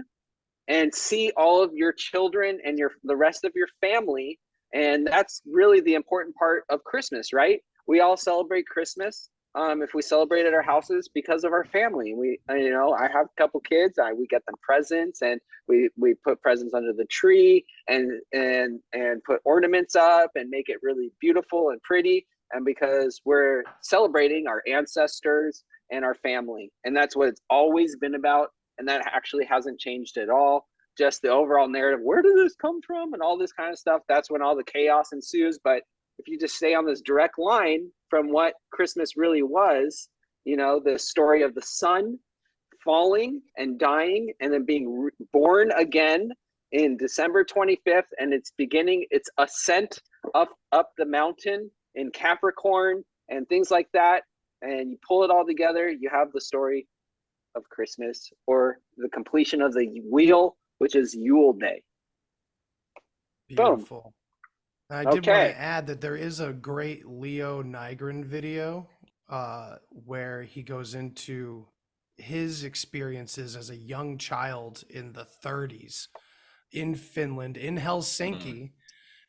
and see all of your children and the rest of your family. And that's really the important part of Christmas, right? We all celebrate Christmas. If we celebrate at our houses, because of our family. I have a couple kids. We get them presents, and we put presents under the tree, and put ornaments up and make it really beautiful and pretty. And because we're celebrating our ancestors and our family, and that's what it's always been about. And that actually hasn't changed at all. Just the overall narrative, where did this come from, and all this kind of stuff. That's when all the chaos ensues. But if you just stay on this direct line from what Christmas really was, the story of the sun falling and dying and then being born again in December 25th, and it's beginning its ascent up the mountain in Capricorn and things like that. And you pull it all together, you have the story of Christmas, or the completion of the wheel, which is Yule Day. Beautiful. Boom. I did want to add that there is a great Leo Nygren video where he goes into his experiences as a young child in the 30s in Finland, in Helsinki.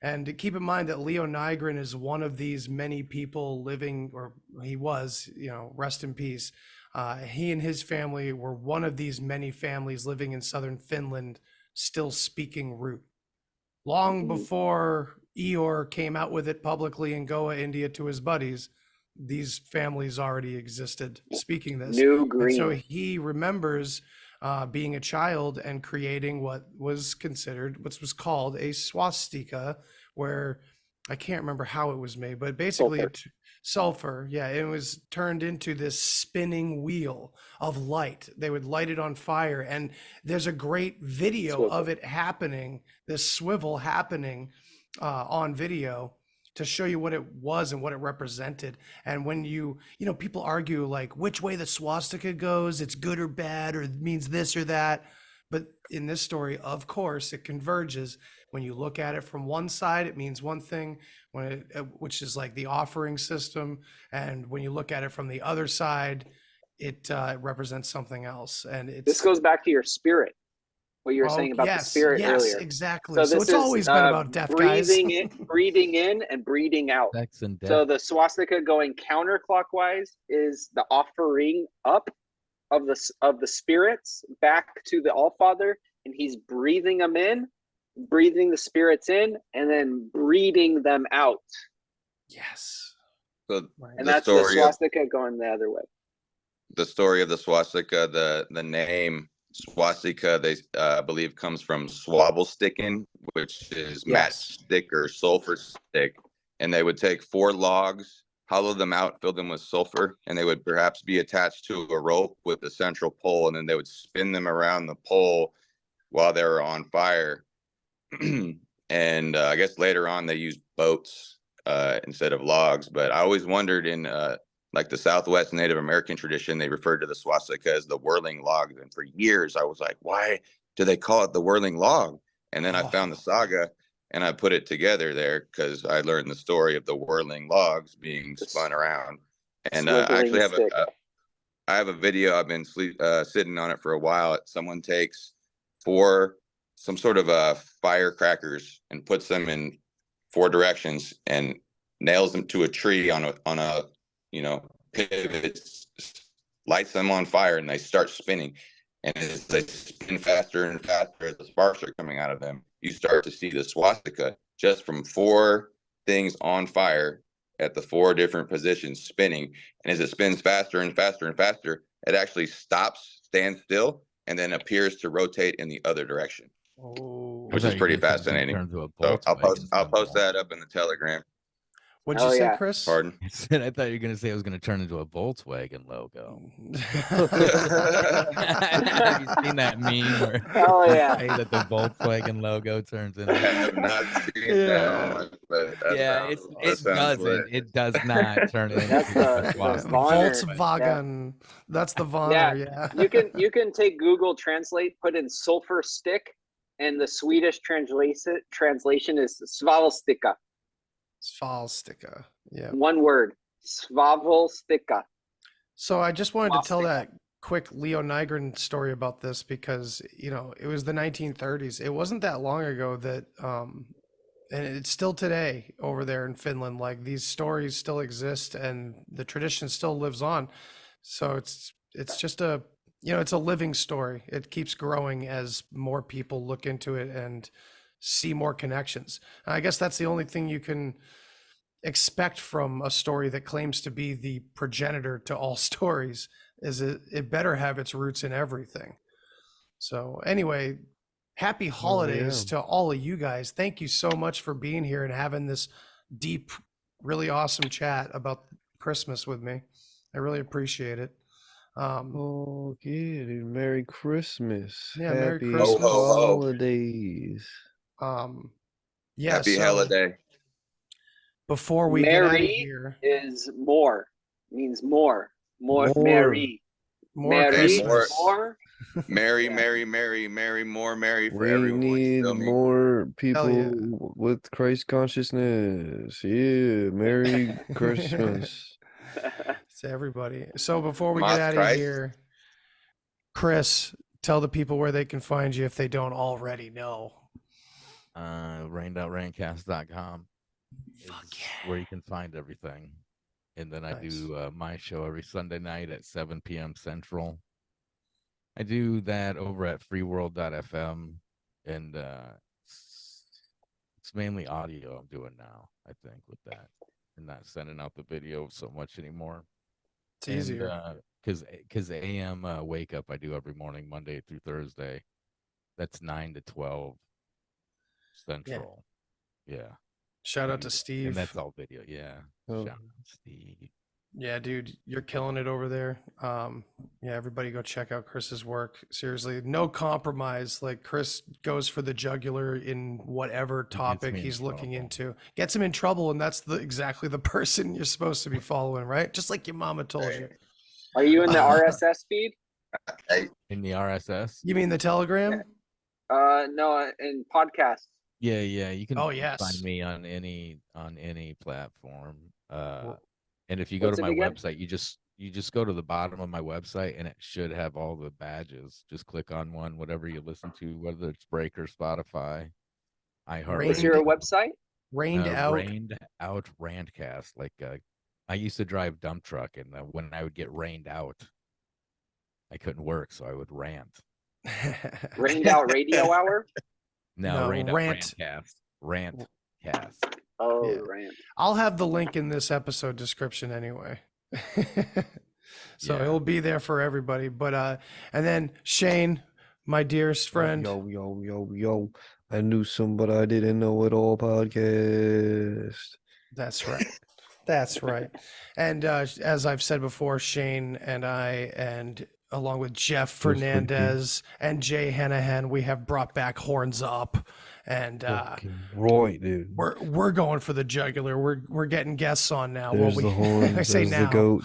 And keep in mind that Leo Nygren is one of these many people living, or he was, rest in peace. He and his family were one of these many families living in southern Finland, still speaking root. Long before Eeyore came out with it publicly in Goa, India, to his buddies, these families already existed speaking this. New green. And so he remembers being a child and creating what was called a swastika, where I can't remember how it was made, but basically sulfur. Yeah, it was turned into this spinning wheel of light. They would light it on fire, and there's a great video of it happening, this swivel happening on video, to show you what it was and what it represented. And when people argue like which way the swastika goes, it's good or bad, or it means this or that. But in this story, of course, it converges. When you look at it from one side, it means one thing, which is like the offering system. And when you look at it from the other side, it represents something else. And this goes back to your spirit. What you were saying about the spirit earlier. Yes, exactly. So it's always been about death, guys. Breathing in and breathing out. So the swastika going counterclockwise is the offering up of the spirits back to the Allfather, and he's breathing them in, breathing the spirits in, and then breathing them out. Yes. So and that's the swastika going the other way. The story of the swastika, the name swastika, they believe comes from swabblesticken, which is matchstick or sulfur stick. And they would take 4 logs, hollow them out, fill them with sulfur, and they would perhaps be attached to a rope with the central pole, and then they would spin them around the pole while they were on fire. And I guess later on they used boats instead of logs. But I always wondered, in like the Southwest Native American tradition, they referred to the swastika as the whirling log. And for years I was like, why do they call it the whirling log? And then I found the saga and I put it together there, because I learned the story of the whirling logs being spun around. And I actually have a video. I've been sitting on it for a while. Someone takes some sort of firecrackers and puts them in 4 directions, and nails them to a tree on a pivot, lights them on fire, and they start spinning. And as they spin faster and faster, as the sparks are coming out of them, you start to see the swastika just from 4 things on fire at the 4 different positions spinning. And as it spins faster and faster and faster, it actually stops, stands still, and then appears to rotate in the other direction. Oh, Which is pretty fascinating. So I'll post that up in the Telegram. What'd you say, Chris? Pardon? I said I thought you were going to say it was going to turn into a Volkswagen logo. Have you seen that meme where say that the Volkswagen logo turns into? I have not seen that, but it does not turn into the Volkswagen. That's the Vonner. Yeah. You can take Google Translate, put in sulfur stick, and the Swedish translation is Svalstika. Svalstika. Yeah. One word. Svalstika. So I just wanted to tell that quick Leo Nygren story about this because, it was the 1930s. It wasn't that long ago that, and it's still today over there in Finland, like these stories still exist and the tradition still lives on. So it's just it's a living story. It keeps growing as more people look into it and see more connections. And I guess that's the only thing you can expect from a story that claims to be the progenitor to all stories is it better have its roots in everything. So anyway, happy holidays to all of you guys. Thank you so much for being here and having this deep, really awesome chat about Christmas with me. I really appreciate it. Dude, Merry Christmas. Yeah, Merry Happy Christmas. holidays. Happy holiday. Before we get out of here, is more, means more. Merry. More Christmas. More. Merry, merry, merry, merry, more merry for We everyone. need more people yeah. with Christ consciousness. Yeah, Merry Christmas. To everybody. So before we Moth get out of Christ. here, Chris, tell the people where they can find you if they don't already know. rained.raincast.com. Fuck is yeah. where you can find everything. And then I do my show every Sunday night at 7 p.m. Central. I do that over at freeworld.fm, and it's mainly audio I'm doing now, I think, with that. And not sending out the video so much anymore. It's easier. Because AM wake up I do every morning, Monday through Thursday. That's 9 to 12 Central. Yeah. Shout out to Steve. And that's all video. Yeah. Oh. Shout out to Steve. Yeah, dude, you're killing it over there. Yeah, everybody go check out Chris's work. Seriously, no compromise. Like Chris goes for the jugular in whatever topic he's looking into. Gets him in trouble, and that's exactly the person you're supposed to be following, right? Just like your mama told you. Are you in the RSS feed? In the RSS? You mean the Telegram? No, in podcasts. Yeah, you can yes. find me on any platform. And if you go to my website, you just go to the bottom of my website and it should have all the badges. Just click on one, whatever you listen to, whether it's Breaker, Spotify, iHeart. What's your website? Rained Out Randcast. Like I used to drive dump truck, and when I would get rained out, I couldn't work, so I would rant. Rained Out Radio Hour? No, Rained Out Rant. Rantcast. Oh, Yeah. rant. I'll have the link in this episode description anyway. So it'll be there for everybody. But and then Shane, my dearest friend. Yo. I knew some, but I didn't know it all podcast. That's right. That's right. And as I've said before, Shane and I, and along with Jeff Fernandez and Jay Hanahan, we have brought back Horns Up. And right, dude. We're going for the jugular. We're getting guests on now. There's the horns. I say there's now. the goat.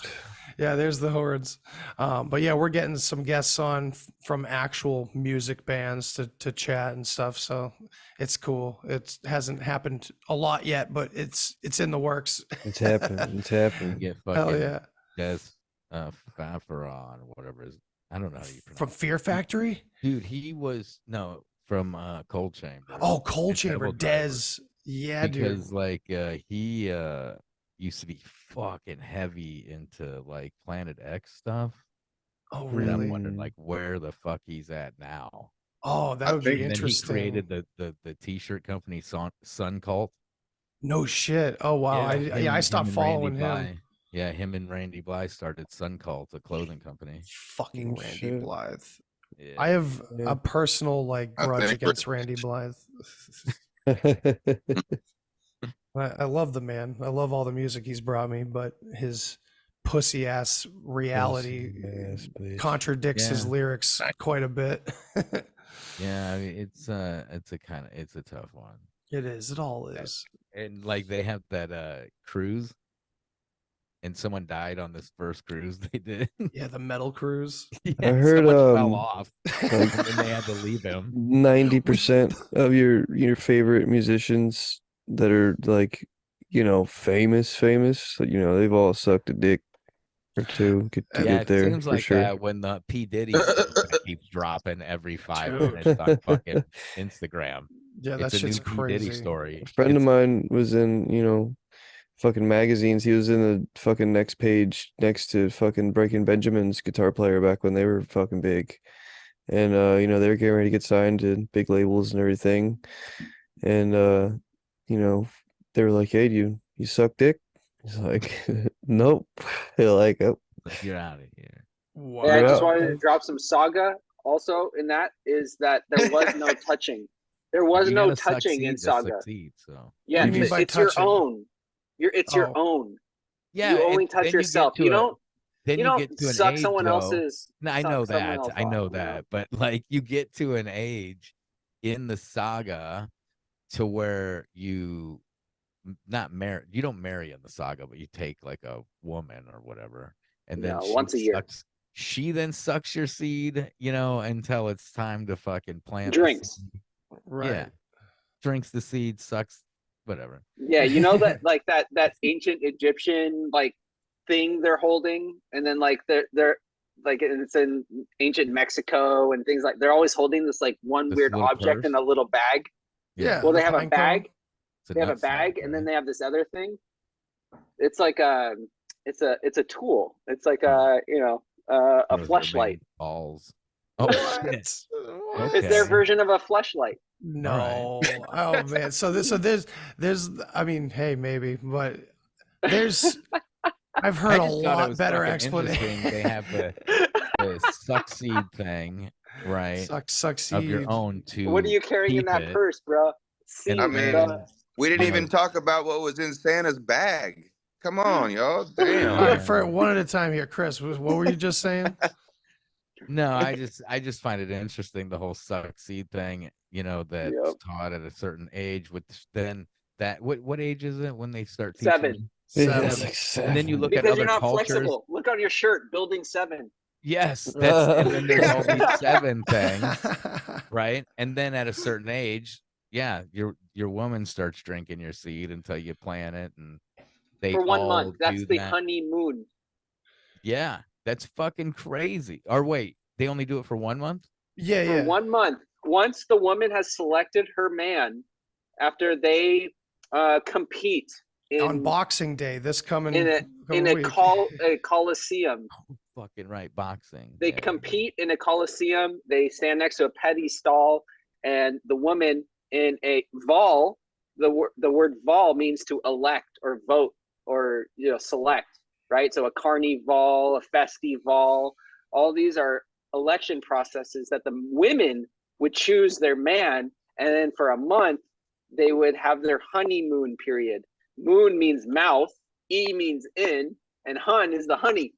Yeah, there's the horns. But yeah, we're getting some guests on from actual music bands to chat and stuff. So it's cool. It hasn't happened a lot yet, but it's in the works. It's happening. It's happening. Get Hell fucking yeah. Des Faferon, whatever it is. I don't know how you pronounce From Fear Factory? Dude, he was from Cold Chamber. Oh, Cold And Chamber. Devil Driver. Dez. Yeah, dude. because like he used to be fucking heavy into like Planet X stuff. Oh, And I'm really? wondering like where the fuck he's at now. Oh, that I would think- be And then he interesting. created the t-shirt company Sun Cult. No shit. Oh wow. I stopped and Randy following him. Bly. Yeah, him and Randy Bly started Sun Cult, a clothing company. Fucking Randy shit. Blythe. Yeah. I have Yeah. a personal like I grudge think- against Randy Blythe. I love the man. I love all the music he's brought me, but his pussy ass reality Pussy-ass bitch. contradicts his Yeah. lyrics quite a bit. Yeah, I mean it's a tough one. It is. It all is. And like they have that cruise, and someone died on this first cruise they did. Yeah, the metal cruise. Yeah, I heard, someone fell off, like- and then they had to leave him. 90% of your favorite musicians that are like, famous, they've all sucked a dick or two to Yeah, get it there seems for like sure. that when the P Diddy keeps dropping every 5 Dude. minutes on fucking Instagram. Yeah, that It's a shit's new P Diddy crazy. story. A friend of It's- mine was in, fucking magazines. He was in the fucking next page next to fucking Breaking Benjamin's guitar player back when they were fucking big. And they were getting ready to get signed to big labels and everything. And they were like, "Hey, do you suck dick?" He's like, "Nope." They're like, "Oh, Like, you're out of here. Wow. And I just Yeah. wanted to drop some saga also in that is that there was no touching. There was You no gotta touching in succeed to saga. succeed, so Yeah, What do you mean it's by your touching? own. It's your Oh. own. yeah, You only and touch then you get yourself. to You a- don't. Then You you don't get to an suck age, someone though. else's. No, I suck know someone that. else I know off, you that. But like you get to an age in the saga to where you not marry you don't marry in the saga, but you take like a woman or whatever, and then Yeah, she once a year. she then sucks your seed, until it's time to fucking plant the Drinks. seed. Right. Yeah. Drinks the seed, sucks whatever. Yeah, you know that like that ancient Egyptian like thing they're holding, and then like they're like it's in ancient Mexico and things like they're always holding this like one This weird little object in purse? a little bag. Yeah. Well, the they have a pine bag. cone. It's They have a nutsack, bag, and then right? they have this other thing. It's like it's a tool. It's like Oh. a Those are fleshlight. main balls. Oh shit. It's their Okay. version of a fleshlight. No. Oh man. So there's I mean, hey, maybe, but there's I've I heard a just thought it lot was better fucking explanation. interesting. They have the succeed thing, right? Succeed. Of your own to What are you carrying in keep that it. purse, bro? See, And I mean, bro. we didn't you even know- talk about what was in Santa's bag. Come on, y'all. Damn. All right, for one at a time here, Chris. What were you just saying? No, I just find it interesting the whole succeed thing, that's Yep. taught at a certain age. With then that what age is it when they start teaching? 7. Yeah, it's Seven. like And then you 7. look at Because other you're not cultures. flexible. Look on your shirt, building 7. Yes, that's and then there's all these 7 things, right? And then at a certain age, yeah, your woman starts drinking your seed until you plant it, and they For 1 all month. That's do the that. honeymoon. Yeah, that's fucking crazy. Or wait, they only do it for 1 month? Yeah, For yeah. 1 month. Once the woman has selected her man, after they compete On in Boxing Day, this coming in a week. coliseum. Fucking right, boxing. They yeah. compete in a coliseum. They stand next to a pedestal, and the woman in a vol. The word vol means to elect or vote or select, right? So a carnival, a festival, all these are election processes that the women would choose their man, and then for a month they would have their honeymoon period. Moon means mouth, e means in, and hun is the honey.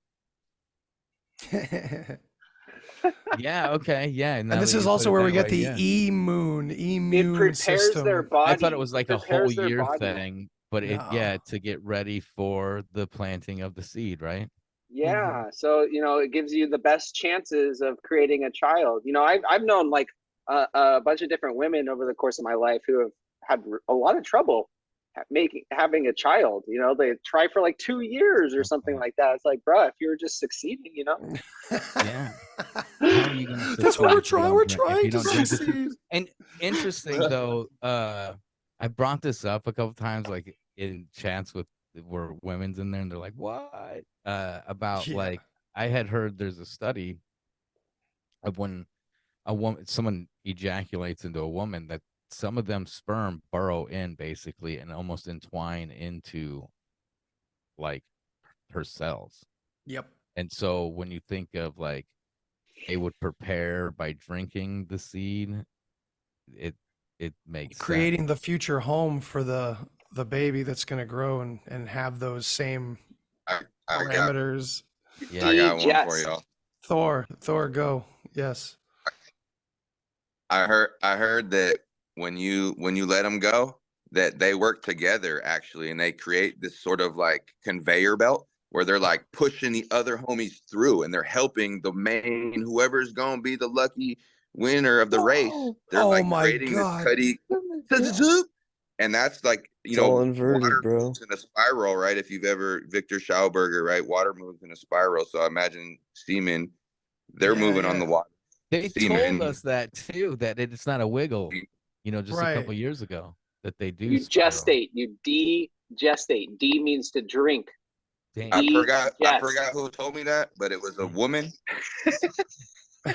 Yeah, okay, yeah. And this is also where we get the immune It prepares system. their body. I thought it was like a whole prepares their year body. thing, but No. to get ready for the planting of the seed, right? Yeah, so it gives you the best chances of creating a child. I've known like a bunch of different women over the course of my life who have had a lot of trouble having a child. They try for like 2 years or something like that. It's like, bruh, if you were just succeeding, Yeah. How are you gonna That's what we're succeed if you trying. don't We're drink- if trying you to don't drink the seed? succeed. And interesting though, I brought this up a couple times, like in chats with where women's in there, and they're like, "What?" About Yeah. like I had heard there's a study of when someone ejaculates into a woman, that some of them sperm burrow in basically and almost entwine into like her cells. Yep. And so when you think of like they would prepare by drinking the seed, it makes Creating sense. the future home for the baby that's going to grow and have those same I got parameters. Yeah. I got one for Digest. y'all. Thor, go. Yes. I heard that when you let them go, that they work together actually, and they create this sort of like conveyor belt where they're like pushing the other homies through, and they're helping the main whoever's gonna be the lucky winner of the race. They're Oh like my creating this God. cutty, and that's like It's all inverted, water bro. moves in a spiral, right? If you've ever Victor Schauberger, right? Water moves in a spiral. So I imagine semen, they're Yeah, moving on yeah. the water. They Semen. told us that too, that it's not a wiggle, just a Right. couple years ago, that they do You spiral. gestate. You degestate. D means to drink. Damn. I Digest. forgot who told me that, but it was a woman. All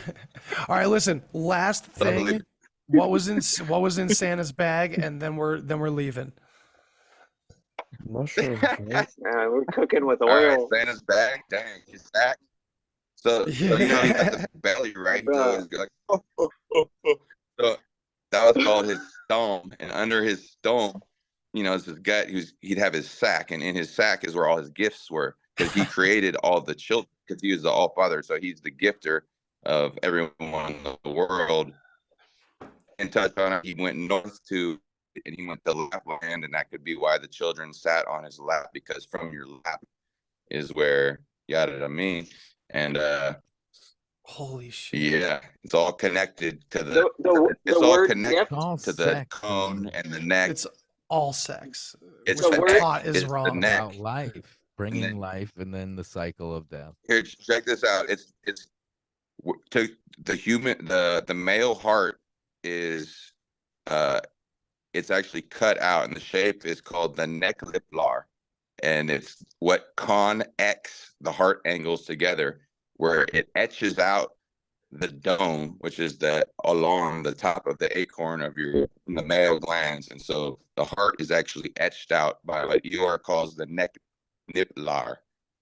right, listen. Last thing. What was in Santa's bag, and then we're leaving. Mushrooms, right? We're cooking with All right, oil. Santa's bag, dang, his sack. So you know he got the belly, right? So it's like, so that was called his stone, and under his stone, it's his gut. He'd have his sack, and in his sack is where all his gifts were, because he created all the children, because he was the All Father. So he's the gifter of everyone in the world. And touch on it, he went north to, and he went to Lapland, and that could be why the children sat on his lap, because from your lap is where yada me, and Holy shit. yeah, it's all connected to The it's all word connected gift. All to the sex cone and the neck. It's all sex. It's which the the word- taught is it's the wrong. neck. about life, bringing life, and then the cycle of death. Here, check this out. It's to the human, the male heart is it's actually cut out, and the shape is called the neck liplar, and it's what conx the heart angles together, where it etches out the dome, which is along the top of the acorn of the male glands, and so the heart is actually etched out by what Eeyore calls the neck niplar,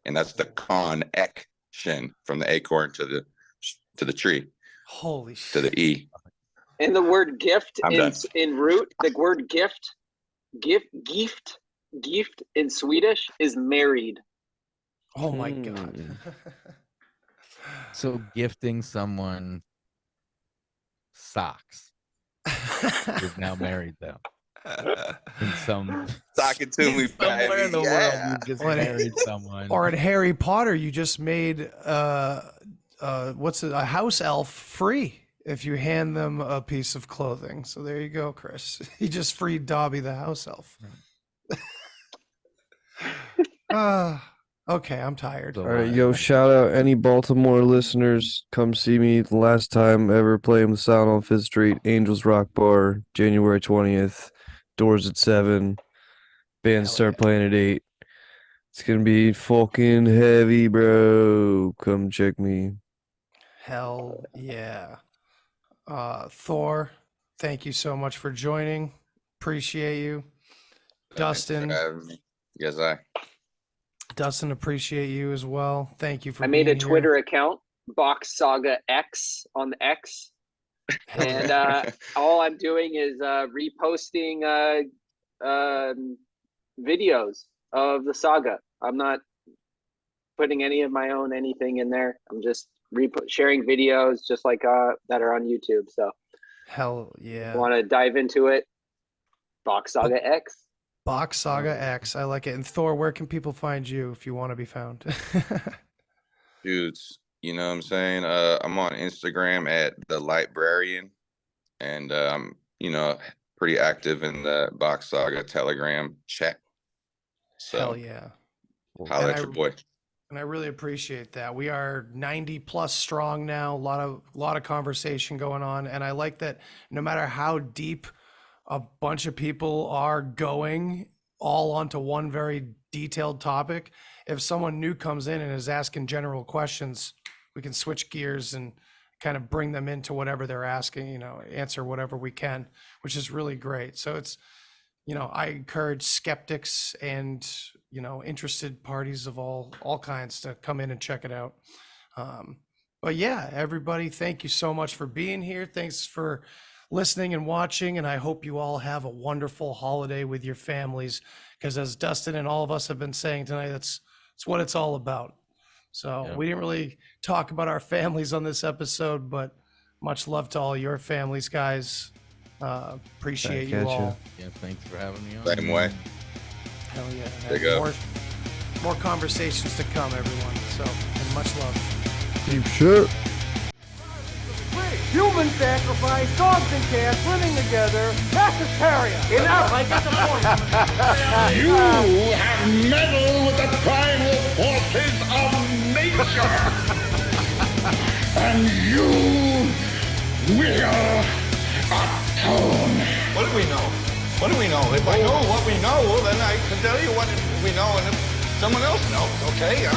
and that's the connection from the acorn to the tree, Holy to shit. the E. And the word gift I'm done. in root, the word gift in Swedish is married. Oh my God. So gifting someone socks, you've now married them. In some Talking to me, somewhere in the baby. world, Yeah. you just What- married someone. Or in Harry Potter, you just made a house elf free if you hand them a piece of clothing. So there you go, Chris. You just freed Dobby the house elf. Okay, I'm tired. All right, yo, shout out any Baltimore listeners. Come see me the last time ever playing with Sound on Fifth Street, Angels Rock Bar, January 20th. Doors at 7. Bands start playing at 8. It's gonna be fucking heavy, bro. Come check me. Hell yeah. Thor, thank you so much for joining. Appreciate you. Dustin, Yes, Dustin, appreciate you as well. Thank you for I made a being here. Twitter account, Bock Saga X on the X. And all I'm doing is reposting videos of the saga. I'm not putting any of my own anything in there. I'm just sharing videos just like that are on YouTube. So Hell yeah. want to dive into it? Bock Saga X. Bock Saga X. I like it. And Thor, where can people find you if you want to be found? dudes. You know what I'm saying? I'm on Instagram at the Librarian, and I'm pretty active in the Bock Saga Telegram chat. So Hell yeah. holla at your boy. And I really appreciate that. We are 90 plus strong now. A lot of conversation going on, and I like that. No matter how deep a bunch of people are going all onto one very detailed topic. If someone new comes in and is asking general questions, we can switch gears and kind of bring them into whatever they're asking, you know, answer whatever we can, which is really great. So it's, you know, I encourage skeptics and, you know, interested parties of all kinds to come in and check it out. But yeah, everybody, thank you so much for being here. Thanks for listening and watching. And I hope you all have a wonderful holiday with your families, because as Dustin and all of us have been saying tonight, that's what it's all about. So we didn't really talk about our families on this episode, but much love to all your families, guys. Appreciate you all. Yeah, thanks for having me on. Same way. Hell yeah. There you go. More conversations to come, everyone. So, and much love. You sure? Human sacrifice, dogs and cats living together, vegetarian. Enough, I get the point. You have meddled with the primal forces of nature. And you will atone. What do we know? What do we know? If I know what we know, then I can tell you what we know, and if someone else knows, okay?